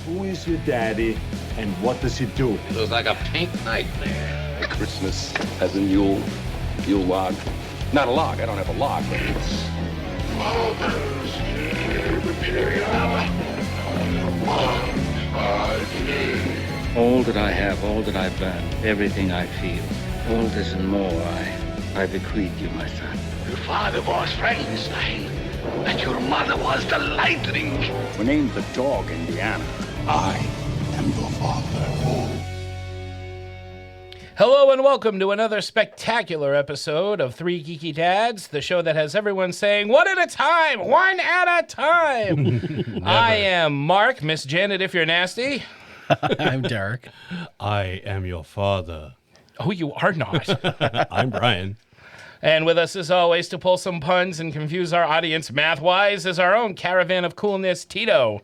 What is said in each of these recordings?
Who is your daddy, and what does he do? It looks like a pink nightmare. Christmas as in Yule log. Not a log, I don't have a log, but it's... Father's All that I have, all that I've learned, everything I feel, all this and more I bequeath you, my son. Your father was Frankenstein, and your mother was the lightning. We named the dog Indiana. I am your father. Hello and welcome to another spectacular episode of Three Geeky Dads, the show that has everyone saying, one at a time, one at a time. I am Mark, Miss Janet if you're nasty. I'm Derek. I am your father. Oh, you are not. I'm Brian. And with us as always to pull some puns and confuse our audience math-wise is our own Caravan of Coolness, Tito.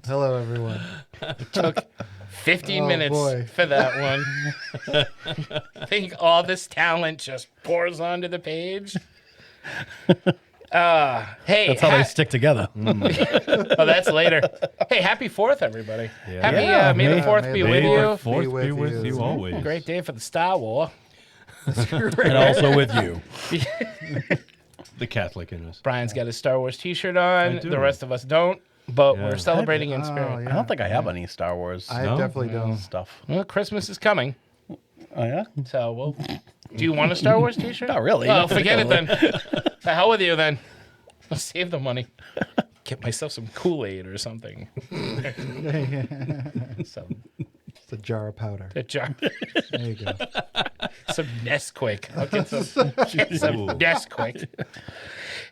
Hello, everyone. It took 15 minutes boy. for that one. I think all this talent just pours onto the page. Hey, That's how they stick together. Oh, that's later. Hey, happy 4th, everybody. Yeah. Happy, Yeah, May the May- 4th May be the with May you. the 4th be with you you. always. Great day for the Star War. And also with you. The Catholic in us. Brian's got his Star Wars t-shirt on. I do. The rest of us don't, but Yeah. we're celebrating in spirit. I don't think I have any Star Wars I No? definitely don't. stuff. Well, Christmas is coming, Oh, yeah? so we'll... Do you want a Star Wars t-shirt? Not really. Oh, forget it then. The hell with you then. I'll save the money. Get myself some Kool-Aid or something. Some It's a jar of powder. a jar. There you go. Some Nesquik. I'll get some Nesquik.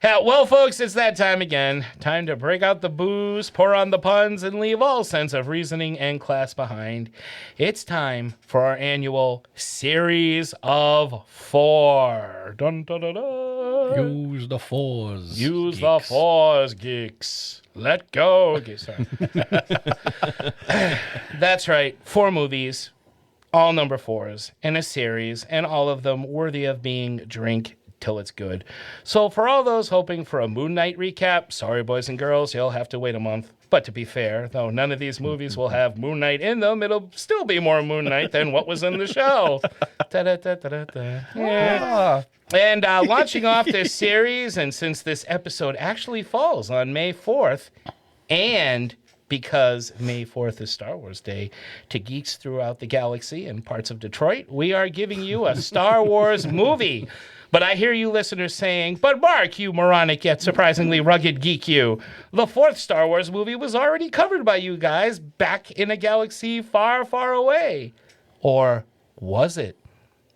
Yeah, well, folks, it's that time again. Time to break out the booze, pour on the puns, and leave all sense of reasoning and class behind. It's time for our annual Series of 4. Dun, dun, dun, dun. Use the fours. Use the fours, geeks. Let go. Okay, sorry. That's right. 4 movies, all number 4s, in a series, and all of them worthy of being drink till it's good. So for all those hoping for a Moon Knight recap, sorry, boys and girls, you'll have to wait a month. But to be fair, though none of these movies will have Moon Knight in them, it'll still be more Moon Knight than what was in the show. Da-da-da-da-da-da. Yeah. And launching off this series, and since this episode actually falls on May 4th, and because May 4th is Star Wars Day, to geeks throughout the galaxy and parts of Detroit, we are giving you a Star Wars movie. But I hear you listeners saying, but Mark, you moronic yet surprisingly rugged geek you, the 4th Star Wars movie was already covered by you guys back in a galaxy far, far away. Or was it?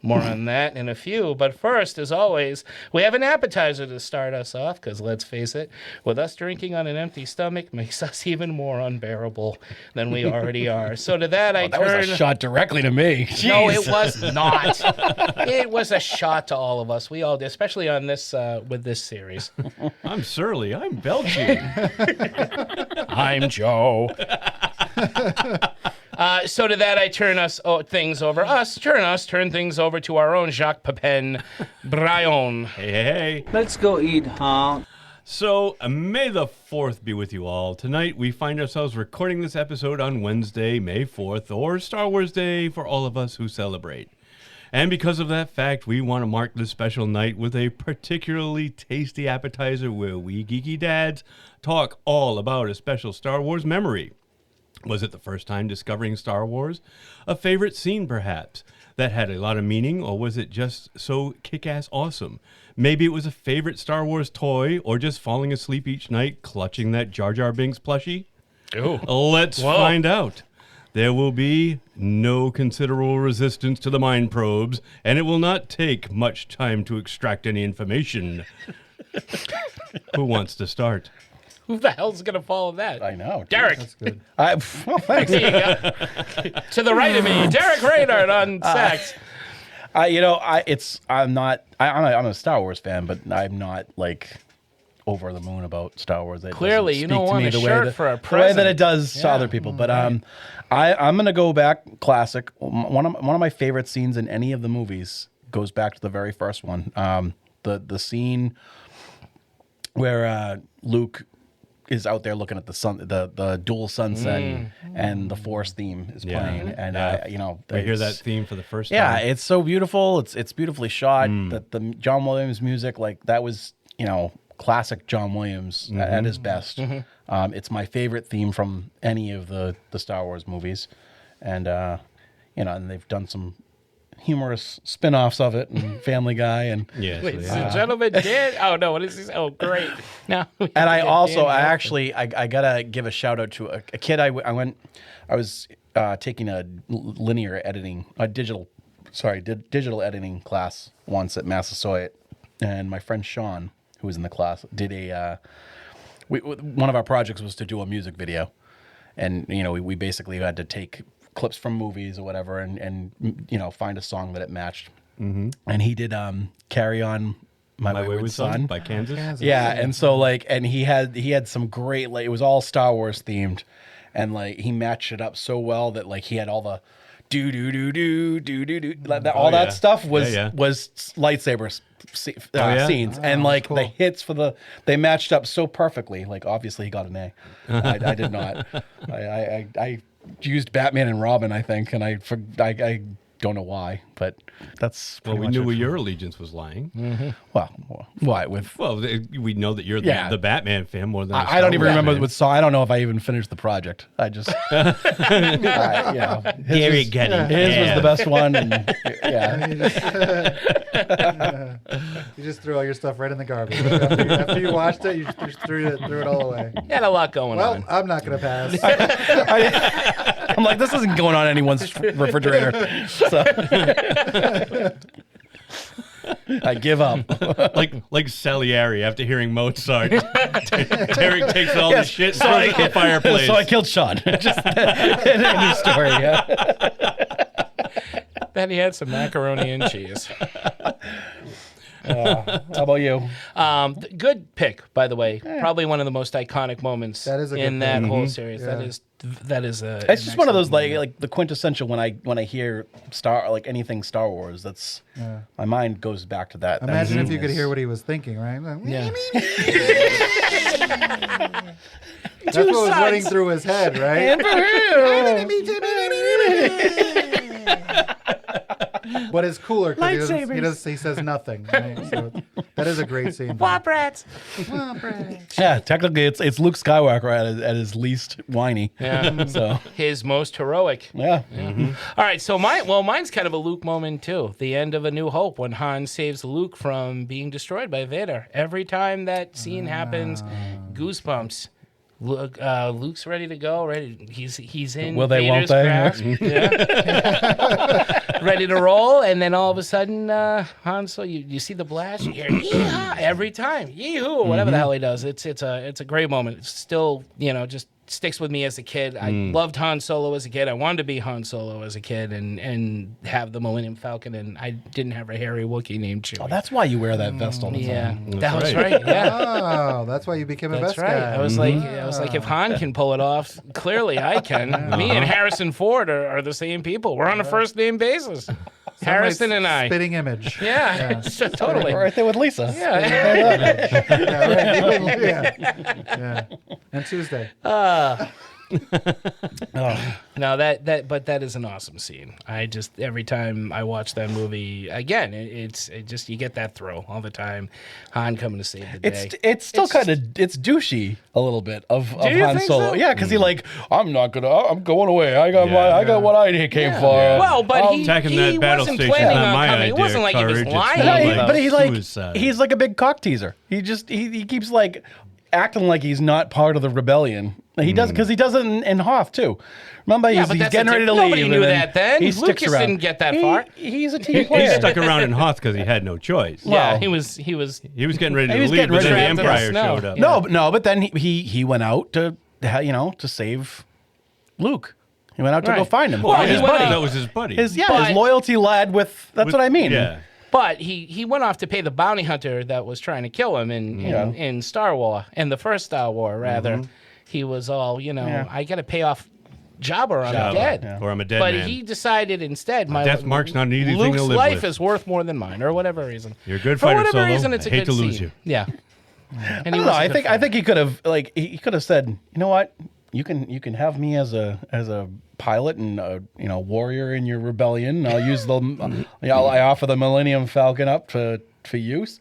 More on that in a few. But first, as always, we have an appetizer to start us off, because let's face it, with us drinking on an empty stomach makes us even more unbearable than we already are. So to that, I That turn... was a shot directly to me. No, Jeez. it was not. It was a shot to all of us. We all did, especially on this with this series. I'm surly. I'm belching. I'm Joe. So to that, I turn things over to our own Jacques Pepin, Brian. Hey. Let's go eat, huh? So, May the 4th be with you all. Tonight, we find ourselves recording this episode on Wednesday, May 4th, or Star Wars Day for all of us who celebrate. And because of that fact, we want to mark this special night with a particularly tasty appetizer where we geeky dads talk all about a special Star Wars memory. Was it the first time discovering Star Wars? A favorite scene, perhaps, that had a lot of meaning, or was it just so kick-ass awesome? Maybe it was a favorite Star Wars toy, or just falling asleep each night clutching that Jar Jar Binks plushie? Ooh. Let's find out. There will be no considerable resistance to the mind probes, and it will not take much time to extract any information. Who wants to start? Who the hell's going to follow that? I know. Derek. That's good. Well, thanks. There you go. To the right of me, Derek Raynard on sax. I'm a Star Wars fan, but I'm not like over the moon about Star Wars. It Clearly, doesn't you speak don't to want me a the way shirt that- for a the way present. that it does to other people. But I'm gonna go back classic. One of my favorite scenes in any of the movies goes back to the very first one. The scene where Luke is out there looking at the sun, the dual sunset, and the Force theme is playing, and I hear that theme for the first time. Yeah, it's so beautiful. It's beautifully shot. The John Williams music, like that was classic John Williams at his best. It's my favorite theme from any of the Star Wars movies, and and they've done some humorous spin-offs of it and Family Guy and Ladies and gentlemen, Dan. Oh no, what is this? Oh great. Now and I gotta give a shout out to a kid. I was taking a linear editing, digital editing class once at Massasoit, and my friend Sean, who was in the class, did one of our projects was to do a music video, and we basically had to take clips from movies or whatever and find a song that it matched. And he did Carry On My Wayward Son by Kansas. Yeah, and so and he had some great, it was all Star Wars themed, and he matched it up so well that he had all the do do do do do do do that stuff was lightsaber scenes, and cool. The hits they matched up so perfectly. Obviously he got an A. I did not. I used Batman and Robin, I think, and I don't know why, but that's we knew where your allegiance was lying. Well, why with? Well, we know that you're the Batman fan more than I don't even remember what song. I don't know if I even finished the project. I just Gary Getty. His was the best one, and you just threw all your stuff right in the garbage. After you watched it, you just threw it all away. You had a lot going on. Well, I'm not going to pass. I'm like, this isn't going on anyone's refrigerator. So I give up. like Salieri after hearing Mozart. Derek takes all the shit and throws it in the fireplace. So I killed Sean. Just a new story. Yeah. Then he had some macaroni and cheese. How about you? Good pick, by the way. Probably one of the most iconic moments in that whole series. Yeah. That is it's just one of those like the quintessential when I hear anything Star Wars. That's my mind goes back to that. Imagine if you could hear what he was thinking, right? That's what was running through his head, right? But it's cooler because he says nothing. Right? So that is a great scene. Womp rats. Yeah, technically it's Luke Skywalker at his least whiny. Yeah. So his most heroic. Yeah. All right, so mine's kind of a Luke moment too. The end of A New Hope when Han saves Luke from being destroyed by Vader. Every time that scene happens, goosebumps. Luke's ready to go. He's in Vader's grasp. Ready to roll, and then all of a sudden, Han Solo, you see the blast, you hear yeehaw every time, yee-hoo, whatever the hell he does. It's a great moment. It's still just sticks with me as a kid. I loved Han Solo as a kid. I wanted to be Han Solo as a kid and have the Millennium Falcon, and I didn't have a hairy Wookiee named Chewie. Oh, that's why you wear that vest all the time. Yeah, that was right. Yeah. Oh, that's why you became a vest guy. I was like, if Han can pull it off, clearly I can. Me and Harrison Ford are the same people. We're on a first name basis. Harrison and I. Spitting image. Yeah. Totally. Right there with Lisa. Yeah. And Tuesday. No, that is an awesome scene. I just every time I watch that movie again, it just you get that thrill all the time. Han coming to save the day. It's still kind of douchey a little bit of Han Solo. So? Yeah, because I'm going away. I got what I came for. Well, but he that battle wasn't station planning not on my coming. idea, It wasn't like he was courage. lying. But Suicide. he's like a big cock teaser. He keeps acting like he's not part of the rebellion. He does because he does it in Hoth too. Remember, he's getting ready to leave. Nobody knew that then. He sticks Lucas around. didn't get that far. He's a team player. He stuck around in Hoth because he had no choice. Yeah, he was He was getting ready to leave, but then the trapped in the Empire snow. showed up. Yeah. No, but then he went out to save Luke. He went out to go find him. Well, Find his he went buddy. out- That was his buddy. His But- loyalty led with. That's what I mean. Yeah. But he went off to pay the bounty hunter that was trying to kill him in Star Wars, in the first Star Wars, rather. He was all, I got to pay off Jabba or I'm dead. Yeah. Or I'm a dead but man. he decided instead, Death mark's not an easy thing Luke's to live life with. is worth more than mine, or whatever reason. You're a good For fighter, whatever Solo. reason, it's a I hate good to lose scene. you. Yeah. And I don't know. I think he could have said, you know what, you can have me as a pilot and a warrior in your rebellion. I'll use I offer the Millennium Falcon up for use.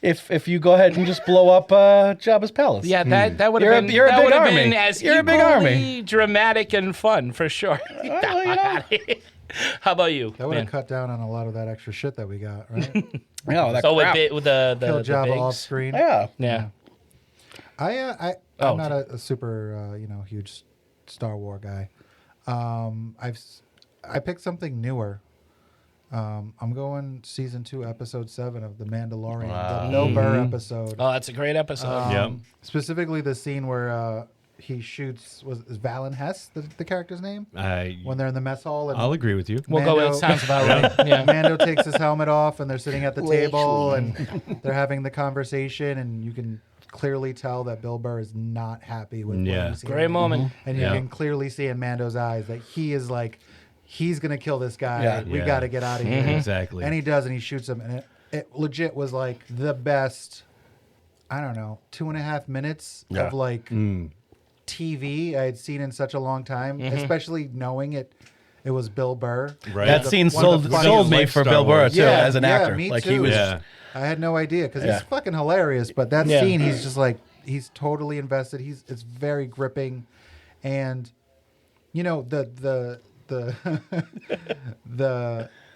If you go ahead and just blow up Jabba's palace. Yeah, that would have been You're a big army. You're a big army. Dramatic and fun for sure. How about you? That would have man? cut down on a lot of that extra shit that we got, right? Yeah, that So crap. with the Kill Jabba bigs? off screen. Yeah. I'm Oh, not a super huge Star Wars guy. I picked something newer. I'm going season 2, episode 7 of The Mandalorian, the Bill Burr episode. Oh, that's a great episode. Specifically, the scene where he shoots is Valen Hess the character's name when they're in the mess hall. And I'll agree with you. We'll go with it. Sounds about right. Yeah. Mando takes his helmet off, and they're sitting at the table, and they're having the conversation, and you can clearly tell that Bill Burr is not happy with what he's Great hearing. moment. And you can clearly see in Mando's eyes that he is like, he's going to kill this guy. Yeah. We got to get out of here. Exactly. And he does, and he shoots him. And it legit was like the best, I don't know, 2.5 minutes of like TV I had seen in such a long time, especially knowing it was Bill Burr. Right. That scene sold me for Bill Burr too as an actor. Me like too. he was. I had no idea because he's fucking hilarious. But that scene, he's just like, he's totally invested. It's very gripping, and the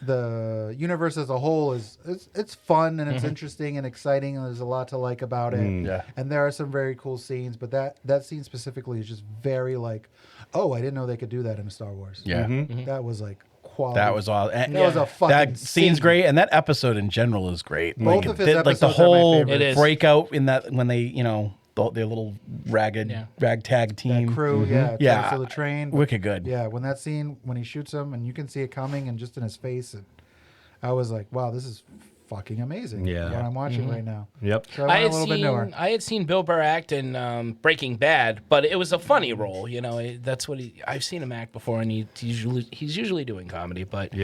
the universe as a whole it's fun and it's interesting and exciting, and there's a lot to like about it. And there are some very cool scenes, but that scene specifically is just very like, oh, I didn't know they could do that in Star Wars. That was like quality. That was all. That was a fucking that scene's scene. great, and that episode in general is great. Both of his like episodes the are my whole favorite. It is. breakout in that when they their little ragtag team Crew, so the train, wicked good. Yeah, when that scene when he shoots him and you can see it coming and just in his face, I was like, wow, this is fucking amazing. Yeah. What I'm watching right now. Yep. So I went a little bit newer. I had seen Bill Burr act in Breaking Bad, but it was a funny role. That's what I've seen him act before, and he's usually doing comedy, but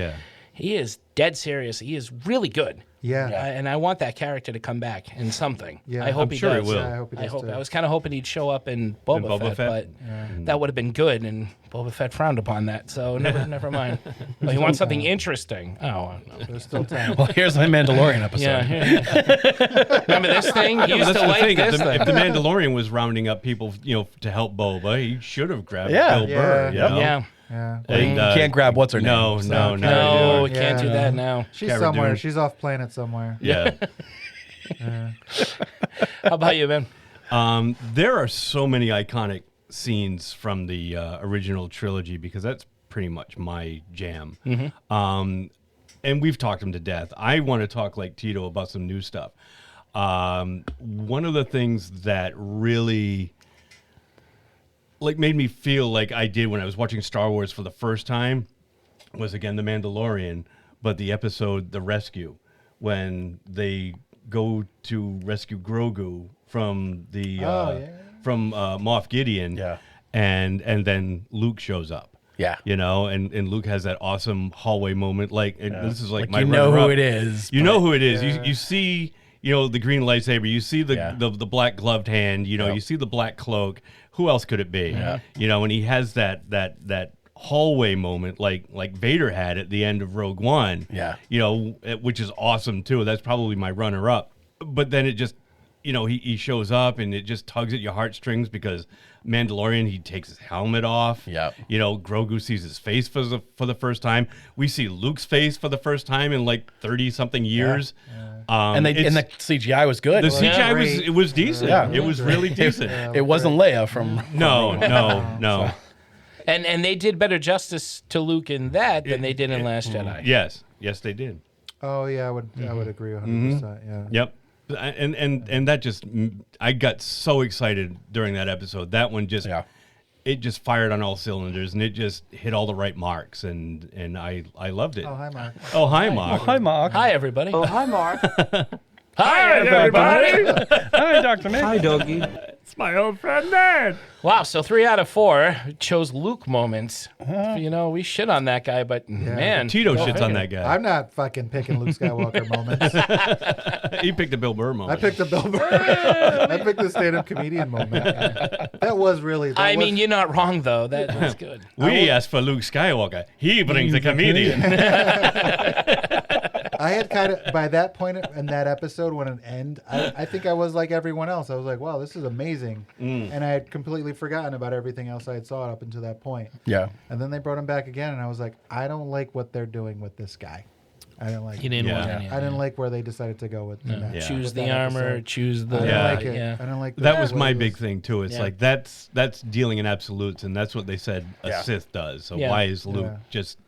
he is dead serious. He is really good. Yeah. And I want that character to come back in something. Yeah. I hope I'm he sure does. he will. Yeah, I hope he does too. I was kind of hoping he'd show up in Boba, Fett, but that would have been good, and Boba Fett frowned upon that, so never mind. Well, he wants something interesting. Oh, no. There's still time. Well, here's my Mandalorian episode. Yeah. Remember this thing? You used That's to the like thing. this If thing. the Mandalorian was rounding up people, to help Boba, he should have grabbed Yeah. Bill Burr. Yeah. Yeah. Yeah. And, You can't grab what's her name. No, No, anymore. we can't do Yeah. that now. She's Cara somewhere. Dune. She's off planet somewhere. Yeah. How about you, man? There are so many iconic scenes from the original trilogy because that's pretty much my jam. And we've talked them to death. I want to talk like Tito about some new stuff. One of the things that really made me feel like I did when I was watching Star Wars for the first time was again The Mandalorian, but the episode The Rescue, when they go to rescue Grogu from the from Moff Gideon, and then Luke shows up. Yeah. And Luke has that awesome hallway moment. This is like my you know runner-up. who it is. You know who it is. You see, the green lightsaber. You see the black gloved hand. You see the black cloak. Who else could it be? And he has that hallway moment like Vader had at the end of Rogue One. Which is awesome too. That's probably my runner up. But then it just, he shows up and it just tugs at your heartstrings because Mandalorian, he takes his helmet off. Grogu sees his face for the first time. We see Luke's face for the first time in 30 something years. And the CGI was good. The CGI was decent. Yeah. It was really decent. It wasn't Leia from. No. And they did better justice to Luke in that than they did in Last Jedi. Yes, they did. Oh yeah, I would agree 100%. Yeah. Yep. And that just, I got so excited during that episode. That one just, it just fired on all cylinders, and it just hit all the right marks, and I loved it. Oh hi, Mark. Oh, hi, Mark. Hi, Mark. Hi, everybody. Oh, hi, Mark. Hi, everybody. Hi, Dr. Nick. Hi, doggy. It's my old friend Ned. Wow, so 3 out of 4 chose Luke moments. We shit on that guy, but man. Tito shits on that guy. I'm not fucking picking Luke Skywalker moments. He picked a Bill Burr moment. I picked the Bill Burr. I picked the stand-up comedian moment. That was really. I mean, you're not wrong though. That's good. We asked for Luke Skywalker. He brings a comedian. I had kind of, by that point in that episode when it ended, I think I was like everyone else. I was like, wow, this is amazing. And I had completely forgotten about everything else I had saw up until that point. Yeah. And then they brought him back again, and I was like, I don't like what they're doing with this guy. I didn't like You didn't want any of I didn't like where they decided to go with that. Yeah. Choose with the that armor, episode. choose the... I didn't like it. Yeah. I didn't like That was way my it big thing too. It's Yeah. like that's dealing in absolutes, and that's what they said a Sith does. So Yeah. why is Luke Yeah. just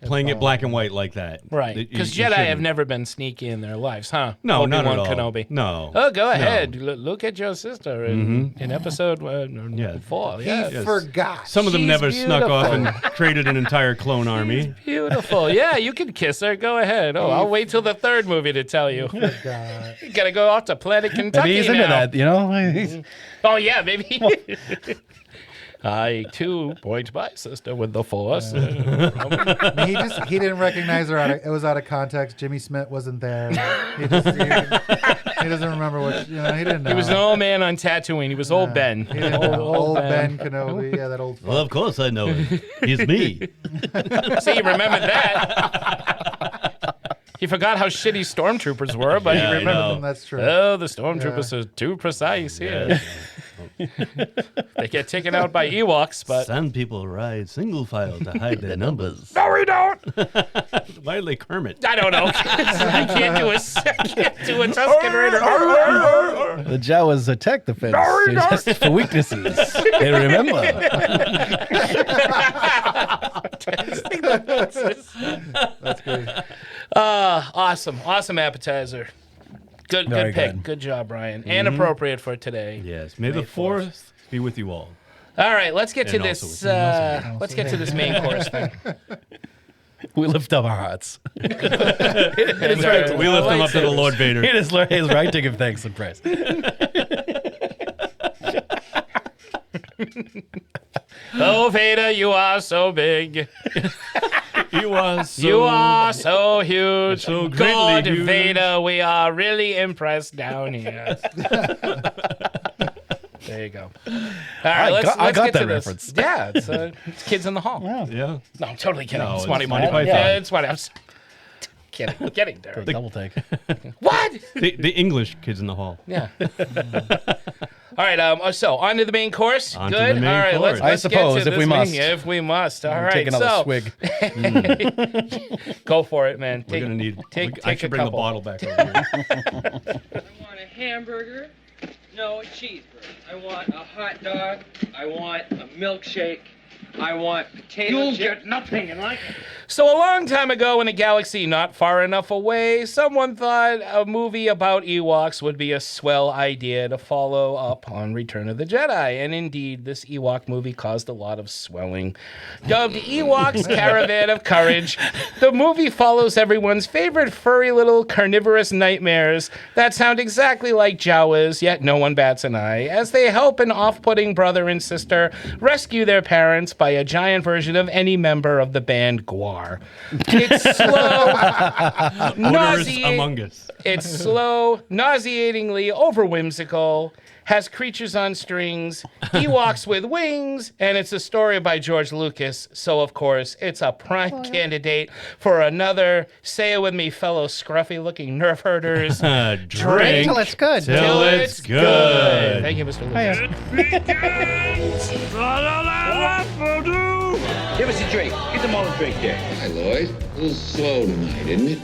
playing it black and white like that? Right, You- because you Jedi have shouldn't. never been sneaky in their lives, huh? No, not Obi-Wan at all. Kenobi. No. Oh, go ahead. Look at your sister in episode 4. He Yeah. forgot. Some of them She's never snuck off and beautiful. created an entire clone army. Beautiful. Yeah, you can kiss her. Go ahead. Oh, I'll wait till the 3rd movie to tell you. God. You gotta go off to planet Kentucky Maybe he's now. into that, you know? Oh, yeah, maybe. I, too, point my sister with the Force. He didn't recognize her. It was out of context. Jimmy Smith wasn't there. He doesn't remember what he didn't know. He was an old man on Tatooine. He was old Ben. He didn't know. Old Ben Kenobi. Yeah, that old. Well, of course I know him. He's me. See, you remembered that. He forgot how shitty stormtroopers were, but Yeah, I he remembered know. them. That's true. Oh, the stormtroopers are too precise here. They get taken out by Ewoks, but... Some people ride single file to hide their numbers. No, we don't! Why are they Kermit? I don't know. I can't do a Tusken Raider. The Jawas attack the fence just for weaknesses. They remember. That's good. Awesome appetizer. Good Very pick. good. Good job, Brian. And appropriate for today. Yes. May the 4th be with you all. All right, let's get to And this. also with you. Let's get to this main course thing. We lift up our hearts. And, We lift them up to the Lord Vader. It is his right to give thanks and praise. Oh, Vader, you are so big. You are so, You are so huge. So greatly God, huge. Vader, we are really impressed down here. There you go. All right, let's I got get that to this. reference. Yeah, it's Kids in the Hall. Yeah. No, I'm totally kidding. No, it's it's Monty Monty Python. Python. Yeah, it's Monty. I'm kidding, Derek. Double take. What? The English kids in the hall. Yeah. All right. So on to the main course. On to Good. the main All right. course. Let's I get suppose, to if we this must. If we must. All right. Take another so swig. go for it, man. We're gonna need. Take I should a bring couple. the bottle back over here. I want a hamburger. No, a cheeseburger. I want a hot dog. I want a milkshake. I want potato You'll chips. get nothing in life. So a long time ago in a galaxy not far enough away, someone thought a movie about Ewoks would be a swell idea to follow up on Return of the Jedi. And indeed, this Ewok movie caused a lot of swelling. Dubbed Ewoks Caravan of Courage, the movie follows everyone's favorite furry little carnivorous nightmares that sound exactly like Jawas, yet no one bats an eye, as they help an off-putting brother and sister rescue their parents by a giant version of any member of the band Gwar. It's slow, Owners among us. It's slow, nauseatingly over-whimsical, has creatures on strings, Ewoks with wings, and it's a story by George Lucas. So, of course, it's a prime candidate for another, say it with me, fellow scruffy-looking nerf herders, Drink Till it's good. till it's good. Thank you, Mr. Lucas. Give us a drink. Get them all a drink there. Hi, Lloyd. A little slow tonight, isn't it?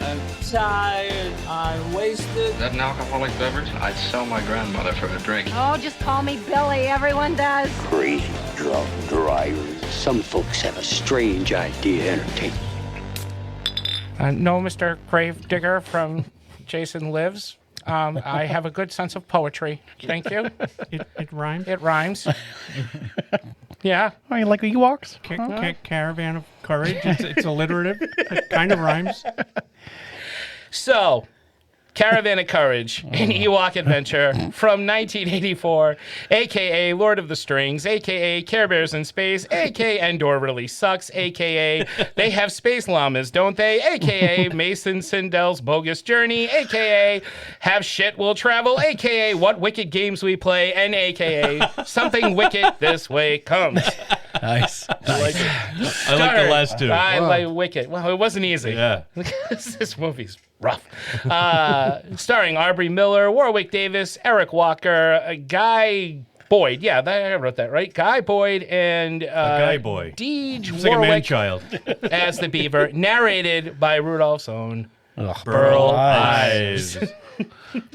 I'm tired. I'm wasted. Is that an alcoholic beverage? I'd sell my grandmother for a drink. Oh, just call me Billy. Everyone does. Crazy drunk drivers. Some folks have a strange idea to entertain. No, Mr. Gravedigger from Jason Lives. I have a good sense of poetry. Thank you. It rhymes. It rhymes. Yeah. Oh, you like Ewoks? Caravan of Courage. It's alliterative. It kind of rhymes. So, Caravan of Courage, an Ewok adventure from 1984, a.k.a. Lord of the Strings, a.k.a. Care Bears in Space, a.k.a. Endor Really Sucks, a.k.a. They Have Space Llamas, Don't They, a.k.a. Mason Sindel's Bogus Journey, a.k.a. Have Shit Will Travel, a.k.a. What Wicked Games We Play, and a.k.a. Something Wicked This Way Comes. Nice. I like the last two. I like Wicked. Well, it wasn't easy. Yeah. This movie's rough. Starring Aubrey Miller, Warwick Davis, Eric Walker, Guy Boyd. Yeah, I wrote that right. Guy Boyd and Guy Boy. Deej It's like a Warwick man-child. as the beaver. Narrated by Rudolph's own Burl Ives.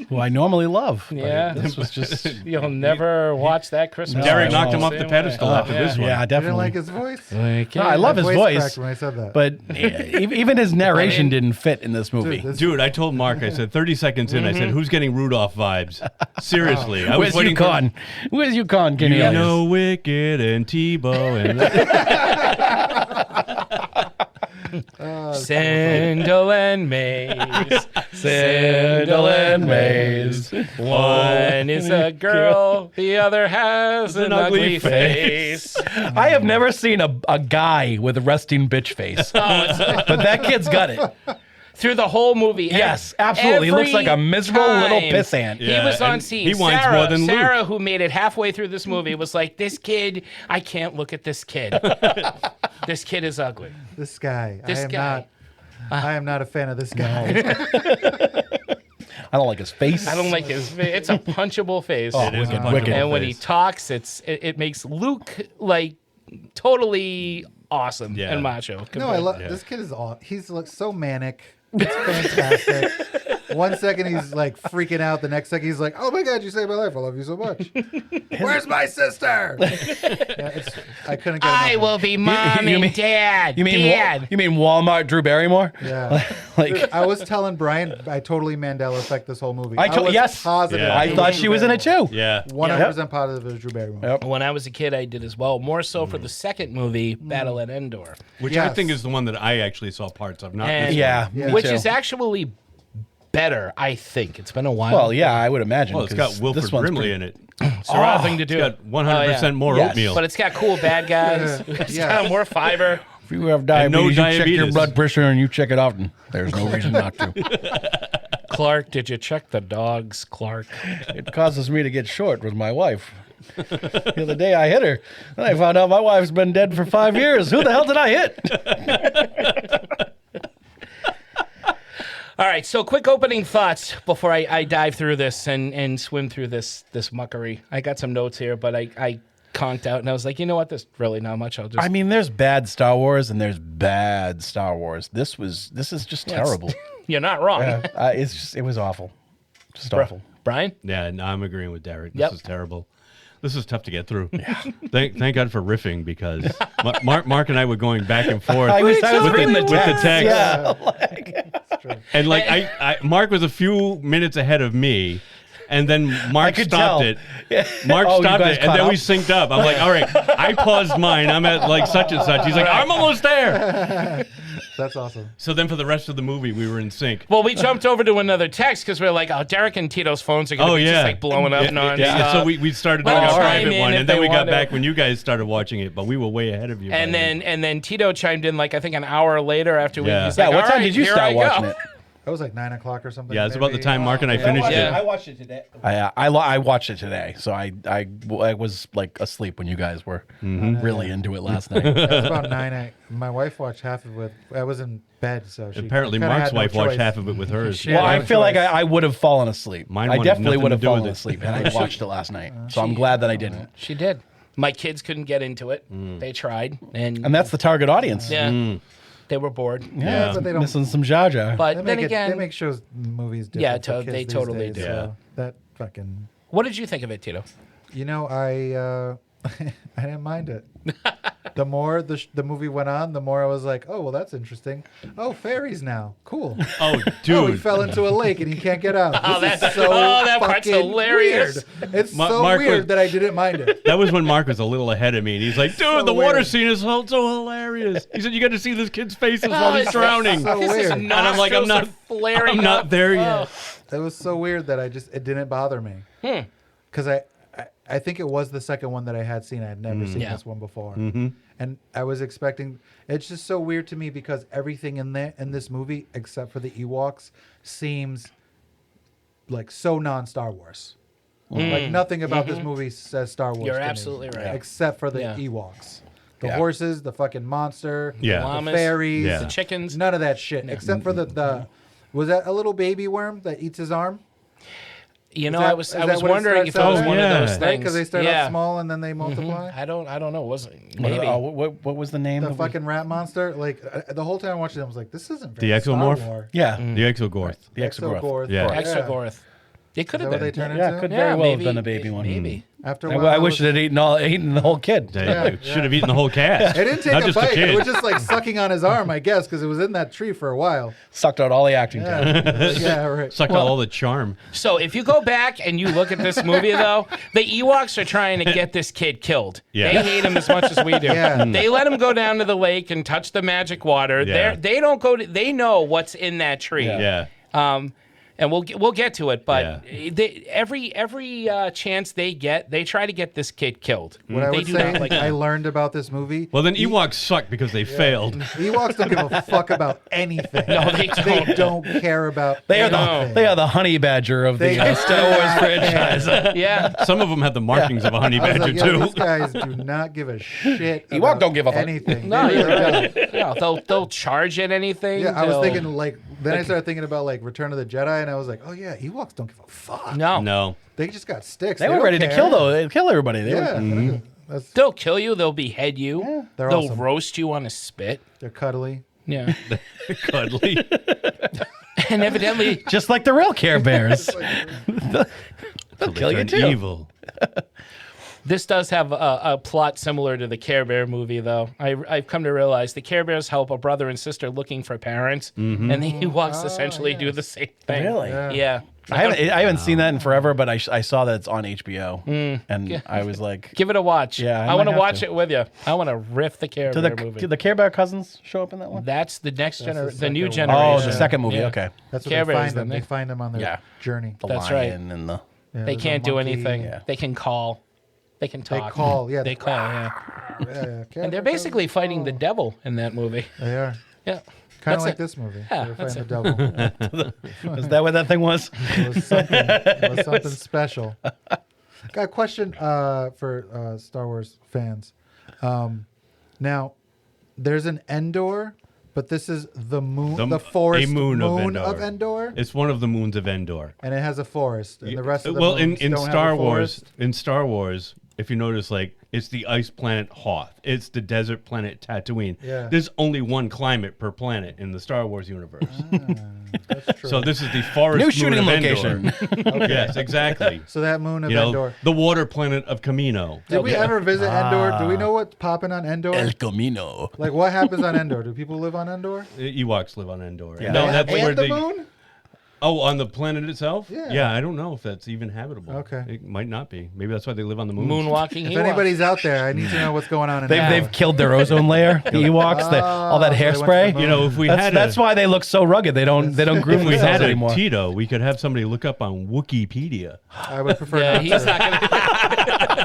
Who I normally love. but Yeah. This was just. You'll never watch that Christmas. Derek movie knocked him the off the same pedestal way. after this one. Yeah, You didn't definitely. like his voice? Like, No, I love his My voice, cracked when I said that. but even his narration didn't fit in this movie. Dude, this- Dude, I told Mark, I said 30 seconds in, I said, who's getting Rudolph vibes? Seriously. I was Where's waiting Yukon? Where's Yukon? Kenny You Ellis? know Wicked and Tebow and Sandal and Maze. Sandal and Maze. One is a girl, the other has an ugly face. I have never seen a guy with a resting bitch face, but that kid's got it. Through the whole movie. Yes, absolutely. He looks like a miserable little pissant. He was on scene. he whines Sarah, more than Luke. Sarah, who made it halfway through this movie, was like, this kid, I can't look at this kid. This kid is ugly. This guy. This guy. I am not a fan of this guy. I don't like his face. I don't like his face. It's a punchable face. Oh, It is a wicked, punchable wicked. And when he face. talks, it makes Luke like totally awesome Yeah. and macho. No, I love this kid is all. He's like so manic. It's fantastic. One second he's like freaking out. The next second he's like, "Oh my God, you saved my life. I love you so much." Where's my sister? I couldn't get. I enough will be mom you and mean- dad. You mean dad. you mean Walmart Drew Barrymore? Yeah. Like I was telling Brian, I totally Mandela effect this whole movie. I told was yes. positive. Yeah. I thought she was in it too. Yeah. 100% positive it was Drew Barrymore. Yep. When I was a kid, I did as well. More so for the second movie, Battle at Endor, Which I Yes. think is the one that I actually saw parts of. Not And- this Yeah, one. me which too. is actually better. I think it's been a while. Well, yeah, I would imagine. Well, it's got 'cause Wilford this one's Brimley pretty- in it. it's the right thing to do. It's got 100% more Yes. oatmeal. But it's got cool bad guys. It's got more fiber. If you have And no diabetes, you check your diabetes. blood pressure and you check it often. There's no reason not to. Clark, did you check the dogs, Clark? It causes me to get short with my wife. The other day I hit her, and I found out my wife's been dead for 5 years. Who the hell did I hit? All right, so quick opening thoughts before I dive through this and swim through this muckery. I got some notes here, but I conked out and I was like, you know what? There's really not much. I'll just. I mean, there's bad Star Wars and there's bad Star Wars. This is just terrible. You're not wrong. It was awful, just awful. Brian? Yeah, no, I'm agreeing with Derek. This Yep. is terrible. This is tough to get through. Yeah. Thank God for riffing because Mark and I were going back and forth I was with reading the text. text. Yeah. And like I Mark was a few minutes ahead of me, and then Mark could stopped tell. it. Mark Oh, you stopped guys it, and caught then we up? synced up. I'm like, all right, I paused mine. I'm at like such and such. He's like, I'm almost there. That's awesome. So then for the rest of the movie, we were in sync. Well, we jumped over to another text because we are like, oh, Derek and Tito's phones are going to be just like blowing up nonstop. Yeah, so we started doing Well, our chime private in one, if and then they we got want back to. when you guys started watching it, but we were way ahead of you. And by then Tito chimed in like I think an hour later after we. Yeah. He's Yeah, like, what "All time right, did you here start I go." watching it? That was like 9 o'clock or something. Yeah, it's about the maybe. time Mark and I finished it. Yeah. I watched it today. I watched it today, so I was like asleep when you guys were really into it last night. It was about 9. My wife watched half of it. I was in bed, so she Apparently, kinda Mark's had no wife watched choice. half of it with hers. She Well, had I no feel like choice. I would have fallen asleep. Mine I wanted definitely nothing would to have do with fallen it. asleep had I watched it last night. So I'm glad that I didn't. She did. My kids couldn't get into it. They tried, And that's the target audience. yeah, they were bored. Yeah, but they don't. missing some Jar Jar. But They then make again, they make shows, movies different. Yeah, for kids they these totally days, do. So that fucking. what did you think of it, Tito? You know, I I didn't mind it. The more the movie went on, the more I was like, oh well, that's interesting. Oh, fairies now, cool. Oh, Oh, he dude. fell into a lake and he can't get out. Oh, This is that's- so oh, that part's fucking hilarious. Weird. It's Ma- so Mark weird was- that I didn't mind it. That was when Mark was a little ahead of me, and he's like, "Dude, So the water weird. scene is so hilarious." He said, "You got to see this kid's faces while he's it's drowning." so His weird. And I'm like, I'm nostrils not are flaring I'm not up. there yet. it was so weird that it didn't bother me. Because I think it was the second one that I had seen. I had never seen this one before. And I was expecting. It's just so weird to me because everything in this movie, except for the Ewoks, seems like so non-Star Wars. Like nothing about this movie says Star Wars. You're to me, absolutely right. except for the Ewoks. The horses, the fucking monster, Yeah. the Llamas, fairies, the chickens. none of that shit. Except for the was that a little baby worm that eats his arm? You know, that- I was is that what it wondering if it starts was out one as? of those Yeah. things. Right, because they start Yeah. out small and then they multiply. I don't know. Was it What, maybe? what was the name? The of fucking rat monster. Like the whole time I watched it, I was like, "This isn't very The Star exomorph? Wars. Yeah, The Exogorth. the Exogorth. Exogorth. Yeah. Exogorth. It could Is have that what they been. turn Yeah, into? could very well have maybe, been a baby one. Maybe. After a I, while, I wish it had eaten the whole kid. They should have eaten the whole cast. It didn't take Not a just the bite. kid. It was just like sucking on his arm, I guess, because it was in that tree for a while. Sucked out all the acting time. Yeah, right. Sucked out all the charm. So if you go back and you look at this movie, though, the Ewoks are trying to get this kid killed. Yeah. They hate him as much as we do. Yeah. They let him go down to the lake and touch the magic water. Yeah. They don't go. They know what's in that tree. Yeah. And we'll get to it, but Yeah. every chance they get, they try to get this kid killed. What I They would do say not like I learned about this movie. Well, then Ewoks suck because they failed. Ewoks don't give a fuck about anything. No, they don't. They don't care about They are anything. the honey badger of They- the Star Wars franchise. Yeah. Some of them have the markings of a honey I was badger like, yeah, too. these guys do not give a shit. Ewok about don't give a fuck. anything. No, They you're really right. Yeah, they'll charge at anything. Yeah, I was They'll- thinking like then I started thinking about like Return of the Jedi, and I was like, oh yeah, Ewoks don't give a fuck. No. No. They just got sticks. They were don't ready to care. kill though. They'd kill everybody. They Yeah, were, that's, They'll kill you. They'll behead you. they're They'll awesome. roast you on a spit. They're cuddly. Yeah. Cuddly. And evidently, just like the real Care Bears. They'll kill you Turn too. evil. this does have a plot similar to the Care Bear movie, though. I've come to realize the Care Bears help a brother and sister looking for parents, and the Ewoks essentially do the same thing. Really? Yeah. I haven't seen that in forever, but I saw that it's on HBO, and I was like, Give it a watch. Yeah, I I want might to have watch to. it with you. I want to riff the Care do Bear movie. the Care Bear cousins show up in that one? That's the next generation, the new second generation. one. Oh, the second movie. Yeah. Okay, That's what Care they Bears, find them. then They they- find them on their Yeah. journey. the That's lion and the. Yeah, They there's a can't do monkey. anything. Yeah. They can call. They can They talk. call. Yeah, They call, yeah. yeah. And they're basically fighting the devil in that movie. They are Yeah. kind of That's like it. this movie. Yeah, They're that's fighting the devil. Is that what that thing was? It was something special. Got a question for Star Wars fans. Now, there's an Endor, but this is the moon, the forest a moon of of Endor. Endor, It's one of the moons of Endor. and it has a forest, and the rest of the well, moons in don't have Star a Wars, forest. if you notice, like it's the ice planet Hoth, it's the desert planet Tatooine. Yeah. There's only one climate per planet in the Star Wars universe. That's true. So this is the forest New moon shooting of location. Endor. Yes, exactly. So that moon of You know, Endor. the water planet of Camino. Did we ever visit Endor? Do we know what's popping on Endor? El Camino. Like what happens on Endor? Do people live on Endor? Ewoks live on Endor. Yeah. No, And- that's and where the they. moon? Oh, on the planet itself? Yeah. I don't know if that's even habitable. Okay. It might not be. Maybe that's why they live on the moon. Moonwalking If Ewoks. anybody's out there, I need to know what's going on in Endor. They've killed their ozone layer. The Ewoks, all that so they went to the hairspray. moon. You know, if we That's, had that's why they look so rugged. They don't groom if we themselves had a anymore. Tito, we could have somebody look up on Wikipedia. I would prefer Yeah, not he's to. not gonna.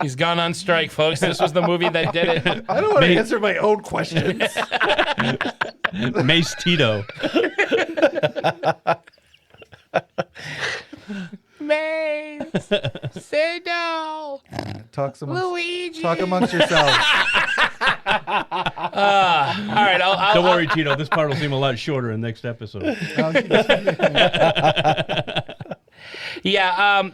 He's gone on strike, folks. This was the movie that did it. I don't want to answer my own questions. Mace Tito. Maze, say no. Talk Luigi. Talk amongst yourselves. All right, I'll Don't worry, Tito. This part will seem a lot shorter in the next episode. Yeah,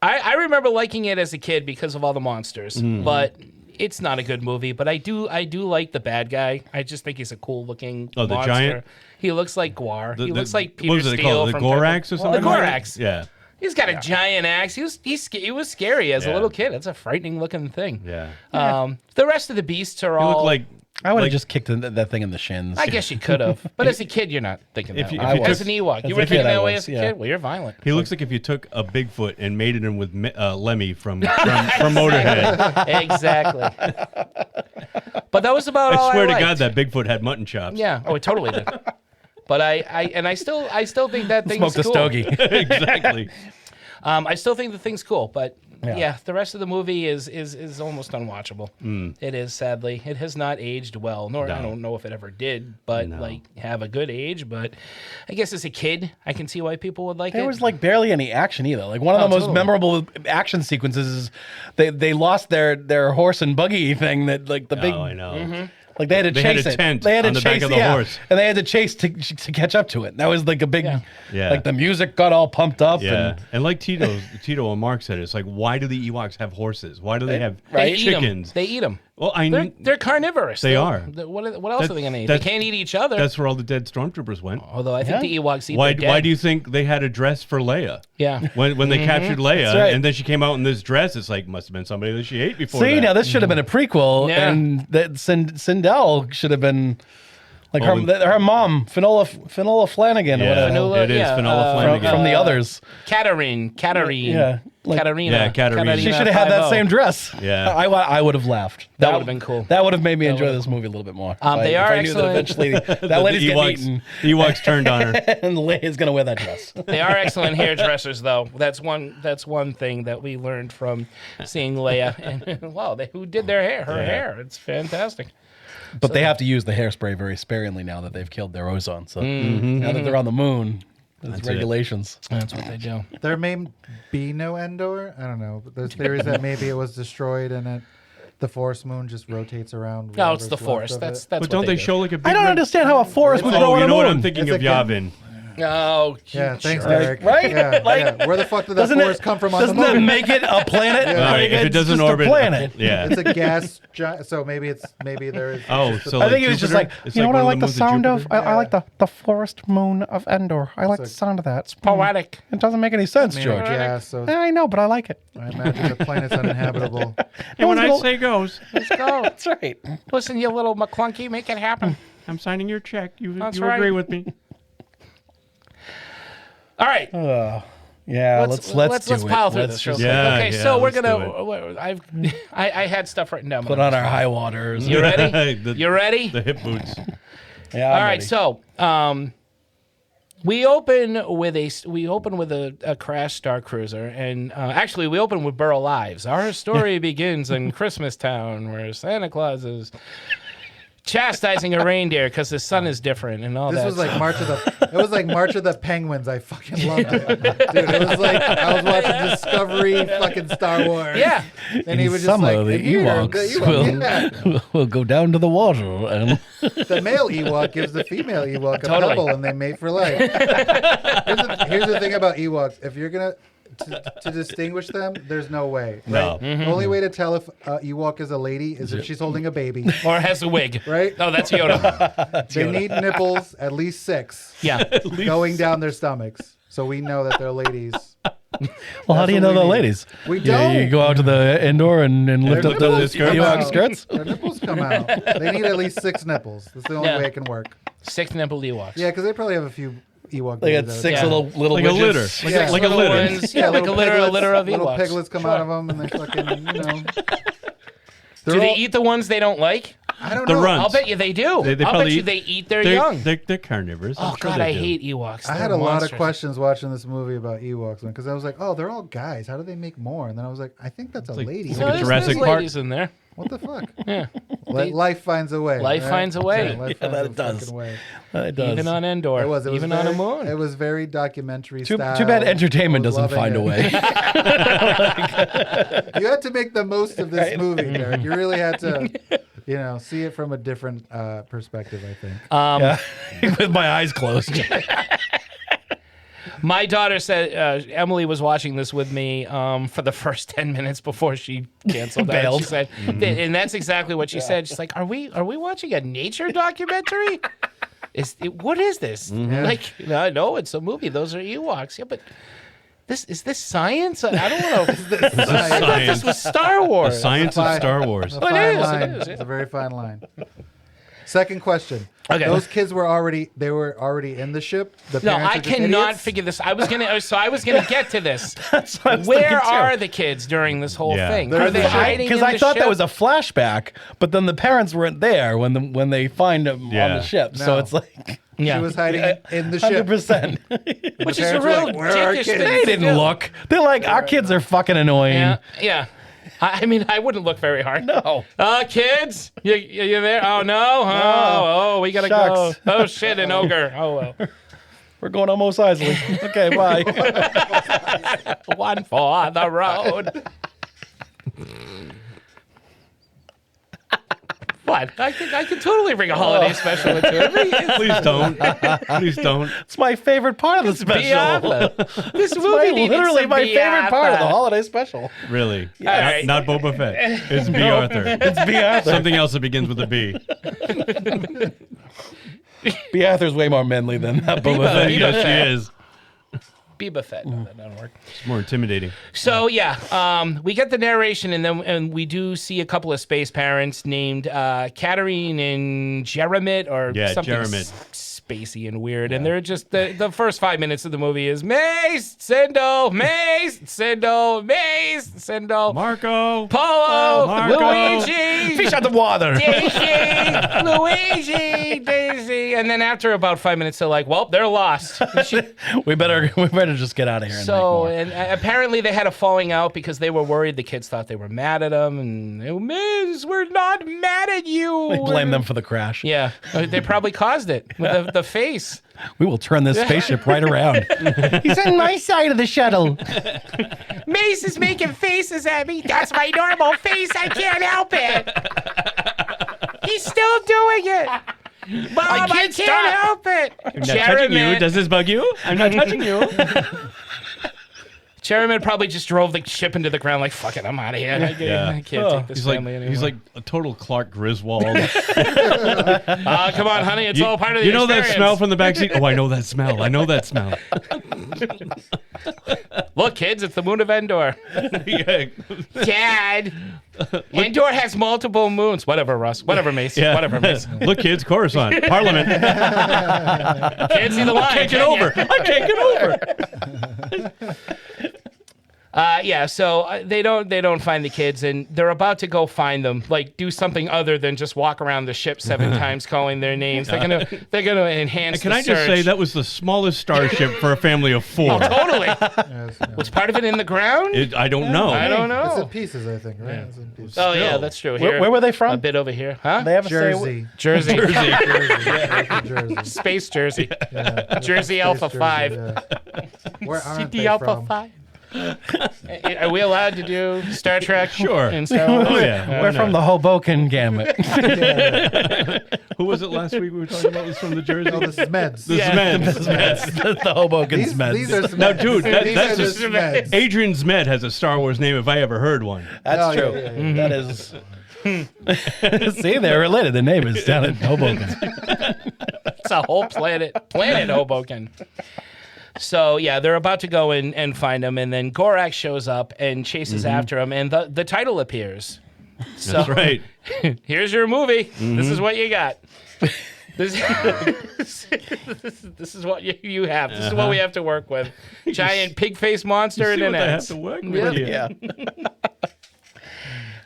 I remember liking it as a kid because of all the monsters, but it's not a good movie. But I do like the bad guy. I just think he's a cool looking Oh, the monster. giant? He looks like Gwar. He looks like Peter what was it Steele called? The from Gorax or something? The Gorax. Yeah. He's got a giant axe. He was scary as a Yeah. little kid. It's a frightening looking thing. Yeah. The rest of the beasts are You all look like. I would have like- just kicked that thing in the shins. I guess you could have, but as a kid, you're not thinking If that you- way. if you As took- an Ewok, as you a were kid, thinking I that way was, as a yeah. kid. Well, you're violent. He looks like if you took a Bigfoot and mated him with Lemmy from Motorhead. Exactly. But that was about all I swear to liked. God that Bigfoot had mutton chops. Yeah. Oh, it totally did. But I still think that thing's Smoked a cool. stogie. Exactly. I still think the thing's cool, but Yeah. yeah, the rest of the movie is almost unwatchable. It is, sadly. It has not aged well, nor I don't know if it ever did, but like have a good age. But I guess as a kid, I can see why people would like it. There was like barely any action either. Like one of the most memorable action sequences is they lost their horse and buggy thing that like the big. Oh, I know. Like they had to They chase had a it. tent They had to on the chase back of the horse. and they had to chase to catch up to it. That was like a big, Yeah. like the music got all pumped up. Yeah, and like Tito and Mark said, it's like, why do the Ewoks have horses? Why do they have They eat 'em. chickens? They eat them. Well, they're carnivorous. They are. What else are they going to eat? They can't eat each other. That's where all the dead stormtroopers went. Although I think the Ewoks eat Why their dead. do you think they had a dress for Leia? Yeah. When they captured Leia, That's right. and then she came out in this dress, it's like, must have been somebody that she ate before See, that. now this should have been a prequel, Yeah. and that Sindel should have been like Oh, her mom, Finola Flanagan, or Yeah, whatever. it is Finola Flanagan. From the others. Katarine. Yeah. Like- Katarina. Yeah, Katarina. She should have had that same dress. Yeah. I would have laughed. That would've been cool. That would have made me enjoy this movie a little bit more. They are if I knew that excellent. eventually that lady's getting eaten, The Ewoks turned on her. and the lady's gonna wear that dress. They are excellent hairdressers, though. That's one thing that we learned from seeing Leia. And wow, who did their hair? Her hair. It's fantastic. But they have to use the hairspray very sparingly now that they've killed their ozone. So now that they're on the moon, there's regulations. That's what they do. There may be no Endor. I don't know. But there's theories that maybe it was destroyed and the forest moon just rotates around. No, it's the whatever's left forest. of That's it. what But don't they do. show like a big I don't understand how a forest would grow Oh, on you a know what I'm moon. thinking It's of, a Yavin. Oh, Yeah, thanks, jerk. Derek. Right? Yeah, Like- yeah. Where the fuck did that Doesn't forest come from on the Doesn't that moon? make it a planet? All right, if it It's doesn't just orbit, a planet. yeah. It's a gas giant. So maybe there is. Oh, it's just so a- I think he was just Jupiter? like, It's you know like what I one like of the the moons of sound of? Jupiter? I like the forest moon of Endor. I like the sound of that. It's poetic. It doesn't make any sense, made George. of gas, so I know, but I like it. I imagine the planet's uninhabitable. And when I one's say goes, Let's go. That's right. Listen, you little McClunky, make it happen. I'm signing your check. You That's agree right. with me? All right. Yeah, let's do it. pile through Let's this. Real just quick. Yeah, Okay, yeah, so we're let's do gonna. I had stuff written down. put on our high waters. You ready? The- You ready? The hip boots. Yeah, All right, so we open with a crashed Star Cruiser, and actually we open with Burl Ives. Our story begins in Christmas Town, where Santa Claus is chastising a reindeer because the sun is different and all This that. was like It was like March of the Penguins. I fucking loved it, dude. It was like I was watching Discovery, fucking Star Wars. Yeah. And he was just summer, like, the "And here, Ewoks will go down to the water and the male Ewok gives the female Ewok a Totally. pebble, and they mate for life. Here's the thing about Ewoks: if you're gonna to distinguish them, there's no way. No. Right? The only way to tell if Ewok is a lady is if she's holding a baby. or has a wig. Right? No, that's Yoda. They need nipples, at least 6, Yeah. going down their stomachs, so we know that they're ladies. well, how do you know what they're we need. ladies? We Yeah, don't. you go out to the indoor and lift Their up the nipples come Ewok out. skirts. Their nipples come out. They need at least 6 nipples. That's the only Yeah. way it can work. 6 nipple Ewoks. Yeah, because they probably have a few Ewok. They got babies 6 Yeah. little Like a widgets. litter. Yeah. Like a Little litter. ones. Yeah, like a little litter of Little Ewoks. piglets come Sure. out of them, and they fucking, Do they eat the ones they don't like? I don't The know. runs. I'll bet you they do. They I'll probably bet you eat- they eat their They're, young. they're carnivores. I'm Oh sure God, they I do. hate Ewoks. I They're had a lot of monsters. questions watching this movie about Ewoks, because I was like, oh, they're all guys. How do they make more? And then I was like, I think that's a like- lady. it's No, like a there's Jurassic Park. ladies in there. What the fuck? Yeah. Life finds a way. Life right? finds a way. Yeah, life Yeah, finds that a it does. fucking way. It does. Even on Endor. It was Even very, on a moon. It was very documentary Too style. bad entertainment I was doesn't find a loving way. it. You had to make the most of this movie, Derek. You really had to, see it from a different perspective, I think. Yeah. With my eyes closed. My daughter said Emily was watching this with me for the first 10 minutes before she canceled out. Bailed. She said, and that's exactly what she said. She's like, "Are we watching a nature documentary? What is this? Like, no, it's a movie. Those are Ewoks. Yeah, but is this science? I don't know. I thought this was Star The Wars. science of Star Wars. A Oh, it fine is, line. it is, yeah. It's a very fine line. Second question. Okay. Those kids were already in the ship. The No, parents I are just cannot idiots? figure this. I was gonna get to this. That's what I was Where thinking, too. are the kids during this whole Yeah. thing? They're Are in they the ship. hiding? Because in I the thought ship? that was a flashback, but then the parents weren't there when they find them on Yeah. the ship. So No. it's like Yeah. She was hiding in the ship. 100%. Which is a parents were real like, "Where are our dickish kids?" thing They to didn't do. look. They're like, our kids are fucking annoying. Yeah, yeah. I mean, I wouldn't look very hard. No. Kids, you there? Oh no! Oh, we gotta Shucks. go. Oh shit, an ogre. Oh well. We're going on Mos Eisley. Okay, bye. One for the road. What? I can totally bring a holiday special into it. Please don't. Please don't. It's my favorite part of the special. Beyonce. This It's movie needed literally some my favorite part of the Beyonce. holiday special. Really. right. Not Boba Fett. It's B. Arthur. It's B. Arthur. Something else that begins with a B. B. Arthur's way more manly than that Boba Fett. Boba Yes, Fett. she is. Biba Fett. No, that doesn't work. It's more intimidating. So yeah, we get the narration, and we do see a couple of space parents named Katarine and Jeremit, or Yeah, something Jeremit. Spacey and weird. And they're just the first 5 minutes of the movie is Mace, Sindo, Mace, Sindo, Mace, Sindo, Marco. Polo, Marco. Luigi, Fish out the water. Daisy, Luigi, Daisy, and then after about 5 minutes, they're like, "Well, they're lost." We better just get out of here. And make So, more. and apparently they had a falling out because they were worried the kids thought they were mad at them, and they were, Miz, we're not mad at you. They blame them for the crash. Yeah, they probably caused it with the face. We will turn this spaceship right around. He's on my side of the shuttle. Mace is making faces at me. That's my normal face. I can't help it. He's still doing it. Mom, I can't help it. I'm not touching you. Does this bug you? I'm not touching you. Chairman probably just drove the ship into the ground like, fuck it, I'm out of here. I can't take this family anymore. He's like a total Clark Griswold. Come on, honey, it's all part of the You know that experience. smell from the backseat? Oh, I know that smell. I know that smell. Look, kids, it's the moon of Endor. Yeah. Dad, Endor has multiple moons. Whatever, Russ. Whatever, Mace. Yeah. Whatever, Mace. Look, kids, Coruscant, Parliament. Can't see the line. I can't get over. I can't get over. Yeah, so they don't find the kids, and they're about to go find them, like do something other than just walk around the ship 7 times calling their names. They're gonna enhance. Can the I just say search. that was the smallest starship for a family of 4? Oh, totally. Was part of it in the ground? I don't know. I don't know. It's in pieces, I think, right? It's in pieces. Oh yeah, that's true. Here, Where were they from? A bit over here, huh? They have a Jersey. Jersey. Jersey. Space Jersey. Yeah. Jersey Space Alpha Jersey, 5. yeah. Where aren't City they Alpha from? 5. Are we allowed to do Star Trek? Sure. And Star Wars? Oh, yeah. We're from the Hoboken gamut. Who was it last week we were talking about was from the Jersey? Oh, this is Meds. This is Meds. the Hoboken These Smeds. are Smeds. Now, dude, These that's are just just Smeds. Adrian Zmed has a Star Wars name if I ever heard one. That's Oh, true. yeah, yeah, That is. See, they're related. The neighbors down in Hoboken. It's a whole planet Hoboken. So yeah, they're about to go in and find him, and then Gorak shows up and chases after him, and the title appears. So, That's right. Here's your movie. This is what you got. This is what you have. This is what we have to work with. Giant pig face monster and See an what I have axe. to work with here. Yeah.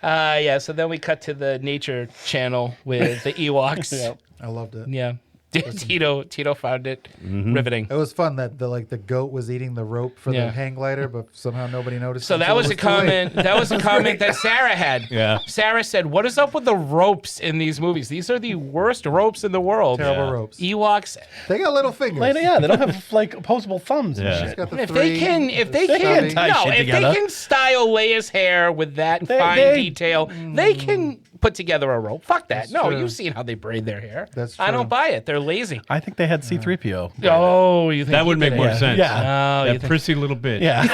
Yeah. So then we cut to the nature channel with the Ewoks. I loved it. Yeah. Tito found it riveting. It was fun that the goat was eating the rope for Yeah. the hang glider, but somehow nobody noticed. So that until was it a too late. comment. That was a comment that Sarah had. Yeah. Sarah said, "What is up with the ropes in these movies? These are the worst ropes in the world. Terrible Yeah. ropes. Ewoks. They got little fingers. Yeah, they don't have like opposable thumbs and Yeah. shit. She's got the If three, they can, the tie shit if together. they can style Leia's hair with that fine they- detail, they can put together a rope. Fuck that. That's No, true. you've seen how they braid their hair. That's I don't true. buy it. They're lazy. I think they had C-3PO. Oh, you think That would he make did more it? sense. Yeah. Oh, you That think- prissy little bit. Yeah.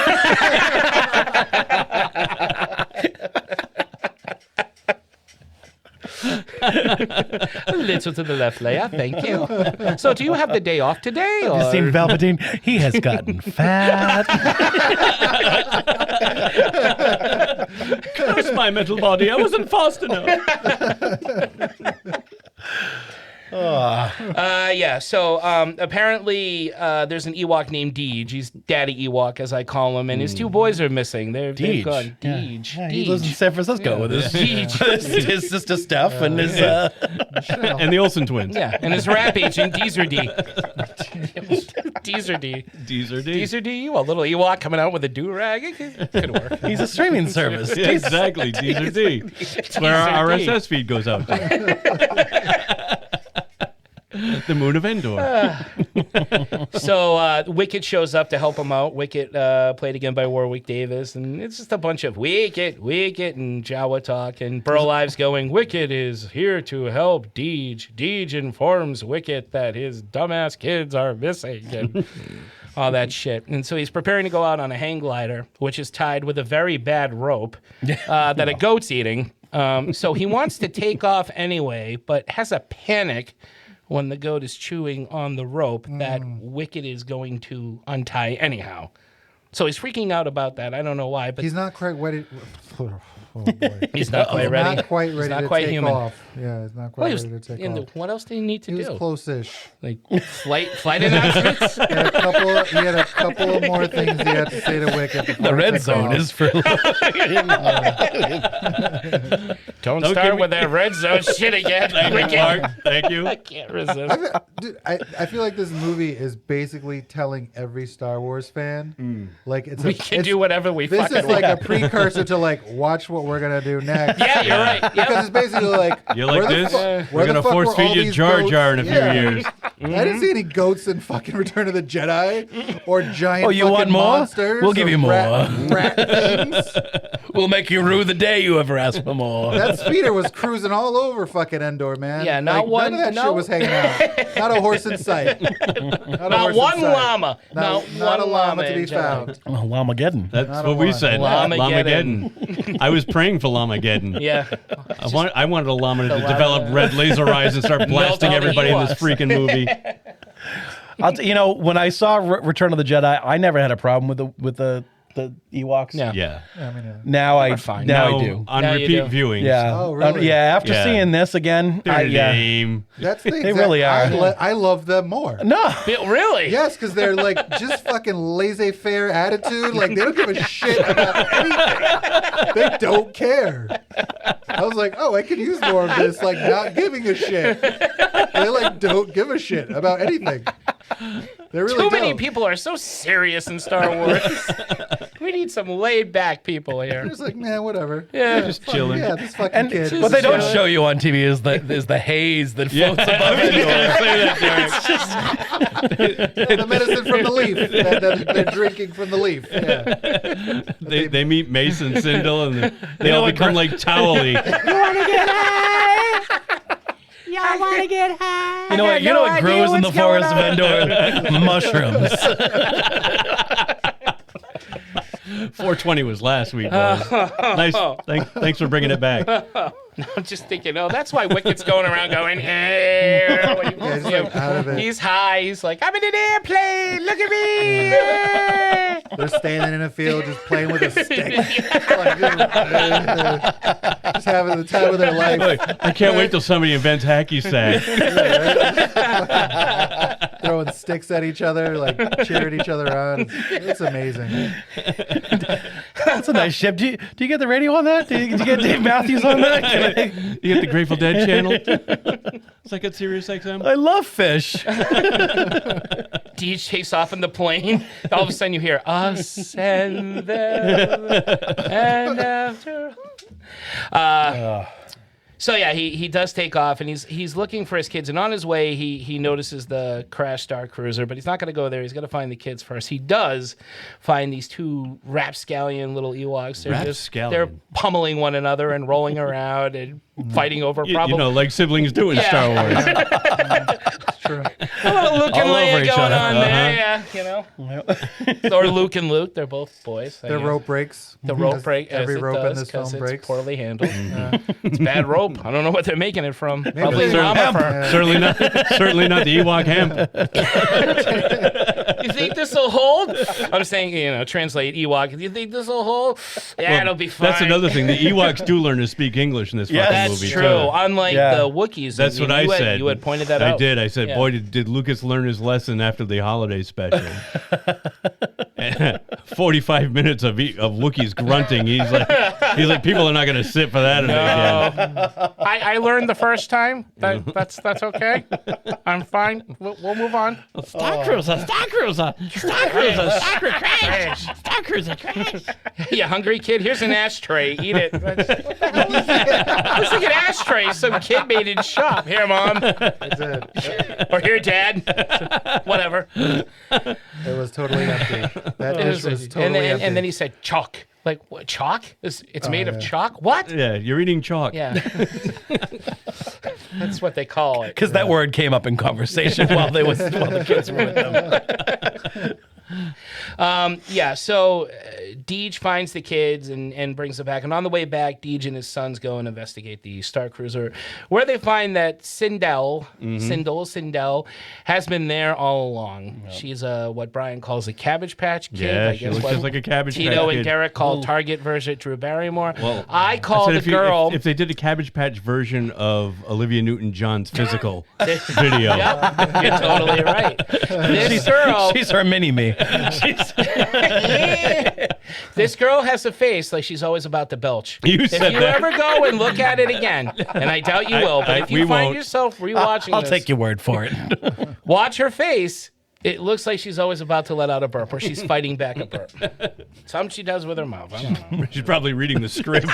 A little to the left, Leia. Thank you. So, do you have the day off today? Or? Have you seen Palpatine? He has gotten fat. Curse my metal body. I wasn't fast enough. Yeah, so apparently there's an Ewok named Deej. He's Daddy Ewok, as I call him, and his two boys are missing. They've gone. Deej. Yeah, he lives in San Francisco with his, his sister Steph and his... and the Olsen twins. Yeah, and his rap agent, Deezer D. Deezer D. Deezer D. Deezer D. Well, little Ewok coming out with a do-rag. It could work. He's a streaming service. Yeah, exactly, Deezer D. It's where our RSS feed goes out to. The moon of Endor. So Wicket shows up to help him out. Wicket, played again by Warwick Davis, and it's just a bunch of Wicket, and Jawa talk, and Burlive's going, Wicket is here to help Deej. Deej informs Wicket that his dumbass kids are missing, and all that shit. And so he's preparing to go out on a hang glider, which is tied with a very bad rope that a goat's eating. So he wants to take off anyway, but has a panic when the goat is chewing on the rope that Wicket is going to untie anyhow. So he's freaking out about that. I don't know why, but he's not quite ready. Oh boy. He's not quite ready. Not quite ready to take human. off. Yeah, he's not quite ready to take off. What else did he need to do? He was close-ish. Like flight announcements? He had a couple of more things he had to say to Wicket. The red zone is for... Don't start with that red zone shit again. Thank you, Mark. Thank you. I can't resist. I feel like this movie is basically telling every Star Wars fan, like we can do whatever we fucking want. This is like a precursor to like watch what we're gonna do next. Yeah, you're right. Yep. Because it's basically like you like this? We're gonna force feed you Jar Jar in a few years. I didn't see any goats in fucking Return of the Jedi or giant. Oh, you want more? Monsters. We'll give you more. Rat things. We'll make you rue the day you ever ask for more. That speeder was cruising all over fucking Endor, man. Yeah, not like, one. None of that shit was hanging out. Not a horse in sight. Not one llama. Not a llama to be found. Oh, Llamageddon. That's what we said. Llamageddon. I was praying for Llamageddon. Yeah. I wanted a llama to develop red laser eyes and start blasting everybody in this freaking movie. When I saw Return of the Jedi, I never had a problem with the Ewoks. Yeah. Now I do. On now repeat viewing. Yeah. Oh, really? After seeing this again, They're lame. That's the They really are. I love them more. No. Really? Yes, because they're like just fucking laissez-faire attitude. Like they don't give a shit about anything. They don't care. I was like, oh, I could use more of this. Like not giving a shit. They like don't give a shit about anything. They really Too many don't. people are so serious in Star Wars. We need some laid-back people here. They're just like, man, whatever. Yeah, just chilling. Yeah, this fucking kid. What they don't show you on TV is the haze that floats above it. The medicine from the leaf. They're drinking from the leaf. Yeah. They meet Mace and Sindel and they all become like Towley. You want to get high? Y'all want to get high? You know what? You know what grows in the forest of Endor? Mushrooms. 420 was last week, boys. Nice. Thanks for bringing it back. I'm just thinking, that's why Wicket's going around going, hey. He's like out of it. He's high. He's like, I'm in an airplane. Look at me. They're standing in a field just playing with a stick. Like, just having the time of their life. I can't wait till somebody invents hacky sack. Throwing sticks at each other, like cheering each other on. It's amazing. That's a nice ship. Do you get the radio on that? Do you get Dave Matthews on that? You get the Grateful Dead channel? It's like at Sirius XM. I love fish. Deej takes off in the plane. All of a sudden you hear, ascend them and after. So yeah, he does take off, and he's looking for his kids. And on his way, he notices the crash Star Cruiser, but he's not going to go there. He's going to find the kids first. He does find these two rapscallion little Ewoks. They're pummeling one another and rolling around and fighting over problems. like siblings do in Star Wars. It's true. A little Luke and All over Leia each going other. on there, or Luke and Luke. They're both boys. Their rope breaks. The rope break. Every as it rope does, in this 'cause film it's breaks. poorly handled. It's bad rope. I don't know what they're making it from. Probably Maybe llama fur. Certainly not the Ewok hemp. You think this will hold? I'm saying, translate Ewok. Do you think this will hold? Yeah, it'll be fine. That's another thing. The Ewoks do learn to speak English in this fucking movie. That's true. Unlike the Wookiees. That's what I said. You had pointed that out. I did. I said, boy, did Lucas learn his lesson after the holiday special. 45 minutes of Wookiees grunting. He's like, people are not going to sit for that again. I learned the first time. That's okay. I'm fine. We'll move on. Star Cruiser, Star Cruiser, Star Cruiser, Star Crash, Star Cruiser Crash. You hungry, kid? Here's an ashtray. Eat it. What the hell is that? Looks like an ashtray some kid made in shop. Here, Mom. That's it. Or here, Dad. Whatever. It was totally empty. That dish was totally empty. And then he said chalk. Like, what, chalk? It's made of chalk? What? Yeah, you're eating chalk. Yeah. That's what they call it. Because that word came up in conversation while the kids were with them. So Deej finds the kids and brings them back. And on the way back, Deej and his sons go and investigate the Star Cruiser, where they find that Sindel has been there all along. Yep. She's what Brian calls a Cabbage Patch Kid. Yeah, she looks just like a Cabbage Patch Kid. Tito and Derek call Target version Drew Barrymore. Well, I call the girl... If they did a Cabbage Patch version of Olivia Newton-John's physical video. Yep, you're totally right. This girl... She's her mini-me. This girl has a face like she's always about to belch. If you ever go and look at it again, and I doubt you will, but if you find yourself rewatching I'll take your word for it. Watch her face. It looks like she's always about to let out a burp, or she's fighting back a burp. Something she does with her mouth. I don't know. She's probably reading the script.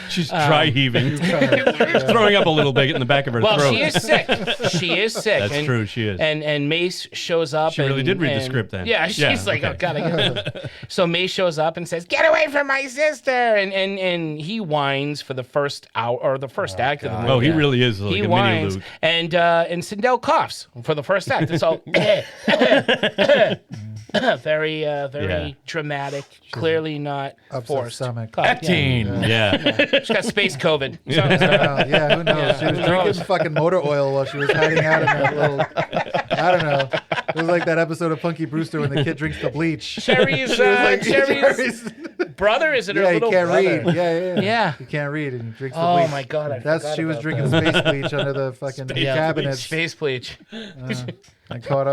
She's dry heaving. Throwing up a little bit in the back of her throat. Well, she is sick. She is sick. That's true, she is. And Mace shows up. She really did read the script then. Yeah, she's like, oh, God, I gotta. So Mace shows up and says, get away from my sister. And he whines for the first hour, or the first act of the movie. Oh, he really is like a whines, mini Luke. And Sindel coughs for the first act. It's all very dramatic. Clearly not forced. Stomach. Acting. Yeah. She's got space COVID. Yeah, who knows? She was drinking fucking motor oil while she was hiding out in that little... I don't know. It was like that episode of Punky Brewster when the kid drinks the bleach. Cherry's brother? Is it her little brother? Yeah, he can't read. Yeah. He can't read and he drinks the bleach. Oh, my God. She was drinking space bleach under the fucking cabinet. Space bleach. I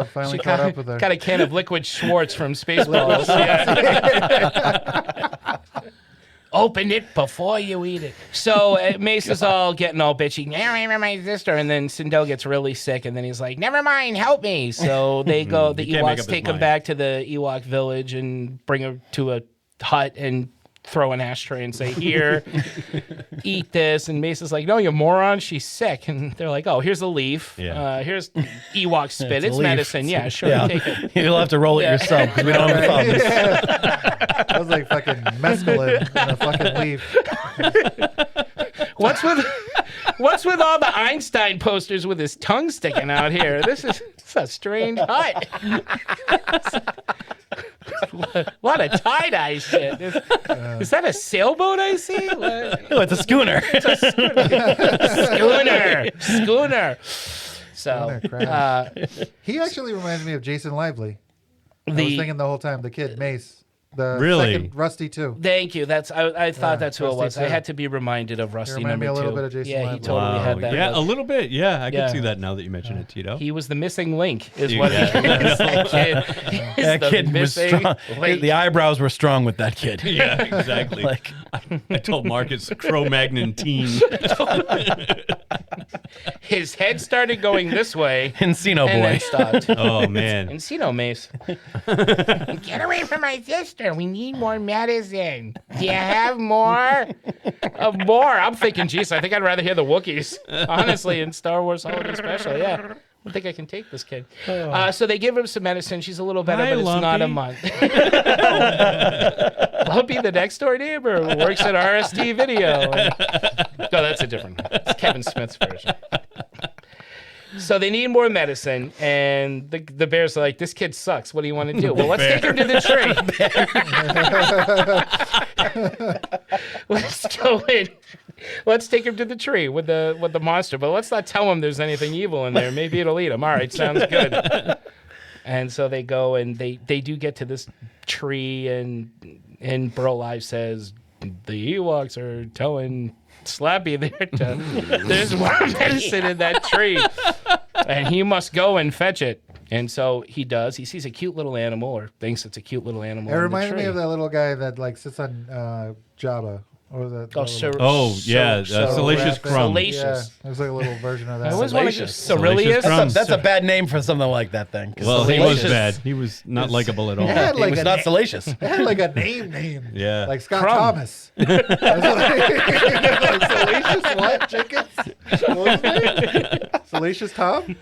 finally caught up with her. Got a can of liquid Schwartz from Spaceballs. Open it before you eat it. So Mace is all getting all bitchy. My sister, and then Sindel gets really sick, and then he's like, "Never mind, help me." So they go. The Ewoks take him back to the Ewok village and bring him to a hut and throw an ashtray and say, "Here, eat this." And Mace is like, "No, you moron, she's sick." And they're like, "Oh, here's a leaf. Here's Ewok spit. It's medicine. Yeah, sure, take it." You'll have to roll it yourself because we don't have thumbs. That was like fucking mescaline in a fucking leaf. What's with all the Einstein posters with his tongue sticking out here? This is a strange hut. A lot of tie-dye shit. Is that a sailboat I see? Oh, it's a schooner. Schooner. So, he actually reminds me of Jason Lively. I was thinking the whole time, the kid, Mace. The second Rusty 2. Thank you. I thought that's who it was. I had to be reminded of Rusty number 2. Me a little bit of Jason Lively. He totally had that. Yeah, a little bit. Yeah, I can see that now that you mention it, Tito. He was the missing link, is what he was. That kid was strong. The eyebrows were strong with that kid. Yeah, exactly. I told Mark it's Cro-Magnon teen. His head started going this way. Encino and boy. Then stopped. Oh, man. Encino Mace. Get away from my sister. We need more medicine. Do you have more? More. I'm thinking, geez, I think I'd rather hear the Wookiees, honestly, in Star Wars Holiday Special. Yeah. I don't think I can take this kid. So they give him some medicine. She's a little better, but it's not a month. Lumpy, the next door neighbor, who works at RST Video. No, that's a different one. It's Kevin Smith's version. So they need more medicine, and the bears are like, "This kid sucks. What do you want to do?" Well, let's take him to the tree. Let's go in. Let's take him to the tree with the monster, but let's not tell him there's anything evil in there. Maybe it'll eat him. All right, sounds good. And so they go and they do get to this tree, and Burl says, the Ewoks are telling Slappy there's more medicine in that tree, and he must go and fetch it. And so he does. He sees a cute little animal, or thinks it's a cute little animal. It reminds me of that little guy that like sits on Jabba. Or Salacious Crumb. Yeah, it was like a little version of that. Salacious. That's a bad name for something like that thing. Well, he was bad. He was not likable at all. He was not salacious. It had like a name. Yeah. Like Scott Thomas. Like, salacious what? Chickens? What was his name? Salacious Tom?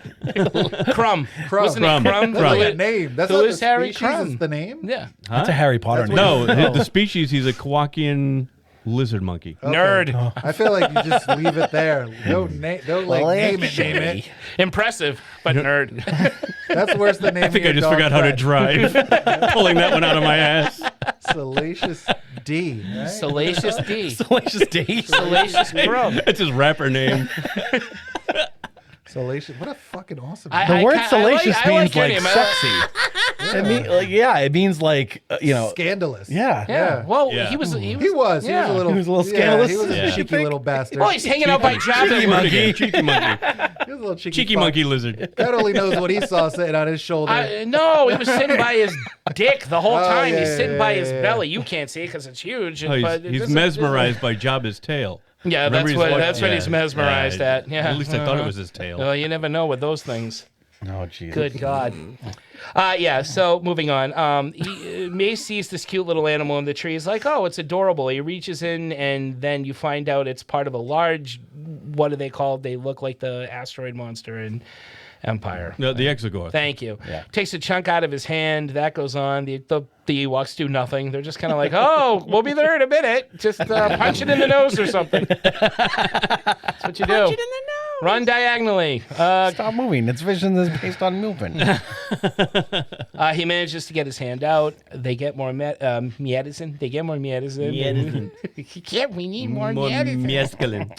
Crumb. Wasn't it Crumb? That's like a name. That's not the Harry species, Crumb. it's the name? Yeah. That's a Harry Potter name. No, the species, he's a Kowakian lizard monkey. Okay. Nerd. I feel like you just leave it there. Don't name it. Impressive, but nerd. That's worse than naming I think I just forgot how to drive. Pulling that one out of my ass. Salacious D. Right? Salacious D. Salacious D. Salacious Crumb. That's his rapper name. Salacious. What a fucking awesome The name. word salacious means your like name. sexy. It means like scandalous. Yeah. Well, Yeah. he was He was a little scandalous. He was a Yeah. cheeky little bastard. Oh, he's hanging out by Jabba. Cheeky monkey. Cheeky monkey. He was a little cheeky Cheeky fuck. monkey lizard. God only knows what he saw sitting on his shoulder. No, he was sitting by his dick the whole time. yeah, He's sitting by his yeah. belly. You can't see it because it's huge. Oh, but he's mesmerized by Jabba's tail. Yeah, Remember that's what he's mesmerized at. Yeah. At least I thought it was his tail. Well, you never know with those things. Oh, Jesus. Good God. So moving on. Mace sees this cute little animal in the tree. He's like, oh, it's adorable. He reaches in, and then you find out it's part of a large, what are they called? They look like the asteroid monster in Empire. No, the Exegorth. Thank you. Yeah. Takes a chunk out of his hand. That goes on. The Ewoks do nothing. They're just kind of like, oh, we'll be there in a minute. Just punch it in the nose or something. That's what you do. Punch it in the nose. Run diagonally. Stop moving. Its vision is based on moving. He manages to get his hand out. They get more medicine. They get more medicine. We need more medicine. Masculine.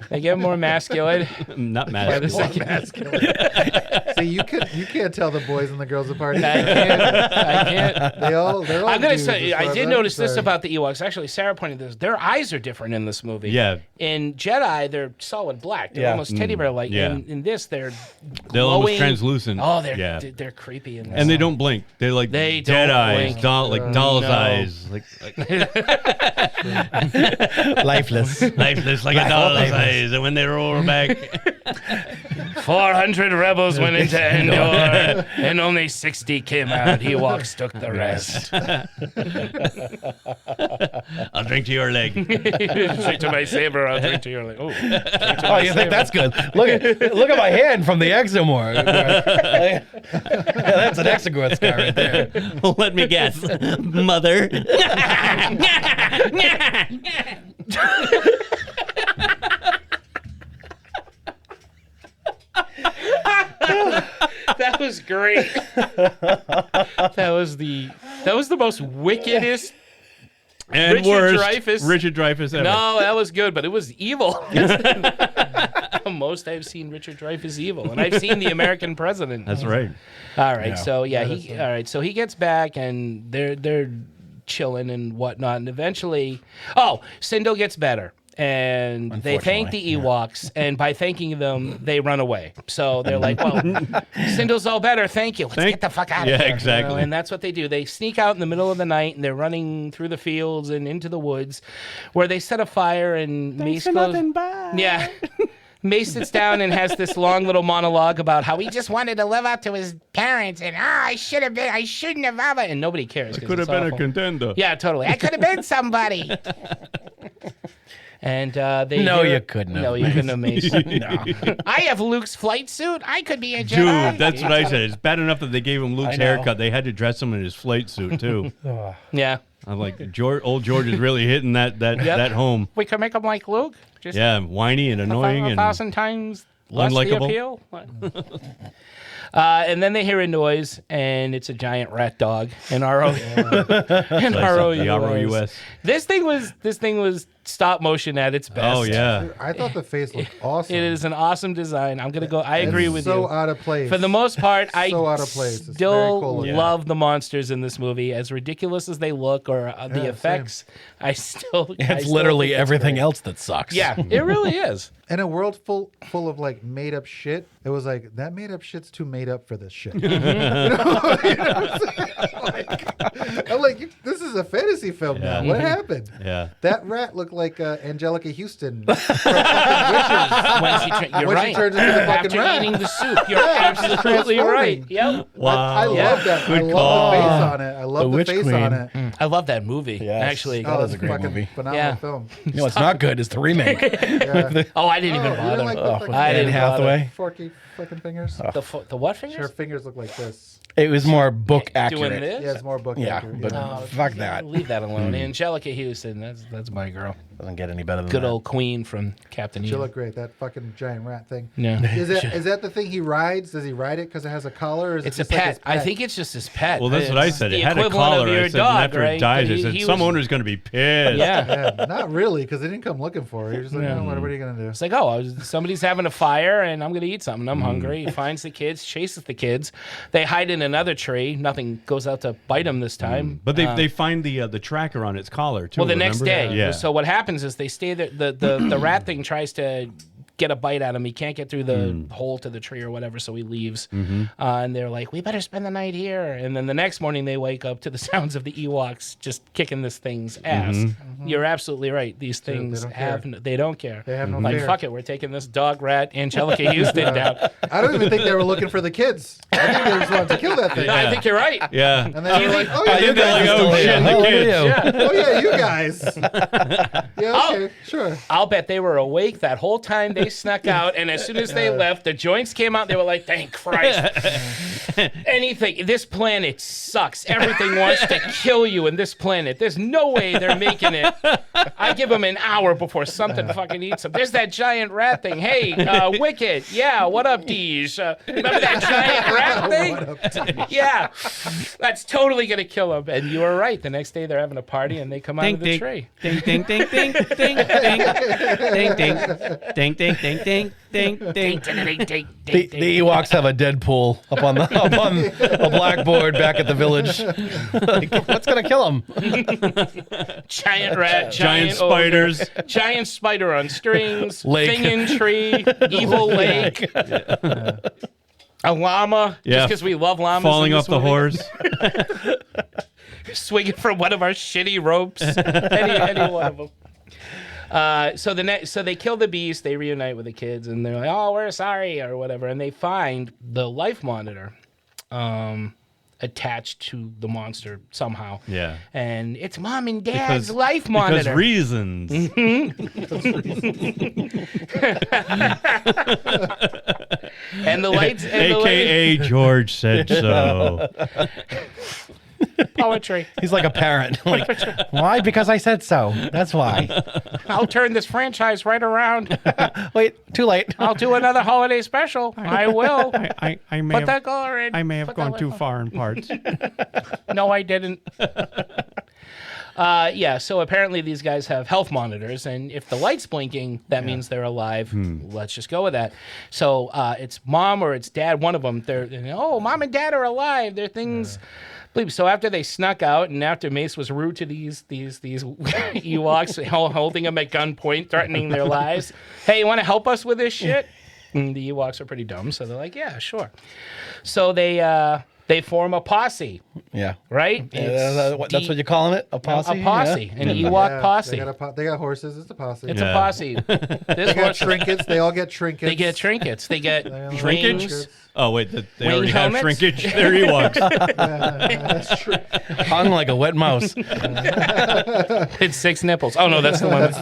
They get more masculine. Not By the masculine. second. See, you can't tell the boys and the girls apart. I can't. They're all I'm gonna dudes say as far I as did I'm notice this concerned. about the Ewoks. Actually, Sarah pointed this. Their eyes are different in this movie. Yeah. In Jedi, they're solid black. They're Yeah. almost teddy bear like. Yeah. In this, they're They're almost glowing. translucent. Oh, yeah. they're creepy in this. And they don't blink. They're like They dead don't eyes, blink. like doll's No. eyes, like Lifeless. lifeless, like a doll's eyes. And when they roll back, 400 rebels went into Endor, and only 60 came out. Ewoks took the rest. I'll drink to your leg. Straight to my saber, I'll drink to your leg. Oh, Oh, you think that's good? Look at my hand from the Exomorph. That's an Exogorth scar right there. Let me guess, mother. That was great. That was the most wickedest. And Richard worst, Dreyfuss. Richard Dreyfuss ever. No, that was good, but it was evil. Most I've seen Richard Dreyfuss evil, and I've seen The American President. That's right. All right, so he gets back, and they're chilling and whatnot, and eventually, Sindel gets better. And they thank the Ewoks, and by thanking them, they run away. So they're like, well, Sindel's all better, thank you. Let's get the fuck out of here. Yeah, exactly. You know? And that's what they do. They sneak out in the middle of the night, and they're running through the fields and into the woods, where they set a fire, and Mace goes... Yeah. Mace sits down and has this long little monologue about how he just wanted to live up to his parents, and I shouldn't have, and nobody cares. I could have been a contender. Yeah, totally. I could have been somebody. And they No, hear- you couldn't have. No, you couldn't have, Mace. No. I have Luke's flight suit. I could be a Jedi. Dude, that's what I said. It's bad enough that they gave him Luke's I know. haircut. They had to dress him in his flight suit too. Yeah. I'm like, old George is really hitting that home. We could make him like Luke. Just Yeah, whiny and annoying, and 1,000 times less the Unlikable. appeal. And then they hear a noise, and it's a giant rat dog. And ROUS. The ROUS. This thing was stop motion at its best. Oh yeah. I thought the face looked awesome. It is an awesome design. I'm gonna go. I agree with you. So out of place. For the most part, So I out of place. It's very still cool looking. love the monsters in this movie. As ridiculous as they look, or the effects, I still. It's literally everything else that sucks. Yeah, it really is. In a world full of like made up shit, it was like that made up shit's too made up for this shit. You know what I'm saying? I'm like, this is a fantasy film now. What happened? Yeah. That rat looked like Angelica Houston from fucking Witches. You're when right. she turns into the fucking After rat. eating the soup, you're absolutely right. Yep. Wow. I love that. Good I love call. the face on it. I love the Witch face Queen. on it. I love that movie. Yes. Actually. That is it's a great fucking movie. phenomenal Yeah. film. You know, it's not good. It's the remake. Yeah. Oh, I didn't even You bother. didn't like the fucking I Anne didn't bother. Hathaway. forky fucking fingers? The what fingers? Her fingers look like this. It was more book Doing accurate. this? Yeah, it's more book Yeah, accurate. but yeah. fuck that. Leave that alone. Angelica Houston, that's my girl. Doesn't get any better than Good that. old queen from Captain She EO. looked great. That fucking giant rat thing. Yeah. Is that the thing he rides? Does he ride it because it has a collar? Or is It's it a just like pet. his pet? I think it's just his pet. Well, that's what I It's said. the It had a equivalent collar. of your I said, dog, and after right? it dies, I He- said, he some was- owner's going to be pissed. Yeah. Yeah, not really, because they didn't come looking for her. You're just like, oh, what are you gonna do? It's like, somebody's having a fire and I'm going to eat something. I'm hungry. He finds the kids, chases the kids. They hide in another tree. Nothing goes out to bite them this time. But they find the tracker on its collar too. Well, the next remember? day. Yeah. So what happens is they stay there. The rat thing tries to get a bite out of him. He can't get through the hole to the tree or whatever, so he leaves. And they're like, we better spend the night here. And then the next morning they wake up to the sounds of the Ewoks just kicking this thing's ass. You're absolutely right. These things don't they don't care. They have no like, fear. fuck it, we're taking this dog rat Angelica Houston down. I don't even think they were looking for the kids. I think they just wanted to kill that thing. I think you're right. Yeah. And they were like, oh yeah, And you then they're guys. like, oh shit, the kids. Yeah. Oh yeah, you guys. Yeah, okay, sure. I'll bet they were awake that whole time they snuck out, and as soon as they left, the joints came out. They were like, "Thank Christ!" Anything. This planet sucks. Everything wants to kill you in this planet. There's no way they're making it. I give them an hour before something fucking eats them. There's that giant rat thing. Hey, Wicked. Yeah, what up, Deej? Remember that giant rat thing? Yeah, that's totally gonna kill them. And you were right. The next day they're having a party, and they come out of the tree. Ding ding ding ding ding ding ding ding ding ding ding ding ding. The Ewoks have a Deadpool up on a blackboard back at the village. Like, what's gonna kill him? Giant rat, Giant ogre, spiders. giant spider on strings, Lake. thing in tree, evil lake, a llama. Yeah. Just because we love llamas. Falling in off this the movie. horse. Swinging from one of our shitty ropes. any one of them. So they kill the beast. They reunite with the kids, and they're like, "Oh, we're sorry," or whatever. And they find the life monitor attached to the monster somehow. Yeah. And it's mom and dad's life monitor. Because reasons. And the lights. And AKA George said so. Poetry. He's like a parent. Like, why? Because I said so. That's why. I'll turn this franchise right around. Wait, too late. I'll do another holiday special. I will. I may Put have that color in. I may have Put gone that too light far in parts. on. No, I didn't. Yeah, so apparently these guys have health monitors, and if the light's blinking, that means they're alive. Let's just go with that. So it's mom or it's dad, one of them. They're mom and dad are alive. They're things. So after they snuck out, and after Mace was rude to these Ewoks, holding them at gunpoint, threatening their lives. Hey, you want to help us with this shit? And the Ewoks are pretty dumb, so they're like, yeah, sure. So they form a posse, Yeah. right? That's what you're calling it? A posse? A posse, Yeah. an Ewok posse. They got horses. It's a posse. It's Yeah. a posse. This They got horse, trinkets. They all get trinkets. they get trinkets. They get Shrinkage? rings. Oh, wait. They Wing already have helmets? shrinkage. They're Ewoks. That's true. Hung like a wet mouse. It's 6 nipples. Oh no, that's the one.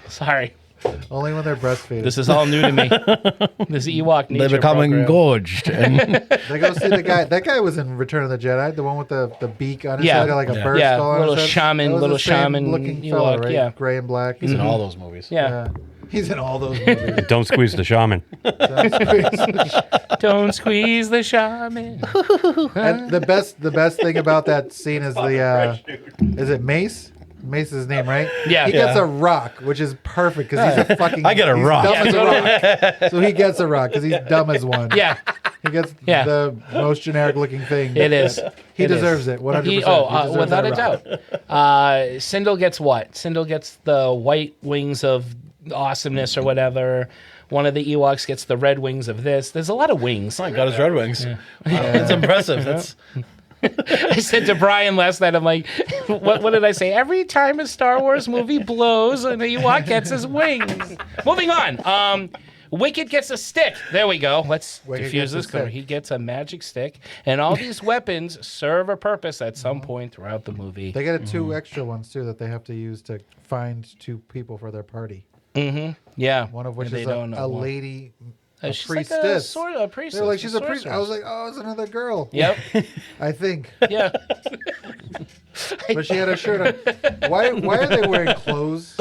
Sorry, Only when they're breastfeeding. this is all new to me. This Ewok nature They become program. engorged. And They go see the guy. That guy was in Return of the Jedi, the one with the beak on his Yeah. head, like a bird Yeah, skull on little his head. shaman- That was little the same shaman looking fella, Ewok, right? yeah. Gray and black. he's in all those movies. Yeah. He's in all those movies. Don't squeeze the shaman. Don't squeeze the shaman. And the best thing about that scene is is it Mace? Mace is his name, right? Yeah. He gets a rock, which is perfect because he's a fucking. I get a he's rock. Dumb as a rock. So he gets a rock because he's dumb as one. Yeah. He gets the most generic looking thing. It is. He deserves it. 100%. Without a doubt. Sindel gets what? Sindel gets the white wings of awesomeness or whatever. One of the Ewoks gets the red wings of this. There's a lot of wings. Oh, I got his red wings. Yeah. It's impressive. That's. I said to Brian last night, I'm like, what did I say? Every time a Star Wars movie blows, an Ewok gets his wings. Moving on. Wicket gets a stick. There we go. Let's diffuse this. He gets a magic stick. And all these weapons serve a purpose at some point throughout the movie. They get two extra ones, too, that they have to use to find two people for their party. Mm-hmm. Yeah. One of which is a lady... A she's priestess. Like a priestess. They're like, she's a priestess. I was like, oh, it's another girl. Yep. I think. Yeah. But she had a shirt on. Why are they wearing clothes?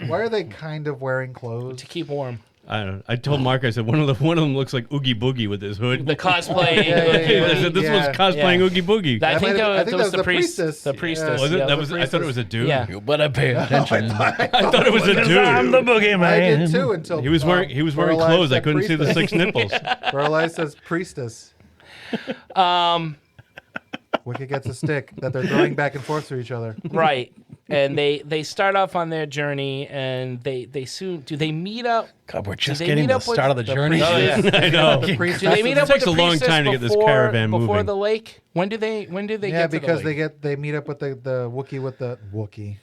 Why are they kind of wearing clothes? To keep warm. I don't know. I told Mark, I said one of them looks like Oogie Boogie with his hood. The cosplay. I said this was cosplaying Oogie Boogie. I think that was the priestess. The priestess. Was it? Yeah, I thought it was a dude. Yeah. You better pay attention. I thought it was a dude. I'm the boogeyman. I did too until he was wearing clothes. I couldn't see the 6 nipples. Burlai says priestess. Wicket gets a stick that they're throwing back and forth to each other. Right. And they start off on their journey, and they soon do they meet up? God, we're just getting to the start of the journey. Oh yeah, I know. Do they meet up? It takes a long time to get this caravan moving. Before the lake. When do they get to the lake? Yeah, because they meet up with the Wookiee with the Wookiee.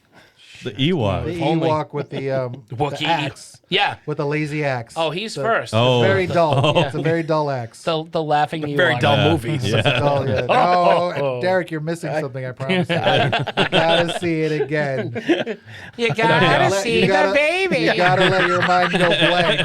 The Ewok. The Ewok with the Wookiee axe. Yeah. With the lazy axe. Oh, he's first. Oh. It's very dull. Oh. It's a very dull axe. The laughing Ewok. Very dull movie. It's dull, yeah. Oh, Derek, you're missing something, I promise you. You gotta see it again. You gotta see the baby. You gotta let your mind go blank.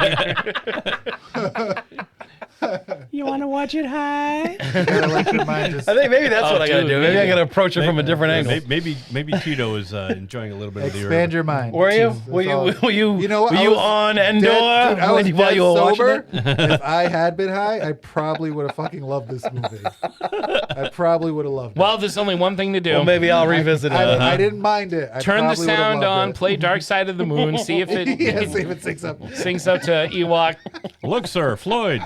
You want to watch it high? You gotta let your mind just... I think maybe that's what I gotta do. Maybe I gotta approach it from a different angle. Maybe Tito is enjoying a little bit of the Expand your mind. Were you? Were you? You know what? Were you on Endor I was while you were sober. watching it? If I had been high, I probably would have fucking loved this movie. I probably would have loved it. Well, there's only one thing to do. Well, maybe I'll revisit it. I didn't mind it. I Turn the probably would've sound loved on, it. play Dark Side of the Moon, see if it Yeah, see if it syncs up. syncs up to Ewok. Look, sir, Floyd.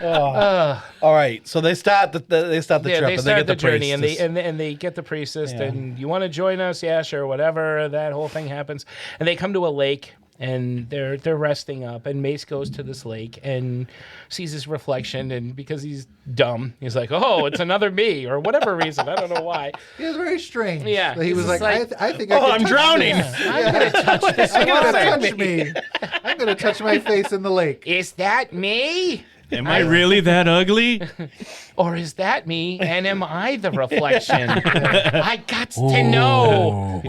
All right, so they start the trip. They and start they get the journey, and priestess. they get the priestess. And you want to join us? Yeah, sure, whatever. That whole thing happens, and they come to a lake, and they're resting up. And Mace goes to this lake and sees his reflection, and because he's dumb, he's like, "Oh, it's another me," or whatever reason. I don't know why. It was very strange. Yeah, He was he's like, just I think I can I'm touch drowning. this. I'm gonna touch this I'm gonna water. touch me. I'm gonna touch my face in the lake. Is that me? Am I really that ugly? Or is that me? And am I the reflection? I got to know.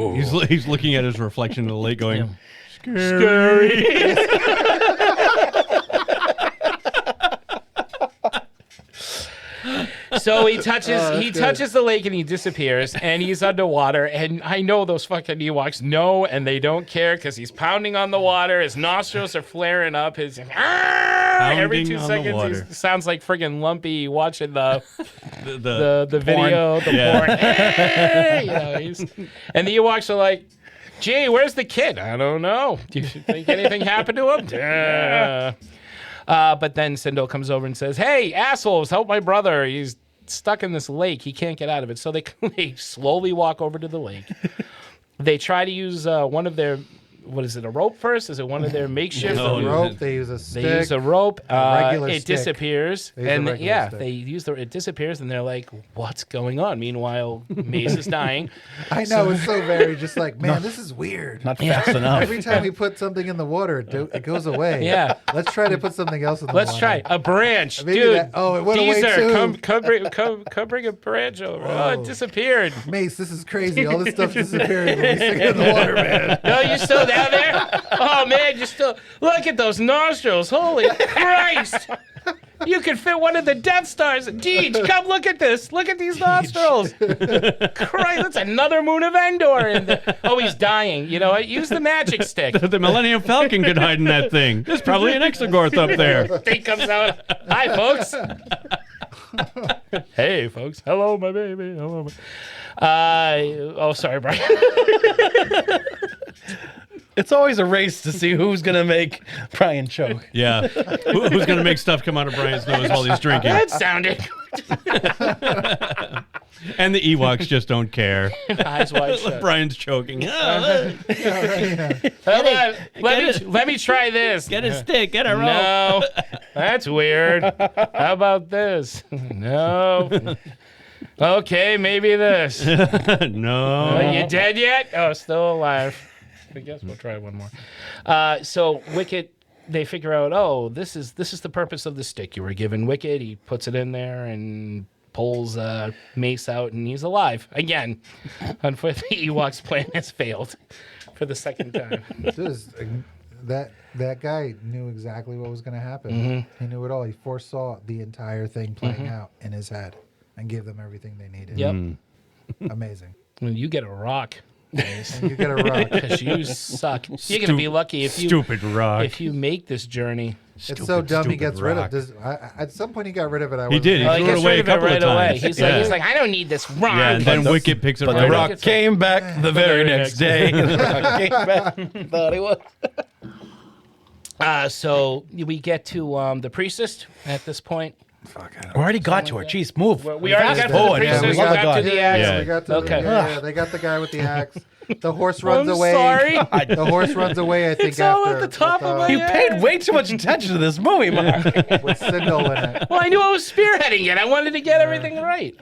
He's looking at his reflection in the lake going, scary. So he touches the lake and he disappears and he's underwater. And I know those fucking Ewoks know and they don't care because he's pounding on the water. His nostrils are flaring up. Every 2 on the seconds water. he sounds like friggin' Lumpy watching the the video, the Yeah. porn. You know, and the Ewoks are like, "Gee, where's the kid? I don't know. Do you think anything happened to him?" But then Sindel comes over and says, "Hey, assholes, help my brother. He's stuck in this lake. He can't get out of it." So they slowly walk over to the lake. They try to use one of their, what is it, a rope first? Is it one of their makeshift? They use a rope. They use a stick. They use a rope. regular it stick. disappears. They use a And regular stick. they use it disappears, and they're like, "What's going on?" Meanwhile, Mace is dying. I know, it's so very just like, man, this is weird. Not fast enough. Every time we put something in the water, it goes away. Yeah. Let's try to put something else in the Let's water. try a branch, Maybe dude. it went away Deezer, too. come bring a branch over. Oh, it disappeared. Mace, this is crazy. All this stuff's disappearing when we stick it in the water, man. No, you're still down there? Oh, man, you're still... Look at those nostrils. Holy Christ. You could fit one of the Death Stars. Deej, come look at this. Look at these nostrils. Christ, that's another moon of Endor. Oh, he's dying. You know what? Use the magic stick. The Millennium Falcon could hide in that thing. There's probably an Exogorth up there. Thing comes out. Hi, folks. Hey, folks. Hello, my baby. Hello, oh, sorry, Brian. It's always a race to see who's gonna make Brian choke. Yeah. Who's going to make stuff come out of Brian's nose while he's drinking? That sounded. And the Ewoks just don't care. Eyes wide shut. Brian's choking. Hold on. Let me try this. Get a stick. Get a rope. No, that's weird. How about this? No. Okay, maybe this. No. Are you dead yet? Oh, still alive. I guess we'll try one more. So Wicket, they figure out, oh, this is the purpose of the stick you were given, Wicket. He puts it in there and pulls Mace out, and he's alive again. Unfortunately, Ewok's plan has failed for the second time. That guy knew exactly what was going to happen. He knew it all. He foresaw the entire thing playing out in his head and gave them everything they needed. Yep. Amazing. When you get a rock. And you get a rock. Because you suck. You're going to be lucky if you Stupid rock. If you make this journey. It's so dumb he gets rid of this. At some point he got rid of it. He did. He threw it away a couple of times. He's like, I don't need this rock. Yeah, and then Wicket picks it But right the up. rock came back the very next day. The rock came back. Thought he was. So we get to the priestess at this point. We already got to her. Jeez, move. We already got to the priestess. We got to the axe. We got to Okay. they got the guy with the axe. The horse runs I'm away. sorry. The horse runs away, I think, It's after. all at the top of my You head. paid way too much attention to this movie, Mark. With Sindel in it. Well, I knew I was spearheading it. I wanted to get everything right.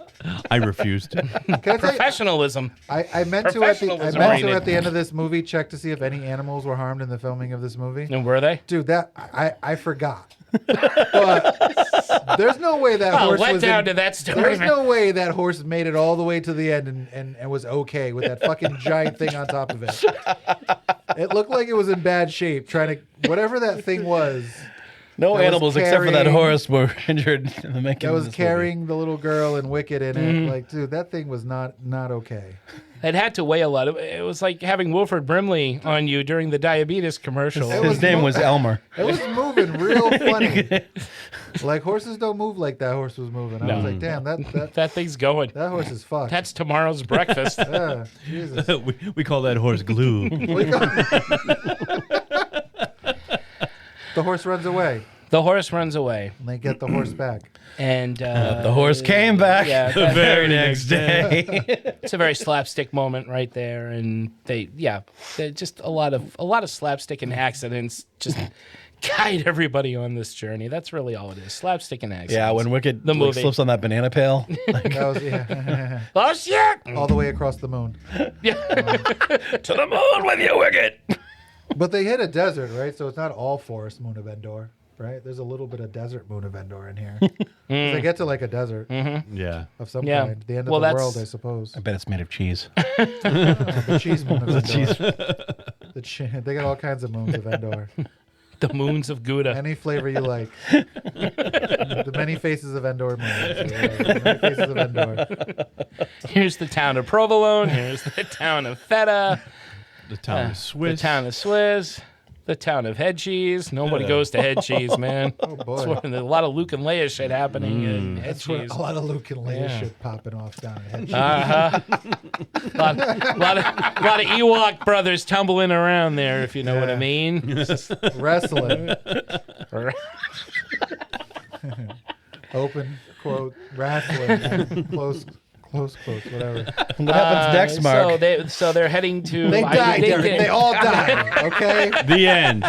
I refused. Can I tell you, Professionalism. I meant to at the end of this movie check to see if any animals were harmed in the filming of this movie. And were they? Dude, that I forgot. But there's no way that horse let was down to that story. There's man. no way that horse made it all the way to the end and was okay with that fucking giant thing on top of it. It looked like it was in bad shape, trying to whatever that thing was. No that animals was except for that carrying- horse were injured in the making That of was this carrying the little girl and Wicket in it. Like, dude, that thing was not okay. It had to weigh a lot. It was like having Wilford Brimley on you during the diabetes commercial. It His was name was Elmer. It was moving real funny. Like horses don't move like that horse was moving. I was like, damn, that thing's going. that horse is fucked. That's tomorrow's breakfast. Yeah, Jesus. we call that horse glue. The horse runs away, The horse runs away, and they get the horse back. and The horse came back Yeah, the very next day. it's a very slapstick moment right there, and they're just a lot of slapstick and accidents just guide everybody on this journey. That's really all it is. Slapstick and accidents. Yeah, when Wicked The movie. slips on that banana pail. That was Oh shit! all the way across the moon. To the moon with you, Wicked. But they hit a desert, right? So it's not all forest Moon of Endor, right? There's a little bit of desert Moon of Endor in here. 'Cause they get to like a desert Yeah. of some Yeah. kind. The end of Well, the that's- world, I suppose. I bet it's made of cheese. The cheese Moon of Endor. They got all kinds of moons of Endor. The moons of Gouda. Any flavor you like. The many faces of Endor moons. The many faces of Endor. Here's the town of Provolone. Here's the town of Feta. The town of Swiss. The town of Swiss. The town of Head Cheese. Nobody goes to Head Cheese, man. Oh boy. That's where there's a lot of Luke and Leia shit happening in Head That's where Cheese. a lot of Luke and Leia Yeah. shit popping off down at Head Cheese. lot of Ewok brothers tumbling around there, if you know what I mean. Wrestling. Open quote, wrestling. Close quotes, whatever. What happens next, Mark? So they're heading to. They die, Derek. They all die. Okay? The end.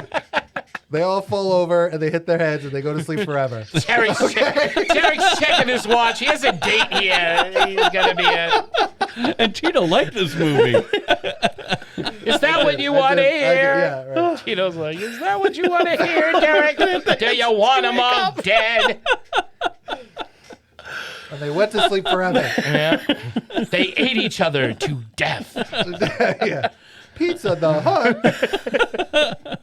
They all fall over and they hit their heads and they go to sleep forever. Derek's checking his watch. He has a date he's going to be at. And Tito liked this movie. Is that what you want to hear? Yeah, right. Tito's like, is that what you want to hear, Derek? Do you want them all dead? And they went to sleep forever. Yeah. They ate each other to death. Yeah. Pizza the Hut.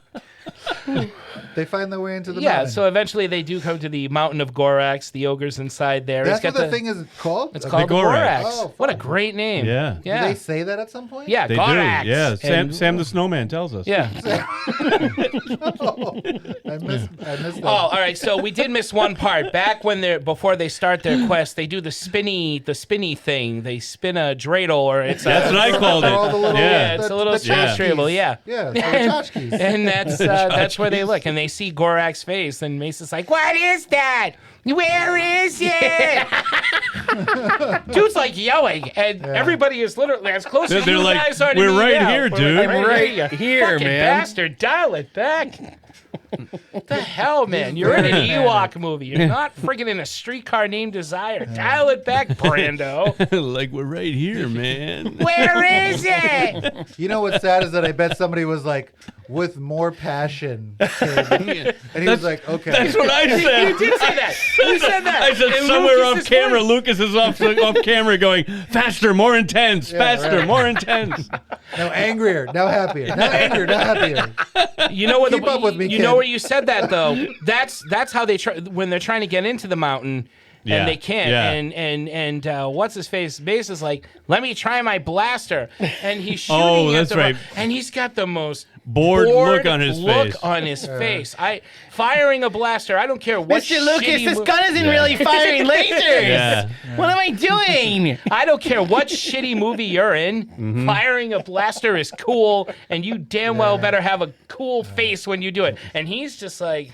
They find their way into the Yeah, mountain. so eventually they do come to the Mountain of Gorax. The ogre's inside there. That's He's what got the thing is called? It's called the Gorax. Gorax. Oh, What a great name. Yeah. Yeah. Do they say that at some point? Yeah, They Gorax. do. Yeah. And- Sam the Snowman tells us. Yeah. I missed that. Oh, all right. So we did miss one part. Back when before they start their quest, they do the spinny thing. They spin a dreidel, or it's That's what I called For all the it. little- Yeah. it's a little tchotchkes. Yeah. Yeah, it's the tchotchkes. And that's where they look, and they see Gorak's face, and Mace's like, "What is that? Where is it?" Dude's like yelling, and everybody is literally as close as They're you like, guys are to "We're me right now." here, We're dude. like, I'm right you here, fucking man. bastard, dial it back. What the hell, man? You're in an Ewok movie. You're not friggin' in a Streetcar Named Desire. Dial it back, Brando. Like, we're right here, man. Where is it? You know what's sad is that I bet somebody was like, with more passion. Kid. And he was like, okay. That's what I said. You did say that. You said that. I said And somewhere Lucas off is camera, right. Lucas is off camera going, faster, more intense, faster, right. more intense. Now angrier, now happier. Now angrier, now happier. You know what? Keep up with me, you kid. know where you said that though. That's how they try when they're trying to get into the mountain. Yeah, And they can't. yeah. And what's his face? Base is like, let me try my blaster. And he's shooting Oh, at that's the right. And he's got the most Bored look on his look face. on his face. Firing a blaster. I don't care what. Mr. Lucas, shitty this mo- gun isn't really firing lasers. Yeah. What am I doing? I don't care what shitty movie you're in. Mm-hmm. Firing a blaster is cool, and you damn well better have a cool face when you do it. And he's just like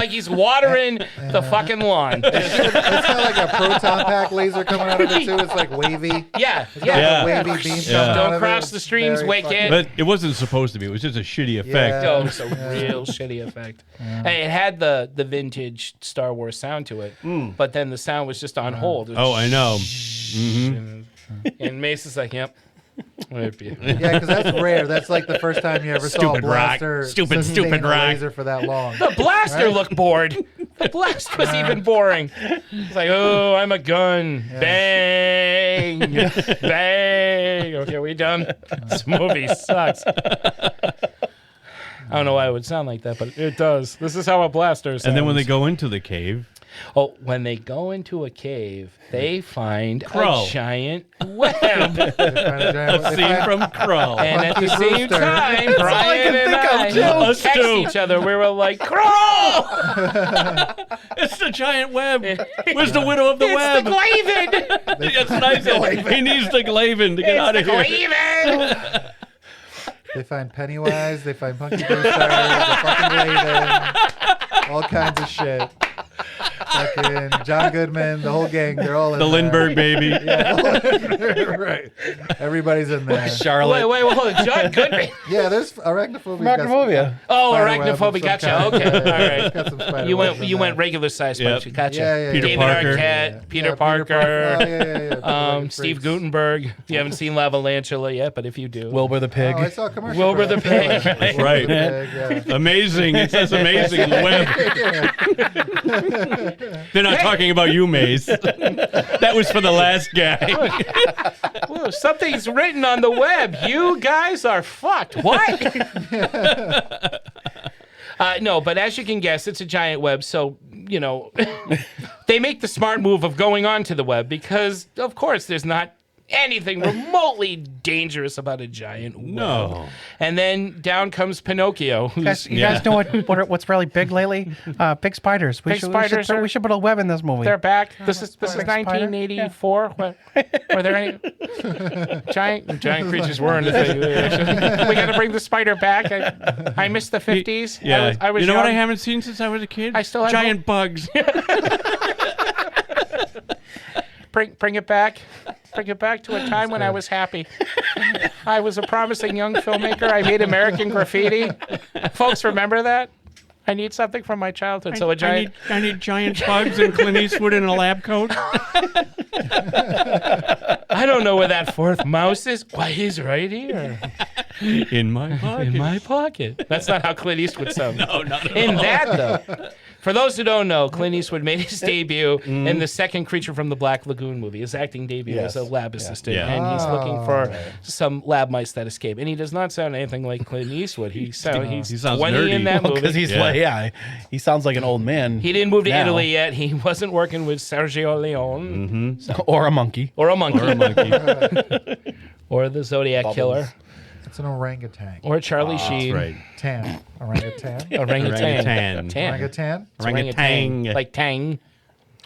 he's watering the fucking lawn. It's got like a proton pack laser coming out of it too. It's like wavy. Yeah. Yeah. Wavy beam Yeah. coming out Don't of cross it. the streams, Very wake fucking- it. But it wasn't supposed to be. It was just a shitty effect. Oh, it's a real shitty effect. And it had the vintage Star Wars sound to it, but then the sound was just on hold. It was Oh, I know. And Mace is like, "Yep." Yeah, because that's rare. That's like the first time you ever saw a Stupid rock. blaster Stupid sustain a rock. laser for that long. The blaster looked bored. The blast was even boring. It's like, oh, I'm a gun. Bang. Bang. Okay, we done? This movie sucks. I don't know why it would sound like that, but it does. This is how a blaster sounds. And then when they go into the cave, when they go into a cave, they find Crow. a giant web. a scene from Crow. And at the Funky same Brewster. time, Brian and I Us text too. each other. We were like, Crow! It's the giant web. Where's the widow of the It's web? the Glaven! It's nice. He needs the Glaven to get out of here. Glaven! They find Pennywise. They find Punky Brewster. The fucking Raven. All kinds of shit. Fucking John Goodman, the whole gang. They're all in The there. Lindbergh baby. Yeah, right. Everybody's in there. Charlotte. Wait, hold on. John Goodman. Yeah, there's arachnophobia. Arachnophobia. Oh, Spiderweb of arachnophobia. some Gotcha. kind. Okay. All It's right. got some spider You webs went in there. regular size Yep. punch. Gotcha. Yeah. Peter David Parker. Arquette, Peter Yeah, Parker, Oh, yeah. Steve Gutenberg. You haven't seen Lavalantula yet, but if you do, Wilbur the pig. Oh, I saw a commercial. Wilbur for the that. pig. Right. Pig, yeah. Amazing. It says amazing in the web. They're not talking about you, Mace. That was for the last guy. Whoa, something's written on the web. You guys are fucked. What? No, but as you can guess, it's a giant web. So, they make the smart move of going onto the web because, of course, there's not anything remotely dangerous about a giant web. No. And then down comes Pinocchio. You guys know what's really big lately? Big spiders. Big spiders are- We should put a web in this movie. They're back. This is Spider. 1984. Were there any giant creatures were in the thing? We got to bring the spider back. I missed the 50s. Yeah. I was you know what I young. haven't seen since I was a kid? I still have giant bugs. Bring it back. Bring it back to a time when I was happy. I was a promising young filmmaker. I made American Graffiti. Folks, remember that? I need something from my childhood. So a giant. I need giant bugs and Clint Eastwood in a lab coat. I don't know where that fourth mouse is. Why, he's right here. In my pocket. In my pocket. That's not how Clint Eastwood sounds. No, not at In all. that, though. For those who don't know, Clint Eastwood made his debut in the second Creature from the Black Lagoon movie. His acting debut as a lab assistant, and he's looking for some lab mice that escape. And he does not sound anything like Clint Eastwood. He's sounds 20 nerdy. in that movie. Because he's he sounds like an old man. He didn't move to Italy yet. He wasn't working with Sergio Leone. Or a monkey. Or the Zodiac Killer. It's an orangutan. Or Charlie Sheen. That's right. Tan. Orangutan. Orangutan. Orangutan. Like tang.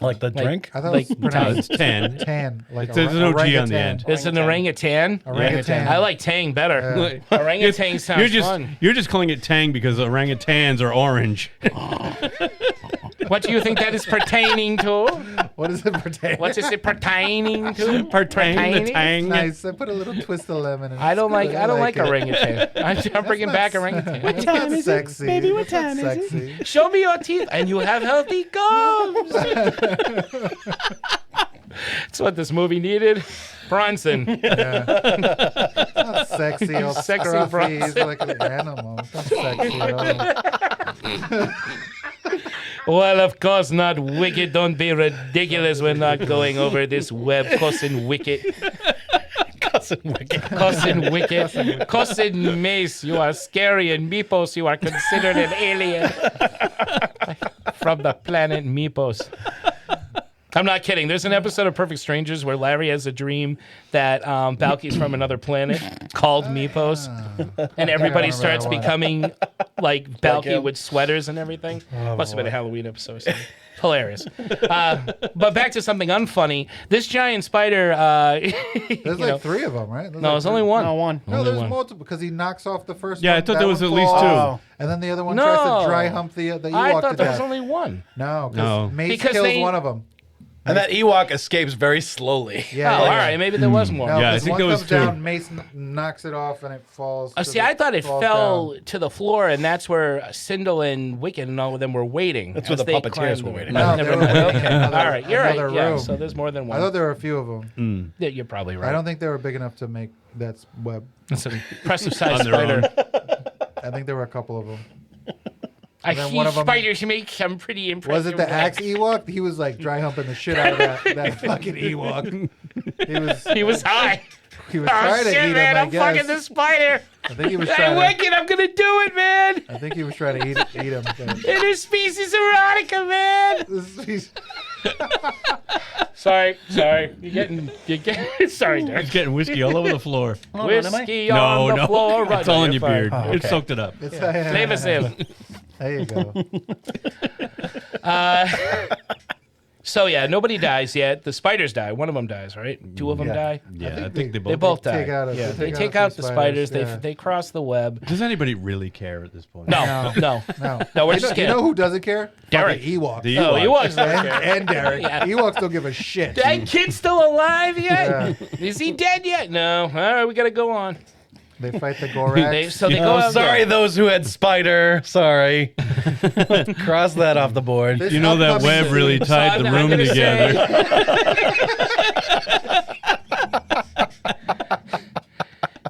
Like the drink? I thought it was pronounced It's tan. tan. Like There's no G on the orangutan. end. It's an orangutan. Orangutan. I like tang better. Orangutan sounds fun. You're just calling it tang because orangutans are orange. What do you think that is pertaining to? What is it pertaining? What is it pertaining to? Pertaining to tang. Nice. I put a little twist of lemon in it. I don't like it. orangutan. I'm bringing back orangutan. What time is sexy. Baby, what time is sexy. Show me your teeth, and you have healthy gums. That's what this movie needed. Bronson. Not sexy. All Sexy scruffy. Bronson. He's like an animal. It's not sexy at all. Well, of course not. Wicked. Don't be ridiculous. We're not going over this web. Cousin Wicked. Cousin Wicked. Cousin Mace, you are scary. And Meepos, you are considered an alien. From the planet Meepos. I'm not kidding. There's an episode of Perfect Strangers where Larry has a dream that Balky's from another planet called Meepos, and everybody starts becoming like Balky with sweaters and everything. Must have been a Halloween episode. So. Hilarious. But back to something unfunny. This giant spider. There's like 3 of them, right? No, there's only one. No, one. No, there's multiple because he knocks off the first one. Yeah, I thought that there was one at least falls, 2. And then the other one tries to dry hump the Ewok I thought to there death. was only one. No, No. Mace Because kills they- one of them. And that Ewok escapes very slowly. Yeah, all right. Maybe there was more. No, Yeah, I 'cause think one there was comes 2. down, Mace knocks it off, and it falls. See, I thought it falls fell down. to the floor, and that's where Sindel and Wicked and all of them were waiting. That's where the puppeteers were waiting. No, Never they were mind. waiting Okay. in another- All right, you're right. another Yeah, room. so there's more than one. I thought there were a few of them. Yeah, you're probably right. I don't think they were big enough to make that web. It's an impressive size On their own. spider. I think there were a couple of them. I then see one of 'em- spiders make some pretty impressive. Was it the axe Ewok? He was like dry humping the shit out of that fucking Ewok. He was high. He was Oh trying to shit, eat man! him. I I'm guess. fucking the spider. I think he was Hey, trying to. Wicked, I'm gonna do it, man. I think he was trying to eat him. But Interspecies erotica, man. Sorry. You're getting. Sorry, Derek. It's getting whiskey all over the floor. Whiskey on the floor. It's all in your You're fine. beard. It soaked it up. It's, Flavor saver. There you go. So yeah, nobody dies yet. The spiders die. One of them dies, right? 2 of them die. Yeah, I think they They both. both die. take out a- yeah, they they take take out out the the spiders. spiders, yeah. They cross the web. Does anybody really care at this point? No. No, We're you just know, kidding. you know who doesn't care? Derek. Fucking Ewoks. The Oh, Ewok. he was. and Derek. Yeah. Ewoks don't give a shit. That kid's still alive yet? Is he dead yet? No. All right, we gotta go on. They fight the Gorax. They go out. Sorry, those who had spider. Sorry. Cross that off the board. This You know that upcoming web really scene- tied the I'm room gonna together.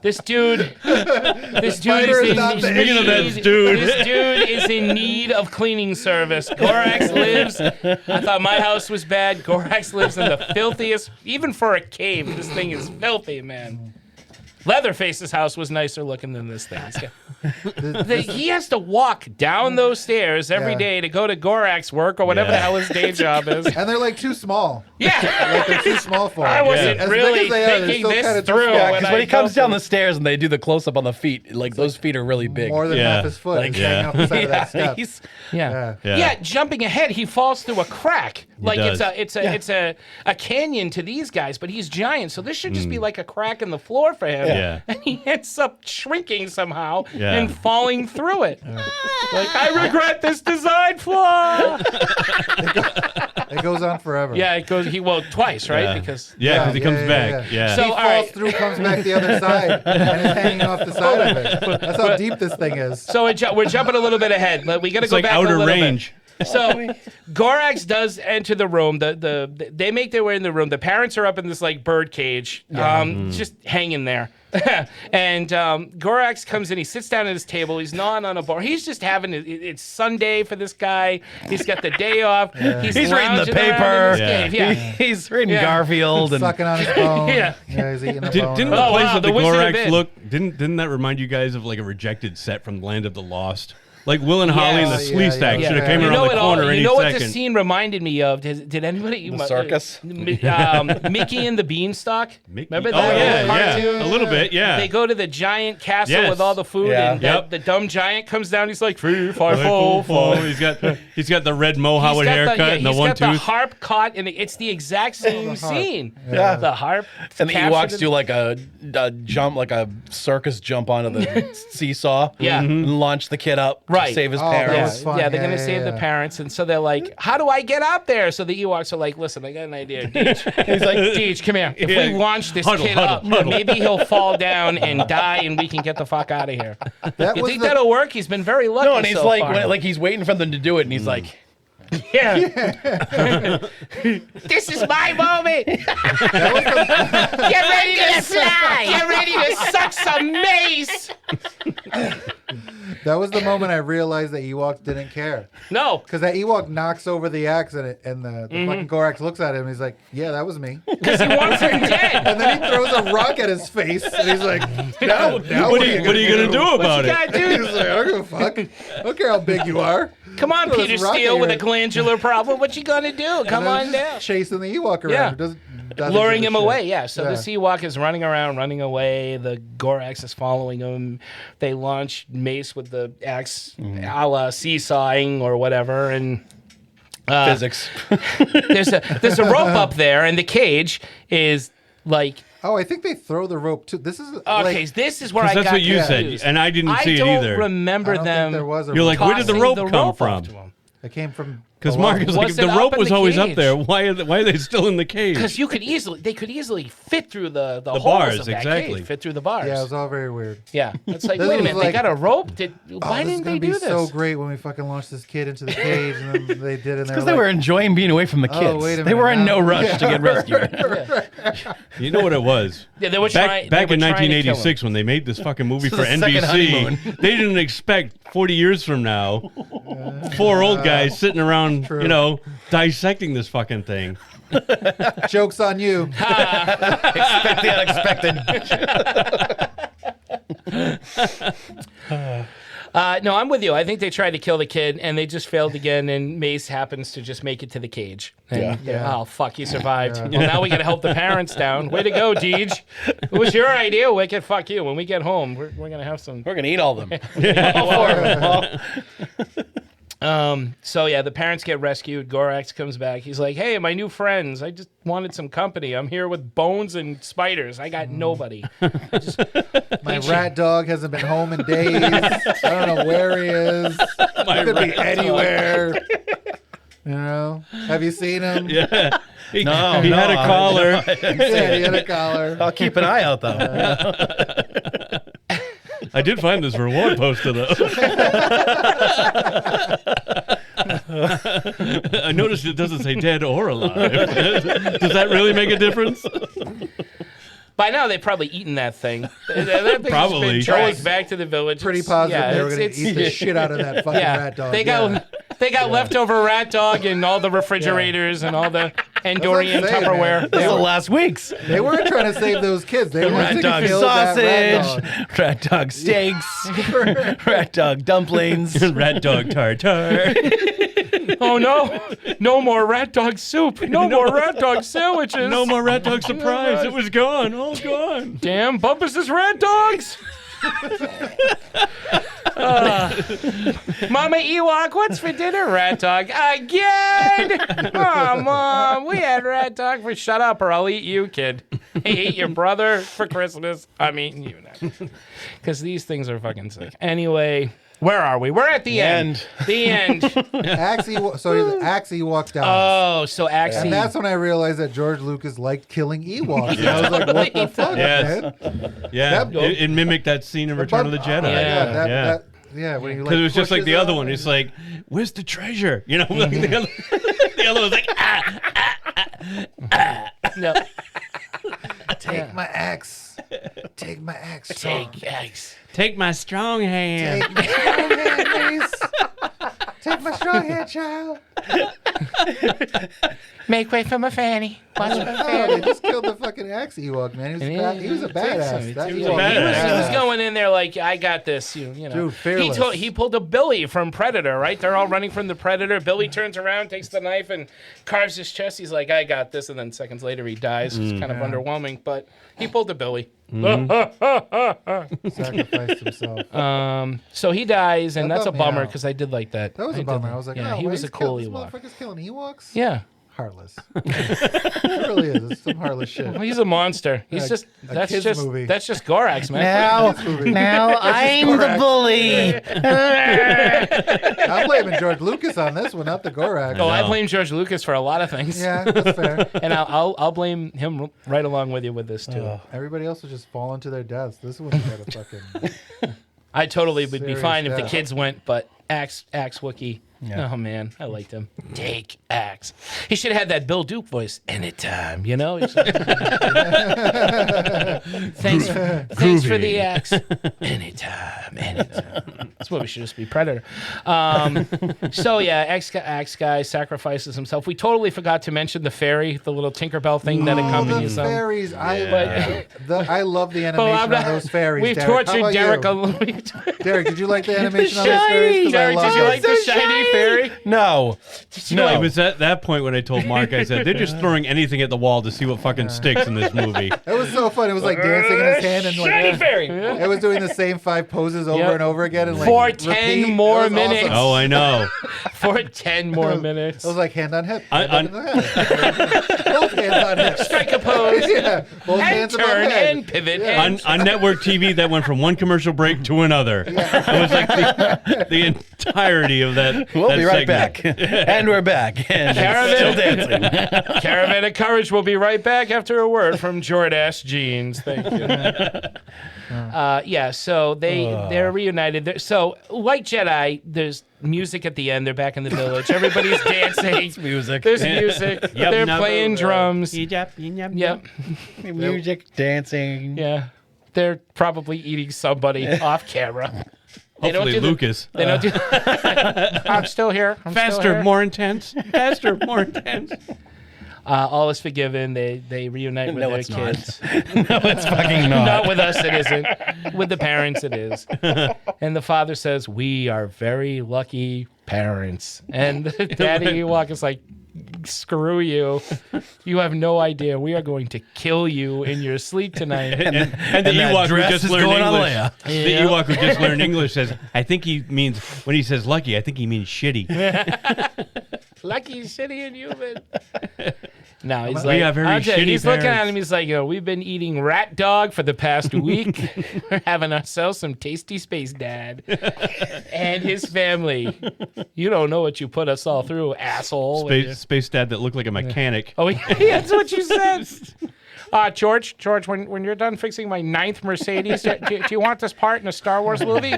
This dude spider is is not the Speaking of that dude. This dude is in need of cleaning service. Gorax lives. I thought my house was bad. Gorax lives in the filthiest. Even for a cave, this thing is filthy, man. Leatherface's house was nicer looking than this thing. He has to walk down those stairs every Yeah. day to go to Gorax work or whatever the hell his day job is. And they're like too small. Yeah. Like they're too small for him. I wasn't As big really as they are, they're thinking still this kinda too through. small. Yeah, because when he comes go down the stairs and they do the close up on the feet, like those feet are really big. More than Yeah. half his foot. Like, He's hanging off the side of that step. Yeah. Yeah. Yeah, jumping ahead, he falls through a crack. Like does. it's a canyon to these guys, but he's giant, so this should just be like a crack in the floor for him. Yeah. And he ends up shrinking somehow Yeah. and falling through it. Like, I regret this design flaw. It goes on forever. Yeah, it goes twice, right? Yeah. Because Yeah, because he comes back. Yeah. So, He all falls right. through, comes back the other side, and is hanging off the side of it. That's how deep this thing is. So we're jumping a little bit ahead. We got to It's go like back a outer little range. bit. So Gorax does enter the room. They make their way in the room. The parents are up in this like bird cage, just hanging there. And Gorax comes in. He sits down at his table. He's gnawing on a bar. He's just having it's Sunday for this guy. He's got the day off. He's reading the paper. He's reading Garfield and sucking on his bone. Yeah. He's eating a bone. Didn't the place of the Wizard of Gorax Oz. look? Didn't that remind you guys of like a rejected set from Land of the Lost? Like Will and Holly and the Slee Stack should have came around the corner any You know what second. this scene reminded me of? Did anybody? The circus? Mickey and the Beanstalk. Remember that yeah, cartoon? a little bit, yeah. They go to the giant castle Yes. with all the food, Yeah. and the dumb giant comes down. He's like 3, 5, 4, 4. He's got the red mohawk haircut and the he's one got the tooth. harp caught, and it's the exact same scene. Yeah. The harp. And the captured Ewoks in- do like a jump, like a circus jump onto the seesaw. Yeah. And launch the kid up to Right. save his Oh, that parents. was fun. Yeah, they're Yeah, gonna yeah, save the yeah. parents, and so they're like, "How do I get up there?" So the Ewoks are like, "Listen, I got an idea, Deej." He's like, "Deej, come here. If we launch this kid up, maybe he'll fall down and die, and we can get the fuck out of here." That You was think the- that'll work? He's been very lucky. No, and he's so like, far. like he's waiting for them to do it, and he's like, Yeah. This is my moment. Get ready to slide. Get ready to suck some mace. That was the moment I realized that Ewoks didn't care. No. Because that Ewok knocks over the axe and the fucking Gorax looks at him and he's like, yeah, that was me. Because he wants him dead. And then he throws a rock at his face and he's like, now What are you gonna do about it? God, dude. He's like, I don't give a fuck. I don't care how big you are. Come on, Throw this Peter rock at Steele with your- a glandular problem. What you gonna do? Come And then on just down. chasing the Ewok around. Yeah. It doesn't Luring give him a shit. away, yeah. So this Ewok is running around, running away. The Gorax is following him. They launch Mace with the axe, a la seesawing or whatever, and physics. there's a rope up there, and the cage is like. Oh, I think they throw the rope too. This is Okay, this is where I That's got what you confused. said, and I didn't see it either. I don't remember I don't them. think there was a You're like, where did the tossing rope the come rope from? off to him. It came from Because below. Mark is like, Was if it the up rope in was the always up cage? there, why are they still in the cage? Because they could easily fit through the holes bars, of that exactly. cage, fit through the bars. Yeah, it was all very weird. Yeah, it's like, This wait a was minute, they like- got a rope? Why This didn't is they gonna do be this? so great when we fucking launched this kid into the cage, and then they did, and Because they were enjoying being away from the kids. wait a They were minute, in no now- rush to get rescued. You know what it was? Yeah, they were back they were in trying to kill him. 1986 when they made this fucking movie This for is the second honeymoon. NBC. They didn't expect 40 years from now, 4 old guys sitting around, True. dissecting this fucking thing. Joke's on you. Expect the unexpected. No, I'm with you. I think they tried to kill the kid, and they just failed again, and Mace happens to just make it to the cage. And, oh, fuck, he survived. Well, now we got to help the parents down. Way to go, Deej. It was your idea, Wicked. Fuck you. When we get home, we're going to have some... We're going to eat all of them. So yeah, the parents get rescued. Gorax comes back. He's like, "Hey, my new friends. I just wanted some company. I'm here with bones and spiders. I got nobody." My rat dog hasn't been home in days. I don't know where he is. He could be anywhere. You know? Have you seen him? Yeah. He No, had a collar. Yeah, he had a collar. I'll keep an eye out, though. I did find this reward poster, though. I noticed it doesn't say dead or alive. Does that really make a difference? By now, they've probably eaten that thing. That thing's Probably. been dragged back to the village. Pretty It's- positive yeah, they were it's- going to eat the shit out of that fucking rat dog. They got leftover rat dog in all the refrigerators and all the Andorian saying, Tupperware. man. This is the last weeks. They weren't trying to save those kids. They wanted Rat to dog kill that rat dog. sausage, rat dog steaks, rat dog dumplings. Rat dog tartar. Oh no! No more rat dog soup. No more rat dog sandwiches. No more rat dog surprise. It was gone. All gone. Damn, Bumpus' rat dogs. Mama Ewok, what's for dinner, rat dog? Again? Oh, Mom, we had rat dog for shut up or I'll eat you, kid. I ate your brother for Christmas. I'm eating you now. Because these things are fucking sick. Anyway, where are we? We're at the end. The end. Axe Ewok dies. Oh, so Axe. And that's when I realized that George Lucas liked killing Ewoks. And I was like, what the fuck, Yes. man? Yeah, it mimicked that scene in Return of the Jedi. Oh my God, Yeah, when he Because it was just like pushes the other up one. and- It's like, where's the treasure? You know, like the other was like, No. Take my axe. Take my axe. Take X. Take my strong hand. Take my strong hand, Mace. Take my strong hand, child. Make way for my fanny. Watch my Oh, fanny. they just killed the fucking axe Ewok, man. He was a badass. That He Ewok was going in there like, I got this. You know. Dude, fearless. He pulled a Billy from Predator, right? They're all running from the Predator. Billy turns around, takes the knife, and carves his chest. He's like, I got this. And then seconds later, he dies. It's kind of underwhelming, but he pulled a Billy. Sacrificed himself. So he dies, and That that's a bummed me bummer out. because I did like that. That was a bummer. I was like, yeah, oh, he was a cool This Ewok. motherfucker's killing Ewoks? Yeah. Heartless. It really is. It's some heartless shit. Well, he's a monster. He's Yeah, a kid's movie. That's just Gorax, man. Now I'm the bully. I'm blaming George Lucas on this one, not the Gorax. Oh, I blame George Lucas for a lot of things. Yeah, that's fair. And I'll blame him right along with you with this too. Everybody else was just falling to their deaths. This one had a fucking. I totally would be Serious fine if the death. kids went, but Axe Wookie. Yeah. Oh man, I liked him. Take Axe. He should have had that Bill Duke voice. Anytime, you know. Thanks for the axe. Anytime. That's what we should just be Predator. So yeah, Axe guy sacrifices himself. We totally forgot to mention the fairy, the little Tinkerbell thing that accompanies the them. fairies. I love the But animation on those fairies. We've Derek. How tortured about Derek you? a little. Derek, did you like the animation on those fairies? 'Cause I Derek, love did you it. like the shiny fairy? No. It was at that point when I told Mark, I said, they're just throwing anything at the wall to see what fucking sticks in this movie. It was so fun. It was like dancing in his hand and like Shiny fairy. it was doing the same 5 poses over Yep. and over again and like For repeat. 10 It more was minutes. awesome. Oh, I know. For 10 more minutes. It was like hand on hip. I- Hand on hip. Both hands on hip. Strike a pose. Yeah, both And hands above turn head. and pivot. Yeah. And On network TV, that went from one commercial break to another. It was like the entirety of that. We'll that be right segment. back. And we're back. And still dancing. Caravan of Courage will be right back after a word from Jordache Jeans. Thank you. Yeah, so they're reunited. So, like Jedi, there's music at the end. They're back in the village. Everybody's dancing. Music. There's music. They're playing drums. Yep. Music, dancing. Yeah. They're probably eating somebody off camera. Hopefully Lucas. They don't do. I'm still here. Faster, more intense. Faster, more intense. All is forgiven. They reunite with No, their it's not. kids. No, it's fucking not. Not with us, it isn't. With the parents, it is. And the father says, "We are very lucky parents." And Daddy Ewok is like, "Screw you! You have no idea. We are going to kill you in your sleep tonight." And the that Ewok who dress just is learned going on English. Leia. The Ewok who just learned English says, I think he means, when he says lucky, I think he means shitty. Lucky, shitty, and human. No, he's We like, are very I'll tell you, shitty he's looking at parents. him. He's like, we've been eating rat dog for the past week. We're having ourselves some tasty space, Dad, and his family. You don't know what you put us all through, asshole. Space dad that looked like a mechanic. Oh, yeah, that's what you said. George, when you're done fixing my 9th Mercedes, do you want this part in a Star Wars movie?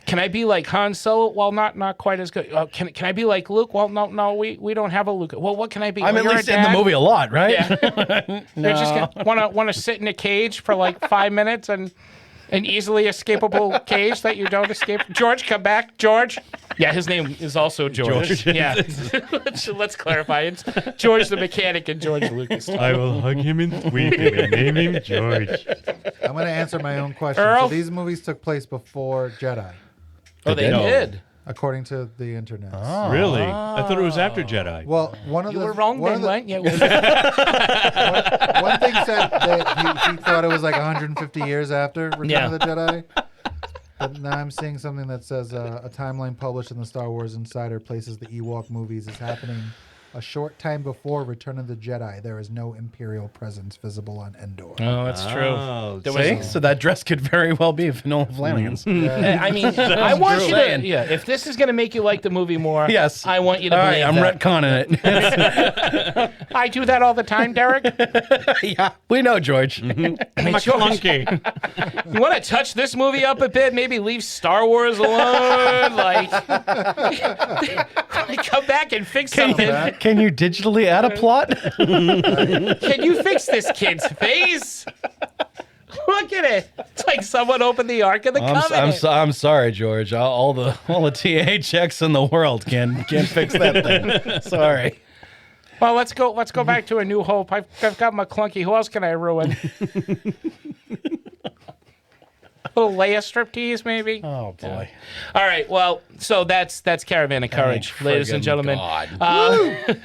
Can I be like Han Solo? Well, not quite as good. Can I be like Luke? Well, no, we don't have a Luke. Well, what can I be? I'm Well, at you're least a in the dad. movie a lot, right? Yeah. You're just gonna want to sit in a cage for like 5 minutes and an easily escapable cage that you don't escape. George, come back, George. Yeah, his name is also George. Yeah, let's clarify. It's George the mechanic and George Lucas. I will hug him and squeak him and name him George. I'm going to answer my own question. Earl? So these movies took place before Jedi, Oh, they did. according to the internet. Really? I thought it was after Jedi. Well, one of You the were wrong, one Ben. of the- Right? Yeah. One thing said that he thought it was like 150 years after Return of the Jedi. But now I'm seeing something that says a timeline published in the Star Wars Insider places the Ewok movies is happening A short time before Return of the Jedi, there is no Imperial presence visible on Endor. Oh, that's true. There See? was, So that dress could very well be Noel Flanagan's. I mean, I want you to, Saying. yeah, if this is going to make you like the movie more, Yes. I want you to All believe right, I'm that. retconning it. I do that all the time, Derek. Yeah, we know, George. McClunky. You want to touch this movie up a bit? Maybe leave Star Wars alone. Like, come back and fix something. Can you digitally add a plot? Can you fix this kid's face? Look at it. It's like someone opened the Ark of the Covenant. I'm sorry, George. All the THX in the world can't fix that thing. Sorry. Well, let's go back to A New Hope. I've got McClunky. Who else can I ruin? Little Leia striptease, maybe. Oh boy. All right. Well, so that's Caravan of Courage, ladies and gentlemen. God.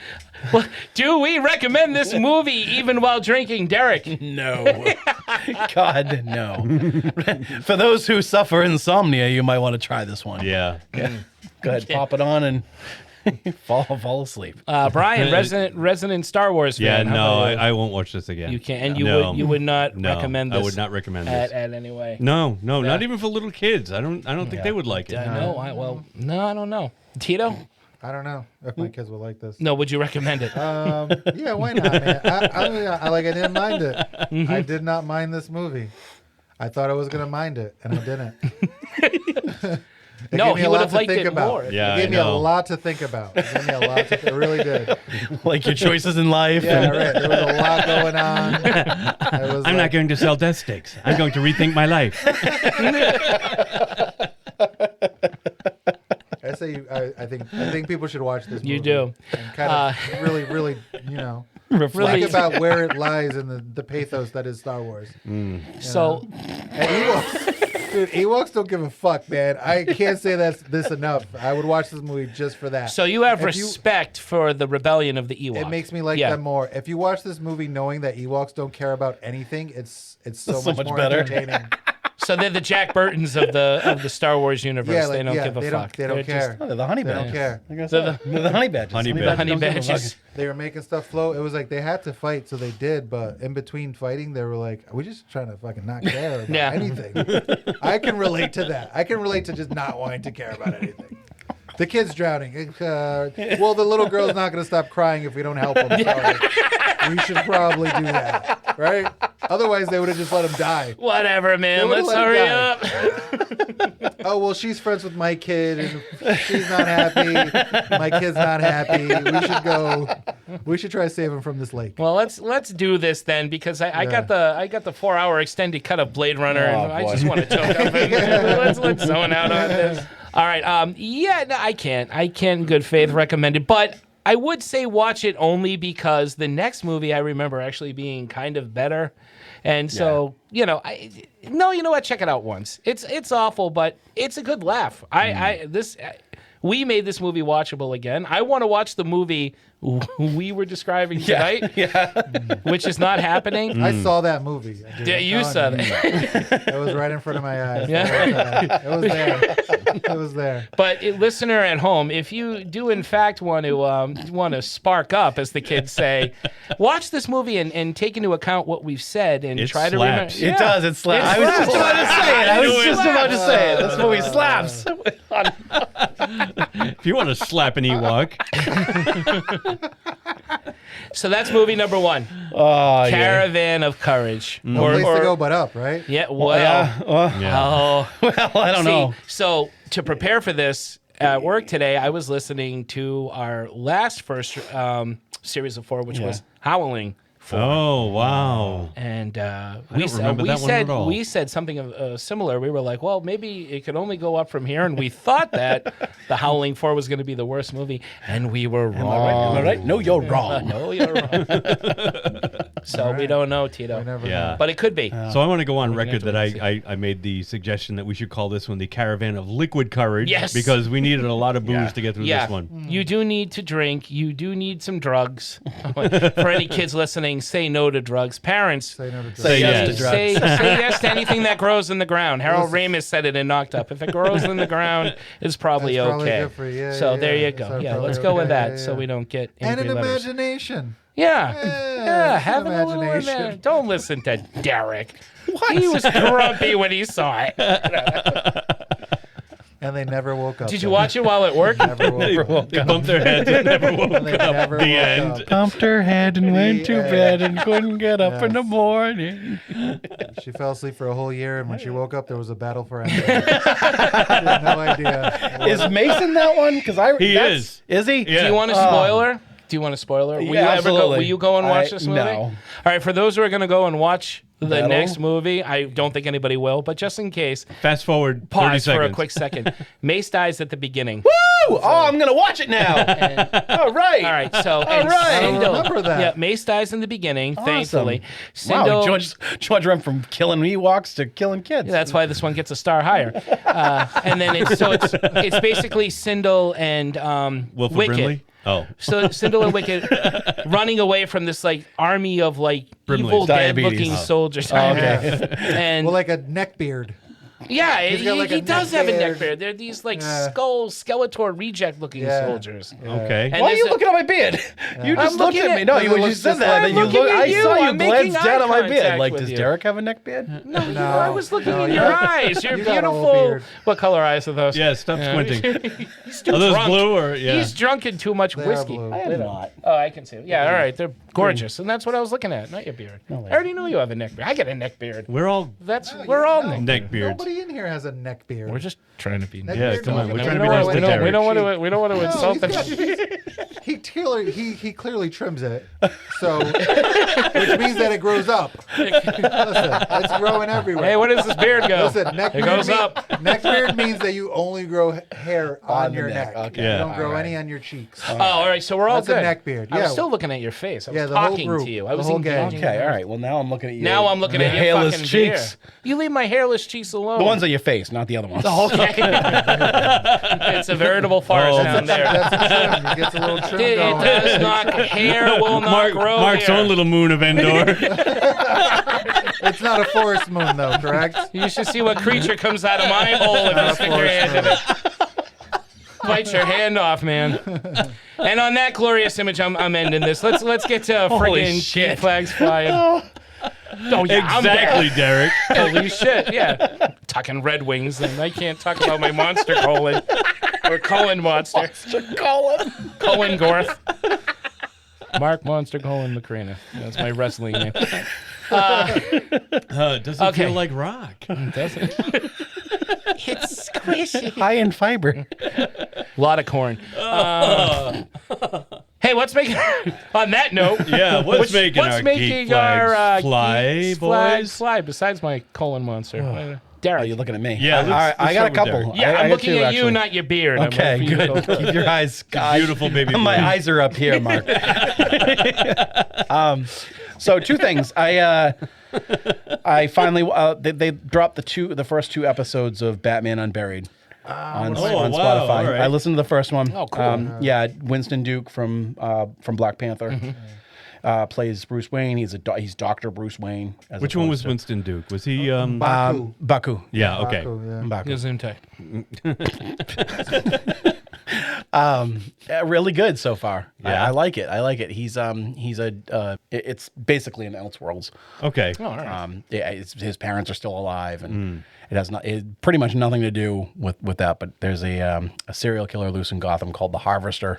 Well, do we recommend this movie even while drinking, Derek? No. God, no. For those who suffer insomnia, you might want to try this one. Yeah. Go ahead, pop it on and fall asleep. Brian, resident Star Wars fan. Yeah, how no, about you? I won't watch this again. You can't, and No. you would not No, recommend this. I would not recommend this. At any way. No, not even for little kids. I don't think they would like it. I know. I don't know. Tito? I don't know if my kids would like this. No, would you recommend it? Yeah, why not, man? I didn't mind it. I did not mind this movie. I thought I was gonna mind it, and I didn't. It No, gave me he a would lot have to liked think it about. more. Yeah, It gave I me a know. lot to think about. It really did. Like your choices in life. Yeah, right. There was a lot going on. I'm not going to sell death stakes. I'm going to rethink my life. I think people should watch this movie. You do. And kind of really, Really- think about where it lies in the pathos that is Star Wars. So, And Ewoks, dude, Ewoks don't give a fuck, man. I can't say this enough. I would watch this movie just for that. so you have If you- respect for the rebellion of the Ewoks. It makes me like them more. If you watch this movie knowing that Ewoks don't care about anything, it's so much more better. entertaining. So they're the Jack Burtons of the Star Wars universe. Yeah, they don't give a they fuck. They don't They're care. Oh, they're the honey They badgers. don't care. Like I They're said, they're the honey badgers. Honey The honey don't give a fuck. badgers. They were making stuff flow. It was like they had to fight, so they did. But in between fighting, they were like, "We're just trying to fucking not care about Yeah. anything." I can relate to that. I can relate to just not wanting to care about anything. The kid's drowning. Well, the little girl's not going to stop crying if we don't help him. So we should probably do that, right? Otherwise, they would have just let him die. Whatever, man. They would've Let's let hurry him up. Oh, well, she's friends with my kid, and she's not happy. My kid's not happy. We should try to save him from this lake. Well, let's do this then, because I got the 4-hour extended cut of Blade Runner, and I boy. just want to choke up. Let's zone out on this. All right. Yeah, no, I can't in good faith recommend it, but I would say watch it only because the next movie I remember actually being kind of better. And so, you know what? Check it out once. It's awful, but it's a good laugh. We made this movie watchable again. I want to watch the movie we were describing tonight, which is not happening. I saw that movie. I did. Yeah, you saw that. It was right in front of my eyes. Yeah. It was there. It was there. But listener at home, if you do in fact want to spark up, as the kids say, watch this movie and take into account what we've said and It try to remember. slaps. It does. It slaps. I was just about to say it. I was just about to say it. This movie slaps. If you want to slap an Ewok, So that's movie number 1, Oh, yeah. Caravan of Courage. No place to go but up, right? Yeah, well, Yeah. Well, oh, well, I don't know. So to prepare for this at work today, I was listening to our first series of 4, which was Howling 4. oh wow, And don't remember that one at all. we said something similar. We were like, well, maybe it could only go up from here. And we thought that The Howling 4 was going to be the worst movie. And we were wrong. Am I right? No, you're wrong. No, you're wrong. So we don't know, Tito. We never Yeah. know. But it could be. So I want to go on We're gonna record have that to I made the suggestion that we should call this one the Caravan of Liquid Courage. Yes. Because we needed a lot of booze to get through Yeah. this one. You do need to drink. You do need some drugs. For any kids listening, saying say no to drugs. Parents, Say no to drugs. Say yes to drugs. say yes to anything that grows in the ground. Harold Ramis said it in Knocked Up. If it grows in the ground, it's probably That's probably okay. good for you. Yeah, So yeah, there you yeah. go. So Yeah, probably let's go with okay, that yeah, so yeah. we don't get And angry an letters. imagination. Yeah, Yeah, have some a little imagination. Don't listen to Derek. He was grumpy when he saw it. And they never woke up. Did you watch it while at work? Never woke They bumped their heads and never woke And they up. never The woke end. up. Bumped her head and went to Yeah. bed and couldn't get up in the Yes. morning. She fell asleep for a whole year, and when she woke up, there was a battle for Endor. She had no idea. Is Mason that one? Because He is. Is he? Yeah. Do you want a spoiler? Do you want a spoiler? Will you ever go? absolutely. Will you go and watch this movie? No. All right, for those who are going to go and watch the Battle? next movie, I don't think anybody will, but just in case, Fast forward 30 pause seconds. for a quick second. Mace dies at the beginning. Woo! Oh, I'm gonna watch it now. All right. All right, so All right. I don't remember that. Yeah, Mace dies in the beginning, thankfully. Wow, Sindel, George went from killing Ewoks to killing kids. that's why this one gets a star higher. And then it's basically Sindel and Wilford Wicket. Brimley? Oh. So Sindel and Wicket running away from this like army of like Brimley's. evil Diabetes. dead-looking soldiers. okay. And Well, like a neck beard. yeah, He's got, like, he a does neck have a neck beard. beard. They're these like Yeah. Skeletor reject-looking Yeah. soldiers. Okay. And Why are there's you a- looking at my beard? You just I'm looked looking at me. at- No, It you looks just said just that. like- Then you I'm looking look. at I you. saw you I'm making glance eye down at my beard. contact Like, with does you. Derek have a neck beard? No, No. I was looking No, in you your got- eyes. You're you got a whole beautiful. beard. What color eyes are those? Yeah, stop squinting. He's too Are those drunk. blue or yeah? He's drunk in too much They are whiskey. blue. I am not. Oh, I can see it. Yeah, all right. They're gorgeous. And that's what I was looking at, not your beard. I already knew you have a neck beard. I got a neck beard. We're all We're all No. neck beards. Nobody in here has a neck beard. We're just trying to be Neck Yeah, beard come on. doesn't We're have trying to a be nice nose to on it. Derek. we don't want to No, insult he's them. got- he clearly trims it, so which means that it grows up. Listen, it's growing everywhere. Hey, where does this beard go? Listen, neck It beard goes mean- up. Neck beard means that you only grow hair on the your neck. neck. Okay. You Yeah. don't grow All right. any on your cheeks. Oh, all right. So we're all That's a good. neck beard, I was yeah. still looking at your face. I was Yeah, the whole talking group, to you. I the was whole gang. engaging. Okay, all right. Well, now I'm looking at you. Now I'm looking at your hairless fucking cheeks. beard. You leave my hairless cheeks alone. The ones on your face, not the other ones. Okay. It's a veritable farce down there. That's a trim. It gets a little trim It going. does not. Hair will not grow. Mark's here. own little moon of Endor. It's not a forest moon, though, correct? You should see what creature comes out of my hole if you stick your hand in it. Bite your hand off, man. And on that glorious image, I'm ending this. Let's get to Holy friggin' shit. flags flying. Oh yeah, Exactly, Derek. I'm there. Holy shit, yeah. Talking Red Wings, and I can't talk about my monster colon or Cullen monster. Cullen Gorth. Mark Monster Cullen Macrina. That's my wrestling name. Doesn't Okay. feel like rock. Does it? It's squishy. High in fiber. A lot of corn. Hey, what's making? On that note, Yeah, what's making our geek flags fly, geeks flags boys? fly? Besides my colon monster, Derek. Oh, you're looking at me. Yeah, all right. I got a start with couple. Derek. Yeah, I I'm got looking two, at you, actually. not your beard. I'm Okay, waiting for you good. to go. Keep your eyes. Beautiful baby My blue. eyes are up here, Mark. So two things. I finally they dropped the first two episodes of Batman Unburied on wow, Spotify. all right. I listened to the first one. Oh, cool. Yeah, Winston Duke from Black Panther plays Bruce Wayne. He's Dr. Bruce Wayne. as Which one was opposed to- Winston Duke? Was he? Baku. Baku. Yeah. Okay. Baku, yeah. Baku. Gesundheit. Really good so far. Yeah. I like it. It's basically an Elseworlds. Okay. Oh, all right. Yeah, his parents are still alive, and it has pretty much nothing to do with that. But there's a serial killer loose in Gotham called the Harvester.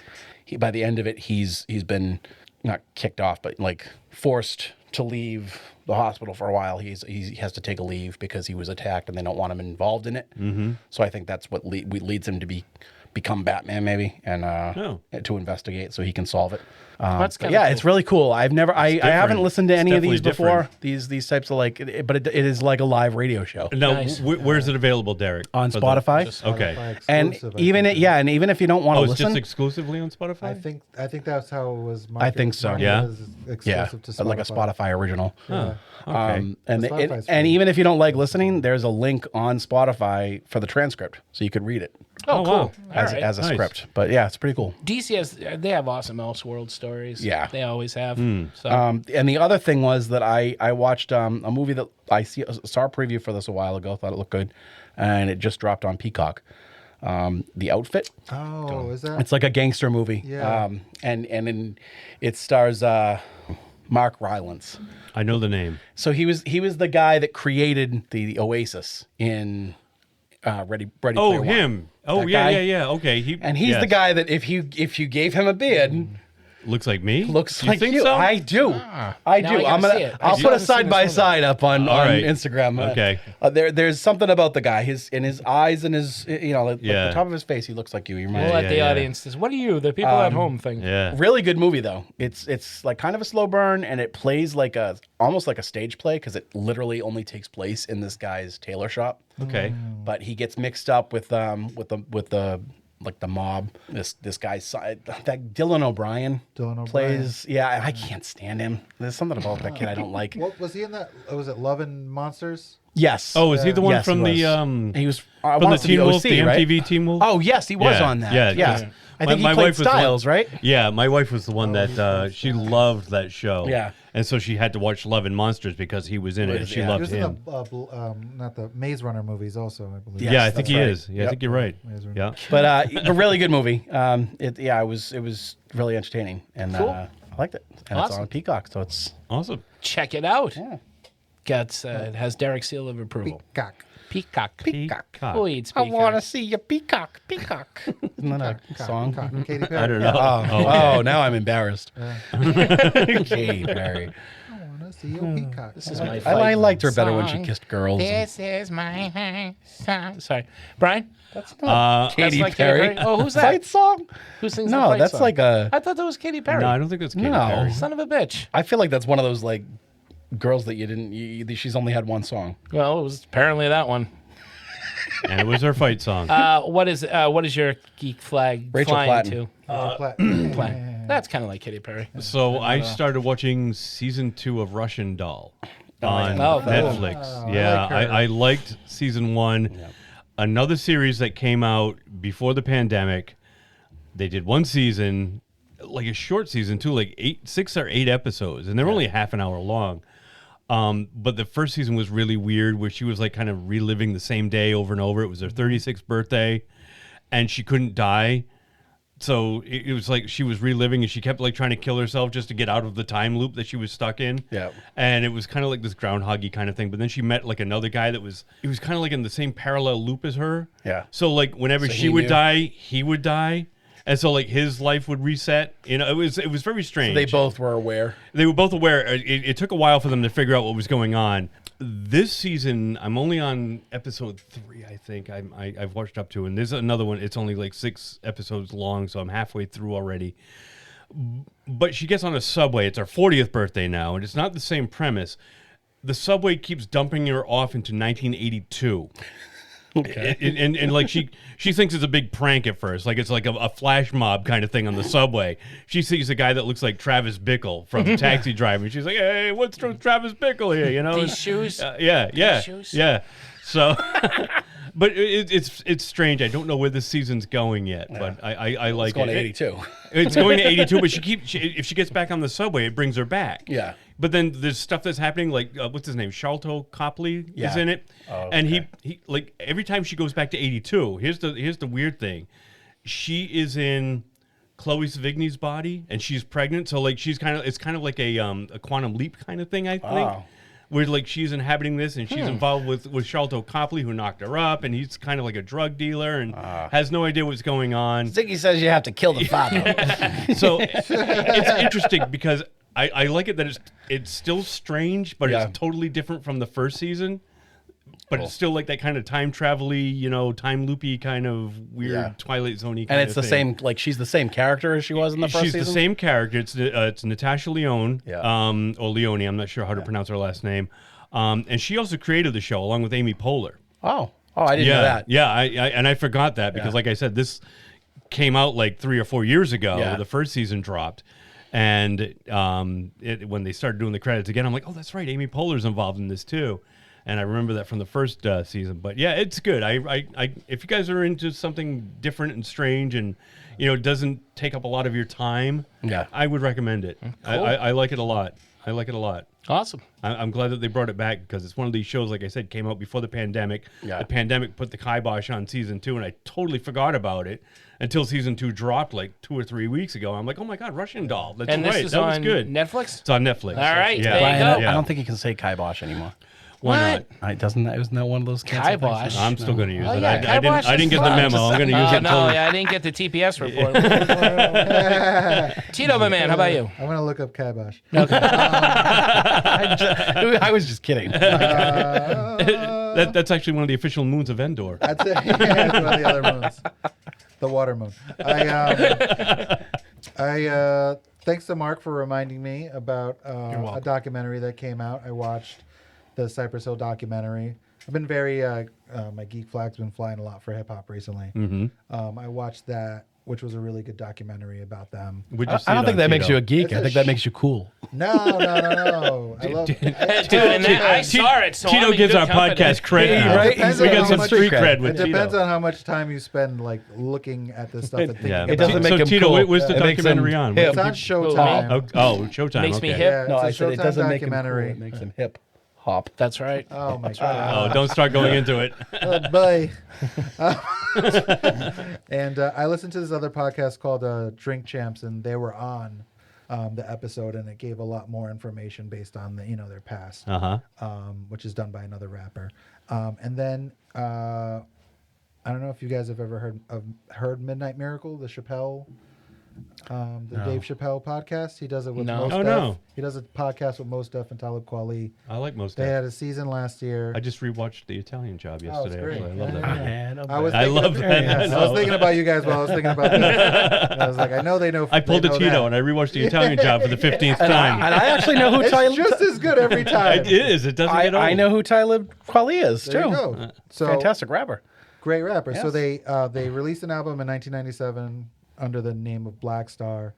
By the end of it, he's been not kicked off, but like forced to leave the hospital for a while. He has to take a leave because he was attacked, and they don't want him involved in it. Mm-hmm. So I think that's what leads him to become Batman, maybe, and to investigate so he can solve it. That's But kinda yeah, cool. it's really cool. I haven't listened to It's any of these definitely before. different. These types of but it is like a live radio show Now, Nice. where's it available, Derek? on For the- Spotify. Okay. And Exclusive, I even think. and even if you don't want Oh, to it's just listen, exclusively on Spotify? I think that's how it was. I think so. marketed Yeah. as yeah, exclusive to Spotify. like a Spotify original. Oh, okay. And Spotify's and free. even if you don't like listening, there's a link on Spotify for the transcript, so you could read it. Oh, cool. wow. as a Nice. script. But yeah, it's pretty cool. DC they have awesome Elseworld stories. Yeah. They always have. So. And the other thing was that I watched a movie that saw a preview for this a while ago. Thought it looked good, and it just dropped on Peacock. The Outfit. Oh, is that? It's like a gangster movie. Yeah. And it stars Mark Rylance. I know the name. So he was the guy that created the Oasis in Ready Player Oh, One. him. Oh, That yeah, guy. yeah. Okay. He's the guy that if you gave him a beard, Looks like me? looks You like think you. so? I do. now I I do. gotta see it. I I'll still put a haven't seen side this by movie. side up on right. Instagram. Okay. There's something about the guy. His eyes and his like Yeah. the top of his face. He looks like you. He reminds We'll me. let the audience. What are you? The people at home think. Yeah. Really good movie though. It's like kind of a slow burn, and it plays like almost like a stage play because it literally only takes place in this guy's tailor shop. Okay. But he gets mixed up with the like the mob. This guy's side. That Dylan O'Brien plays. Yeah, I can't stand him. There's something about that kid I don't like. What was he in that? Was it Love and Monsters? Yes. Oh, is he the one Yes, from he the He was from the wants to be Teen Wolf, OC, the right? MTV Teen Wolf? Oh yes, he was Yeah, on that. yeah, Yeah, yeah. I think My he played wife was the one- Styles, right? Yeah, my wife was the one that she loved that show. Yeah. And so she had to watch Love and Monsters because he was in it and she Yeah. He loved was him. in the not the Maze Runner movies also, I believe. Yes, Yeah, I think that's he right. is. Yeah, I Yep. think you're right. Maze Runner. Yeah. But a really good movie. It was really entertaining, and I liked it. And it's Awesome. on Peacock, so it's Awesome. Check it out. yeah. It has Derek's seal of approval. Peacock. Peacock. Peacock. Who eats I peacock? want to see you peacock, peacock. Isn't that a song? Katy Perry. I don't know. Oh, now I'm embarrassed. Katy Perry. I want to see your peacock. This is my I liked her better when she song. kissed girls. This is my song. Sorry, Brian. That's not Katy like Katy Perry. Perry? Oh, who's that? Fight song? Who sings the No, fight that's song? like a. I thought that was Katy Perry. No, I don't think that's Katy No. Perry. Son of a bitch. I feel like that's one of those like girls that you didn't. She's only had one song. Well, it was apparently that one. And it was her fight song. What is your geek flag Rachel flying Platten. to? Platten. That's kind of like Katy Perry. So I started watching season 2 of Russian Doll on Oh, cool. Netflix. Yeah, I liked season 1. Another series that came out before the pandemic. They did one season, like a short season too, like 6 or 8 episodes, and they're only half an hour long. But the first season was really weird, where she was like kind of reliving the same day over and over. It was her 36th birthday, and she couldn't die. So it was like she was reliving, and she kept like trying to kill herself just to get out of the time loop that she was stuck in. Yeah. And it was kind of like this groundhoggy kind of thing. But then she met like another guy that was kind of like in the same parallel loop as her. Yeah. So like whenever So she he would knew. die, he would die. And so like his life would reset. You know, it was very strange. They both were aware. They were both aware. It took a while for them to figure out what was going on. This season, I'm only on episode 3, I think. I've watched up to, and there's another one. It's only like 6 episodes long, so I'm halfway through already. But she gets on a subway. It's her 40th birthday now, and it's not the same premise. The subway keeps dumping her off into 1982. Okay. And like she thinks it's a big prank at first, like it's like a flash mob kind of thing on the subway. She sees a guy that looks like Travis Bickle from Taxi Driver, and she's like, "Hey, what's Travis Bickle here?" You know, These shoes. Yeah. shoes? So, but it's strange. I don't know where this season's going yet, but I like It's going it. to 82. It's going to 82, but if she gets back on the subway, it brings her back. Yeah. But then there's stuff that's happening, like what's his name, Sharlto Copley is in it, and he like every time she goes back to 82. Here's the weird thing, she is in Chloe Sevigny's body, and she's pregnant, so like it's kind of like a quantum leap kind of thing, I think. Oh. Where like she's inhabiting this, and she's involved with Sharlto Copley, who knocked her up, and he's kind of like a drug dealer and has no idea what's going on. Ziggy says you have to kill the father. So it's interesting because I like it that it's still strange, but it's totally different from the first season. But it's still like that kind of time travel-y, time loopy kind of weird Twilight Zone-y kind And it's of the thing. same, like she's the same character as she was in the first season? She's the same character. It's Natasha Lyonne, Yeah. or Leone. I'm not sure how to pronounce her last name. And she also created the show along with Amy Poehler. Oh, I didn't know that. Yeah, I forgot that because, like I said, this came out like 3 or 4 years ago. Yeah. The first season dropped. And when they started doing the credits again, I'm like, oh, that's right. Amy Poehler's involved in this too. And I remember that from the first season. But yeah, it's good. I if you guys are into something different and strange and doesn't take up a lot of your time, I would recommend it. Cool. I like it a lot. I like it a lot. Awesome. I'm glad that they brought it back because it's one of these shows, like I said, came out before the pandemic. Yeah. The pandemic put the kibosh on season 2, and I totally forgot about it until season 2 dropped like 2 or 3 weeks ago. I'm like, oh my God, Russian Doll. That's And this right. is That was on good. Netflix? It's on Netflix. All right, Yeah. there you Brian, go. I don't think you can say kibosh anymore. Why not? Isn't that one of those canceled Kibosh. things? I'm still going to use Oh, it. yeah, I didn't get the memo. I'm going to use it. No, Totally. I didn't get the TPS report. Tito, my man, how about you? I'm gonna look up kibosh. I was just kidding. That's actually one of the official moons of Endor. That's it. Yeah, it's one of the other moons. The water moon. Thanks to Mark for reminding me about a documentary that came out. I watched the Cypress Hill documentary. I've been very my geek flag's been flying a lot for hip hop recently. I watched that, which was a really good documentary about them. I don't think that makes you a geek. I think that makes you cool. No. I love Dude, and I saw it. So Tito I'm in gives good our company. podcast credit. Yeah, now. right? We got some street cred with It Tito. depends on how much time you spend like looking at this stuff and thinking Yeah. about It doesn't it. make So him Tito, cool. what's the It makes documentary him on? hip. It's on Showtime. Oh, Showtime. Makes okay. me hip. Yeah, No, I it's a said it Showtime doesn't make him cool. documentary. It makes him hip hop. That's right. Oh my god. Oh, don't start going into it. Bye. And I listened to this other podcast called Drink Champs, and they were on the episode, and it gave a lot more information based on their past, which is done by another rapper. And then I don't know if you guys have ever heard Midnight Miracle, the Chappelle. Dave Chappelle podcast. He does it with Mos Def. No. He does a podcast with Mos Def and Talib Kweli. I like Mos They Def. had a season last year. I just rewatched The Italian Job yesterday. great. Actually. I love that. I love that. I was thinking about you guys while I was thinking about this. I was like, I know they know. I pulled they a know Tito that. and I rewatched The Italian Job for the 15th time. And I actually know who It's Tyler. just as good every time. It is. It doesn't get old. I know who Tyler Kweli is There too. you go. So Fantastic rapper. great rapper. Yes. So they released an album in 1997 under the name of Black Star.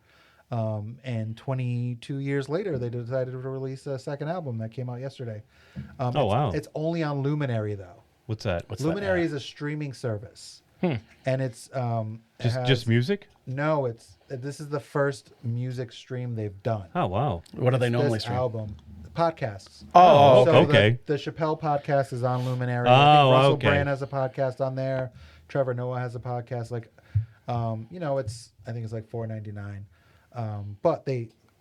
And 22 years later, they decided to release a second album that came out yesterday. Wow. It's only on Luminary, though. What's that? Luminary is a streaming service. And it's... Just music? No, this is the first music stream they've done. Oh, wow. What do they This normally stream? album. Podcasts. Oh, So okay. The Chappelle podcast is on Luminary. Oh, I think Russell okay. Brand has a podcast on there. Trevor Noah has a podcast. Like, I think it's like $4.99. But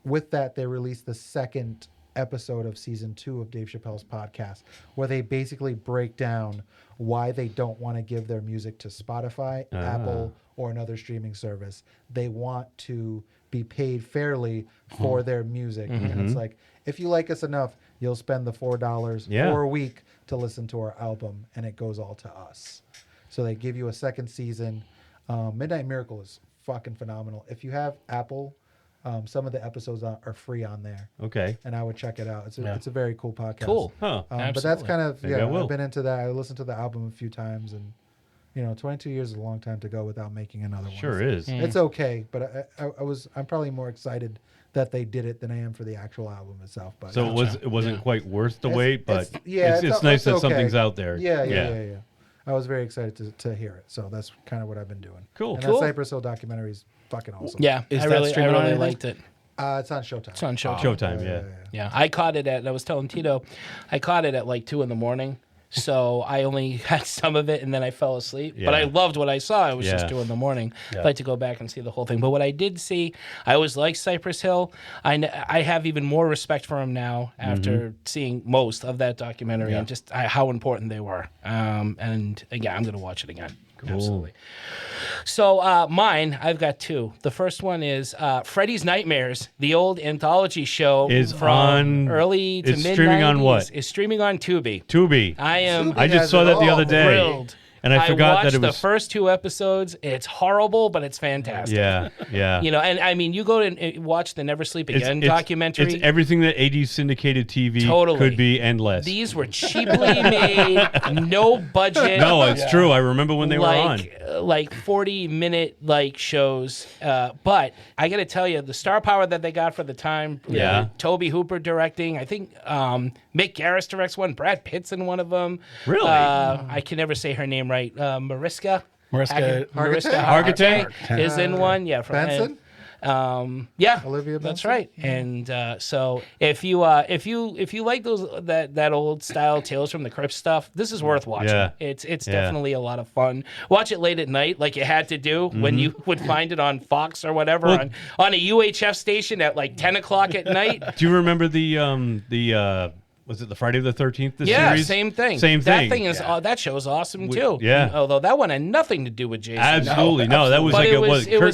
with that, they released the second episode of season 2 of Dave Chappelle's podcast, where they basically break down why they don't want to give their music to Spotify, Apple, or another streaming service. They want to be paid fairly for their music. And it's like, if you like us enough, you'll spend the $4 for a week to listen to our album, and it goes all to us. So they give you a second season. Midnight Miracle is fucking phenomenal. If you have Apple, some of the episodes are free on there. Okay. And I would check it out. It's a very cool podcast. Cool. Huh. But that's kind of, Maybe I will. I've been into that. I listened to the album a few times, and 22 years is a long time to go without making another one. Sure is. It's okay, but I'm probably more excited that they did it than I am for the actual album itself. But So it wasn't quite worth the wait, but it's nice that okay. something's out there. Yeah. I was very excited to hear it. So that's kind of what I've been doing. Cool. And Cool. that Cypress Hill documentary is fucking awesome. Yeah, Is I that really streaming on anything? liked it. It's on Showtime. It's on Showtime. Showtime, yeah. Yeah, I caught it I was telling Tito, I caught it at like 2 a.m. So I only had some of it and then I fell asleep. But Yeah. I loved what I saw. It was just Yeah. 2 a.m. I'd like to go back and see the whole thing. But what I did see, I always liked Cypress Hill. I have even more respect for him now after seeing most of that documentary and just how important they were. And again, I'm going to watch it again. Cool. Absolutely. So mine, I've got 2. The first one is Freddy's Nightmares, the old anthology show Is from on- early to it's mid-90s. streaming on what? It's streaming on Tubi. Tubi. I am I just saw that the other day. thrilled. And I forgot that it the was first 2 episodes. It's horrible, but it's fantastic. Yeah, yeah. You know, and I mean, you go and watch the Never Sleep Again documentary. It's everything that 80s syndicated TV Totally. could be and less. These were cheaply made, no budget. No, it's true. I remember when they were on. Like 40-minute shows. But I got to tell you, the star power that they got for the time. Yeah. Toby Hooper directing. I think Mick Garris directs one. Brad Pitt's in one of them. Really? I can never say her name right. Mariska Hargitay is in one. Yeah. Benson? Yeah, Olivia that's Benson? right. And so if you like those that old style Tales from the Crypt stuff, this is worth watching. Yeah. It's definitely a lot of fun. Watch it late at night, like you had to do when you would find it on Fox or whatever on a UHF station at like 10 o'clock at night. Do you remember the was it the Friday the 13th? Series? Same thing. Same thing. That thing is that show's awesome too. Yeah. Although that one had nothing to do with Jason. Absolutely no. That was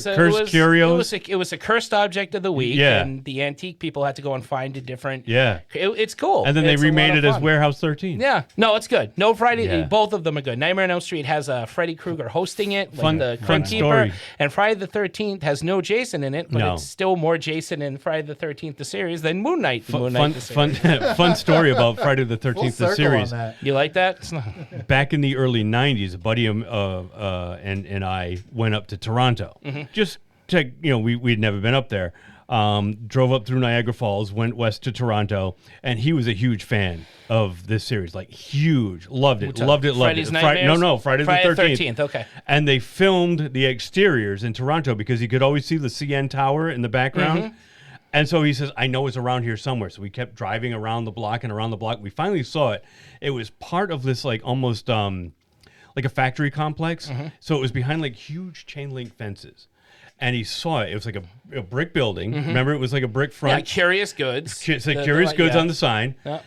Cursed Curios. It was a cursed object of the week. Yeah. And the antique people had to go and find a different. Yeah. It's cool. And then they remade it as Warehouse 13. Yeah. No, it's good. No Friday. Yeah. Both of them are good. Nightmare on Elm Street has Freddy Krueger hosting it, Fun- the fun Crypt Keeper, story. and Friday the 13th has no Jason in it, but No. it's still more Jason in Friday the 13th the series than Moon Knight. Fun story about Friday the 13th the series. You like that? It's not... Back in the early 90s, a buddy and I went up to Toronto. Just to, we'd never been up there. Drove up through Niagara Falls, went west to Toronto, and he was a huge fan of this series. Like, huge. Loved it. Freddy's Nightmares? Friday the 13th. Okay. And they filmed the exteriors in Toronto because you could always see the CN Tower in the background. And so he says, I know it's around here somewhere. So we kept driving around the block and around the block. We finally saw it. It was part of this, like, almost like a factory complex. So it was behind, like, huge chain link fences. And he saw it. It was like a brick building. Remember, it was like a brick front. Yeah, Curious Goods. It said Curious Goods on the sign. Yeah.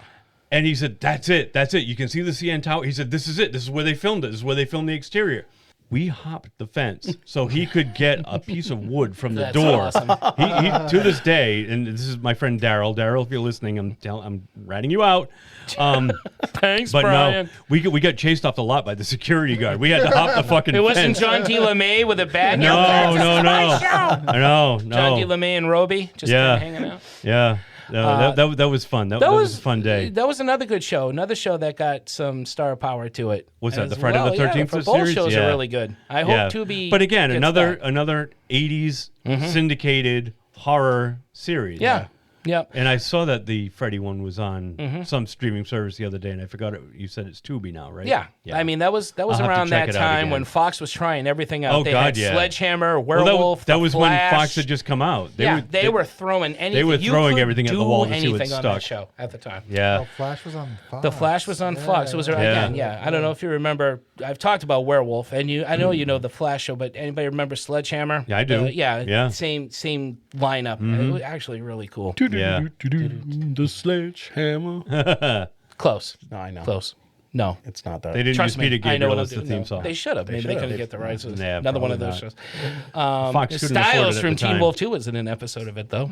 And he said, that's it. You can see the CN Tower. He said, this is it. This is where they filmed it. This is where they filmed the exterior. We hopped the fence so he could get a piece of wood from the door. Awesome. He to this day, and this is my friend Daryl. Daryl, if you're listening, I'm ratting you out. Thanks, but Brian. no, we got chased off the lot by the security guard. We had to hop the fucking. It wasn't fence. John D. LeMay with a bag. No. John D. LeMay and Roby just kind of hanging out. Yeah. No, that was fun. That was a fun day. That was another good show. Another show that got some star power to it. What's that? The Friday the 13th both series? shows are really good. I hope Tubi. But again, gets another 80s syndicated horror series. Yeah. Yep. And I saw that the Freddy one was on some streaming service the other day, and I forgot it. You said it's Tubi now, right? Yeah. I mean, that was around that time when Fox was trying everything out. They had Sledgehammer, Werewolf, that was when Flash. Fox had just come out. They were throwing anything. They were throwing everything at the wall to see what anything on that stuck. show at the time. Yeah. Oh, Flash was on Fox. The Flash was on Fox. It was again. Yeah. I don't know if you remember. I've talked about Werewolf, and I know you know the Flash show, but anybody remember Sledgehammer? Yeah, I do. Yeah. Same lineup. It was actually really cool. Yeah. The sledgehammer. Close. No, I know. Close. No, it's not that. They didn't Trust use Peter me, I know Gabriel what as the I'm theme doing. song. They should have. Maybe they couldn't get the rights. Yeah, Another one of those probably shows. Fox couldn't afford Styles it at from the Teen time. Wolf 2 was in an episode of it, though.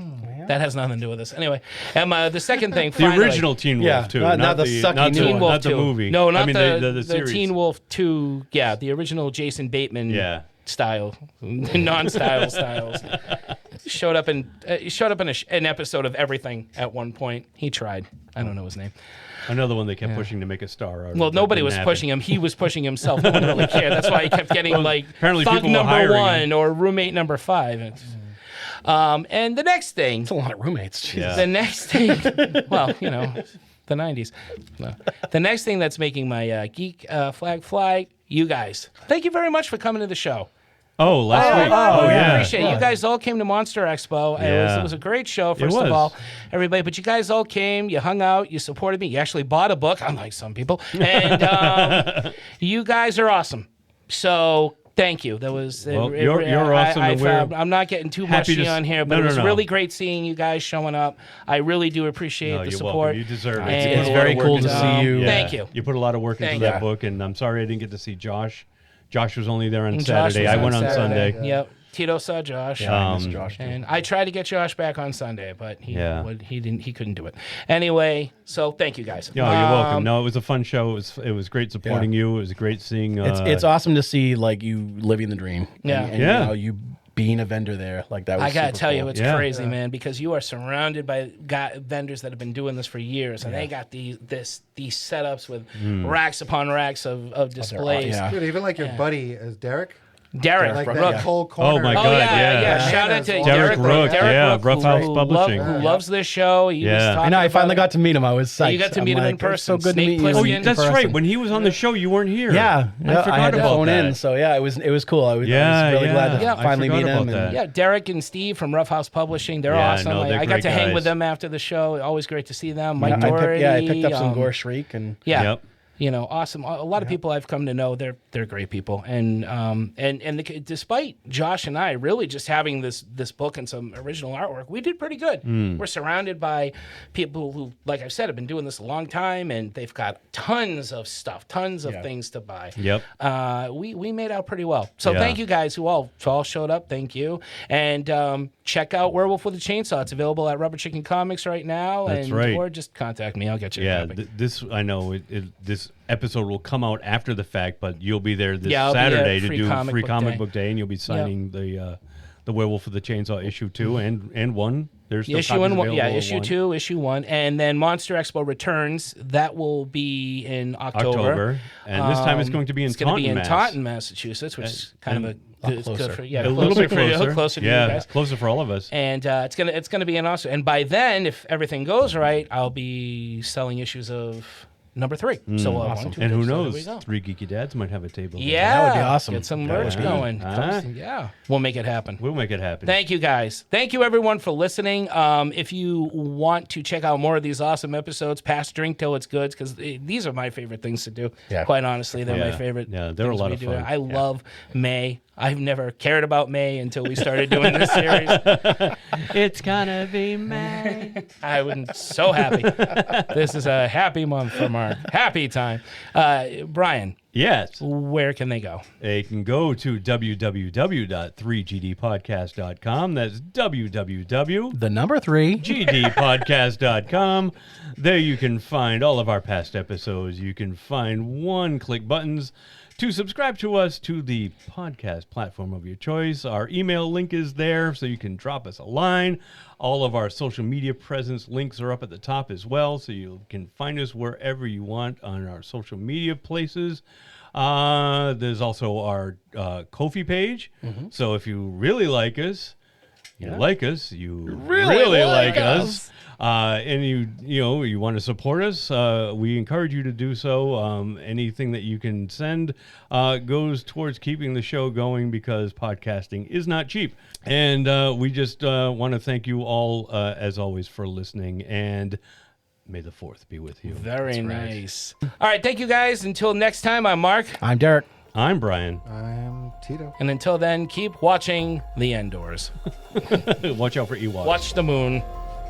That has nothing to do with this. Anyway, the second thing. The original Teen Wolf 2. Not the sucky Teen Wolf not 2. the movie. No, not the the series. Teen Wolf 2. Yeah, the original Jason Bateman style, non-style styles. Showed up in an episode of everything at one point. He tried. I don't know his name. Another one they kept pushing to make a star out of. Well, nobody was pushing him. He was pushing himself. No one really cared. That's why he kept getting apparently thug people were number hiring 1 him. or roommate number 5. And the next thing. It's a lot of roommates. Jesus. Yeah. The next thing. Well, the 90s. No. The next thing that's making my geek flag fly, you guys. Thank you very much for coming to the show. Oh, last week. I appreciate it. You guys all came to Monster Expo. Yeah. It was a great show, first was. of all, everybody. But you guys all came, you hung out, you supported me. You actually bought a book, unlike some people. And you guys are awesome. So thank you. That was you're awesome. I'm not getting too mushy on here, but it was really great seeing you guys showing up. I really do appreciate the you're support. welcome. You deserve it. And It's very cool to see you. Thank you. You put a lot of work into that book, and I'm sorry I didn't get to see Josh. Josh was only there on Saturday. I went on Sunday. Yep. Tito saw Josh. Yeah, I miss Josh too. And I tried to get Josh back on Sunday, but he Yeah. he couldn't do it. Anyway, so thank you guys. No, you're welcome. No, it was a fun show. It was great supporting you. It was great seeing. It's awesome to see like you living the dream. Yeah. and, Yeah. You know, you being a vendor there, like that was I gotta super tell cool. you, it's crazy, man, because you are surrounded by vendors that have been doing this for years, and they got these setups with racks upon racks of displays. Yeah. Dude, even like your buddy is Derek. Derek Like Rook. that whole corner. Oh my God, yeah. Shout out to Derek Rook, yeah, Rough House Publishing. Who loves this show. He was Yeah. talking I know. I about finally it. got to meet him. I was psyched. You got to I'm meet him in like, it's person. So good Snake to meet you. Plissken. in That's person. right. When he was on the show, you weren't here. Yeah, I forgot had to about phone that. in. So yeah, it was cool. I was really glad to Yeah. I finally forgot meet about him. that. And, Yeah, Derek and Steve from Rough House Publishing. They're Yeah, awesome. no, they're I got great to hang with guys. them after the show. Always great to see them. Mike I Doherty. picked up some Gore Shriek and Yeah. Yep. You know, awesome. A lot of people I've come to know, they're great people, and despite Josh and I really just having this book and some original artwork, we did pretty good. We're surrounded by people who, like I've said, have been doing this a long time, and they've got tons of stuff, tons of things to buy. Yep. We made out pretty well. So Yeah. thank you guys who all showed up. Thank you, and check out Werewolf with a Chainsaw. It's available at Rubber Chicken Comics right now. That's right. Or just contact me. I'll get you. Yeah, a copy. this I know. This episode will come out after the fact, but you'll be there this I'll be at Saturday to Free do Comic Free Book Comic Day. Book Day, and you'll be signing the Werewolf of the Chainsaw issue 2 and 1. There's still Issue copies and one, available of issue 1. 2, issue 1, and then Monster Expo returns. That will be in October. And this time it's going to be in it's going to be in Taunton, Mass. Taunton, Massachusetts, which is kind of good closer. for A little bit closer. Closer to yeah, you guys. closer for all of us. And it's gonna be in Austin. And by then, if everything goes right, I'll be selling issues of number 3. So Awesome. 1, 2, And who 3, so there knows? we go. 3 geeky dads might have a table. there. Yeah, That would be awesome. Get some That merch would be. going. Huh? Yeah, we'll make it happen. We'll make it happen. Thank you, guys. Thank you, everyone, for listening. If you want to check out more of these awesome episodes, pass drink till it's good, because these are my favorite things to do. Yeah. Quite honestly, they're my Yeah. favorite. Yeah, they're a things lot we of do. fun. I Yeah. love May. I've never cared about May until we started doing this series. It's gonna be May. I was so happy. This is a happy month from our happy time. Brian, Yes. where can they go? They can go to www.3gdpodcast.com. That's www. the number 3. gdpodcast.com. There you can find all of our past episodes. You can find one-click buttons to subscribe to us to the podcast platform of your choice. Our email link is there, so you can drop us a line. All of our social media presence links are up at the top as well, so you can find us wherever you want on our social media places. There's also our Ko-fi page. So if you really like us, you like us, you really like us. And you want to support us, we encourage you to do so. Anything that you can send goes towards keeping the show going, because podcasting is not cheap. And we just want to thank you all, as always, for listening. And may the 4th be with you. Very nice. All right, thank you, guys. Until next time, I'm Mark. I'm Derek. I'm Brian. I'm Tito. And until then, keep watching the Endors. Watch out for Ewoks. Watch the moon.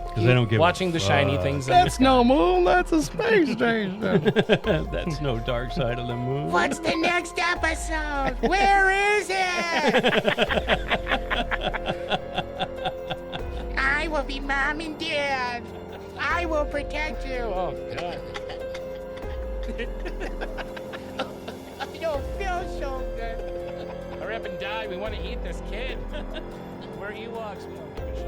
Because they don't give Watching the shiny things. in That's the no moon. That's a space station. That's no dark side of the moon. What's the next episode? Where is it? I will be mom and dad. I will protect you. Oh, God. I don't feel so good. Hurry up and die. We want to eat this kid. We're Ewoks. We don't give a shit.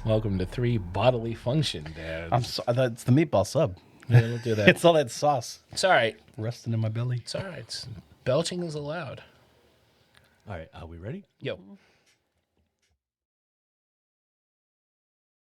Welcome to 3 bodily function, Dad. It's the meatball sub. Yeah, don't do that. It's all that sauce. It's all right. Resting in my belly. It's all right. Belching is allowed. All right, are we ready? Yo.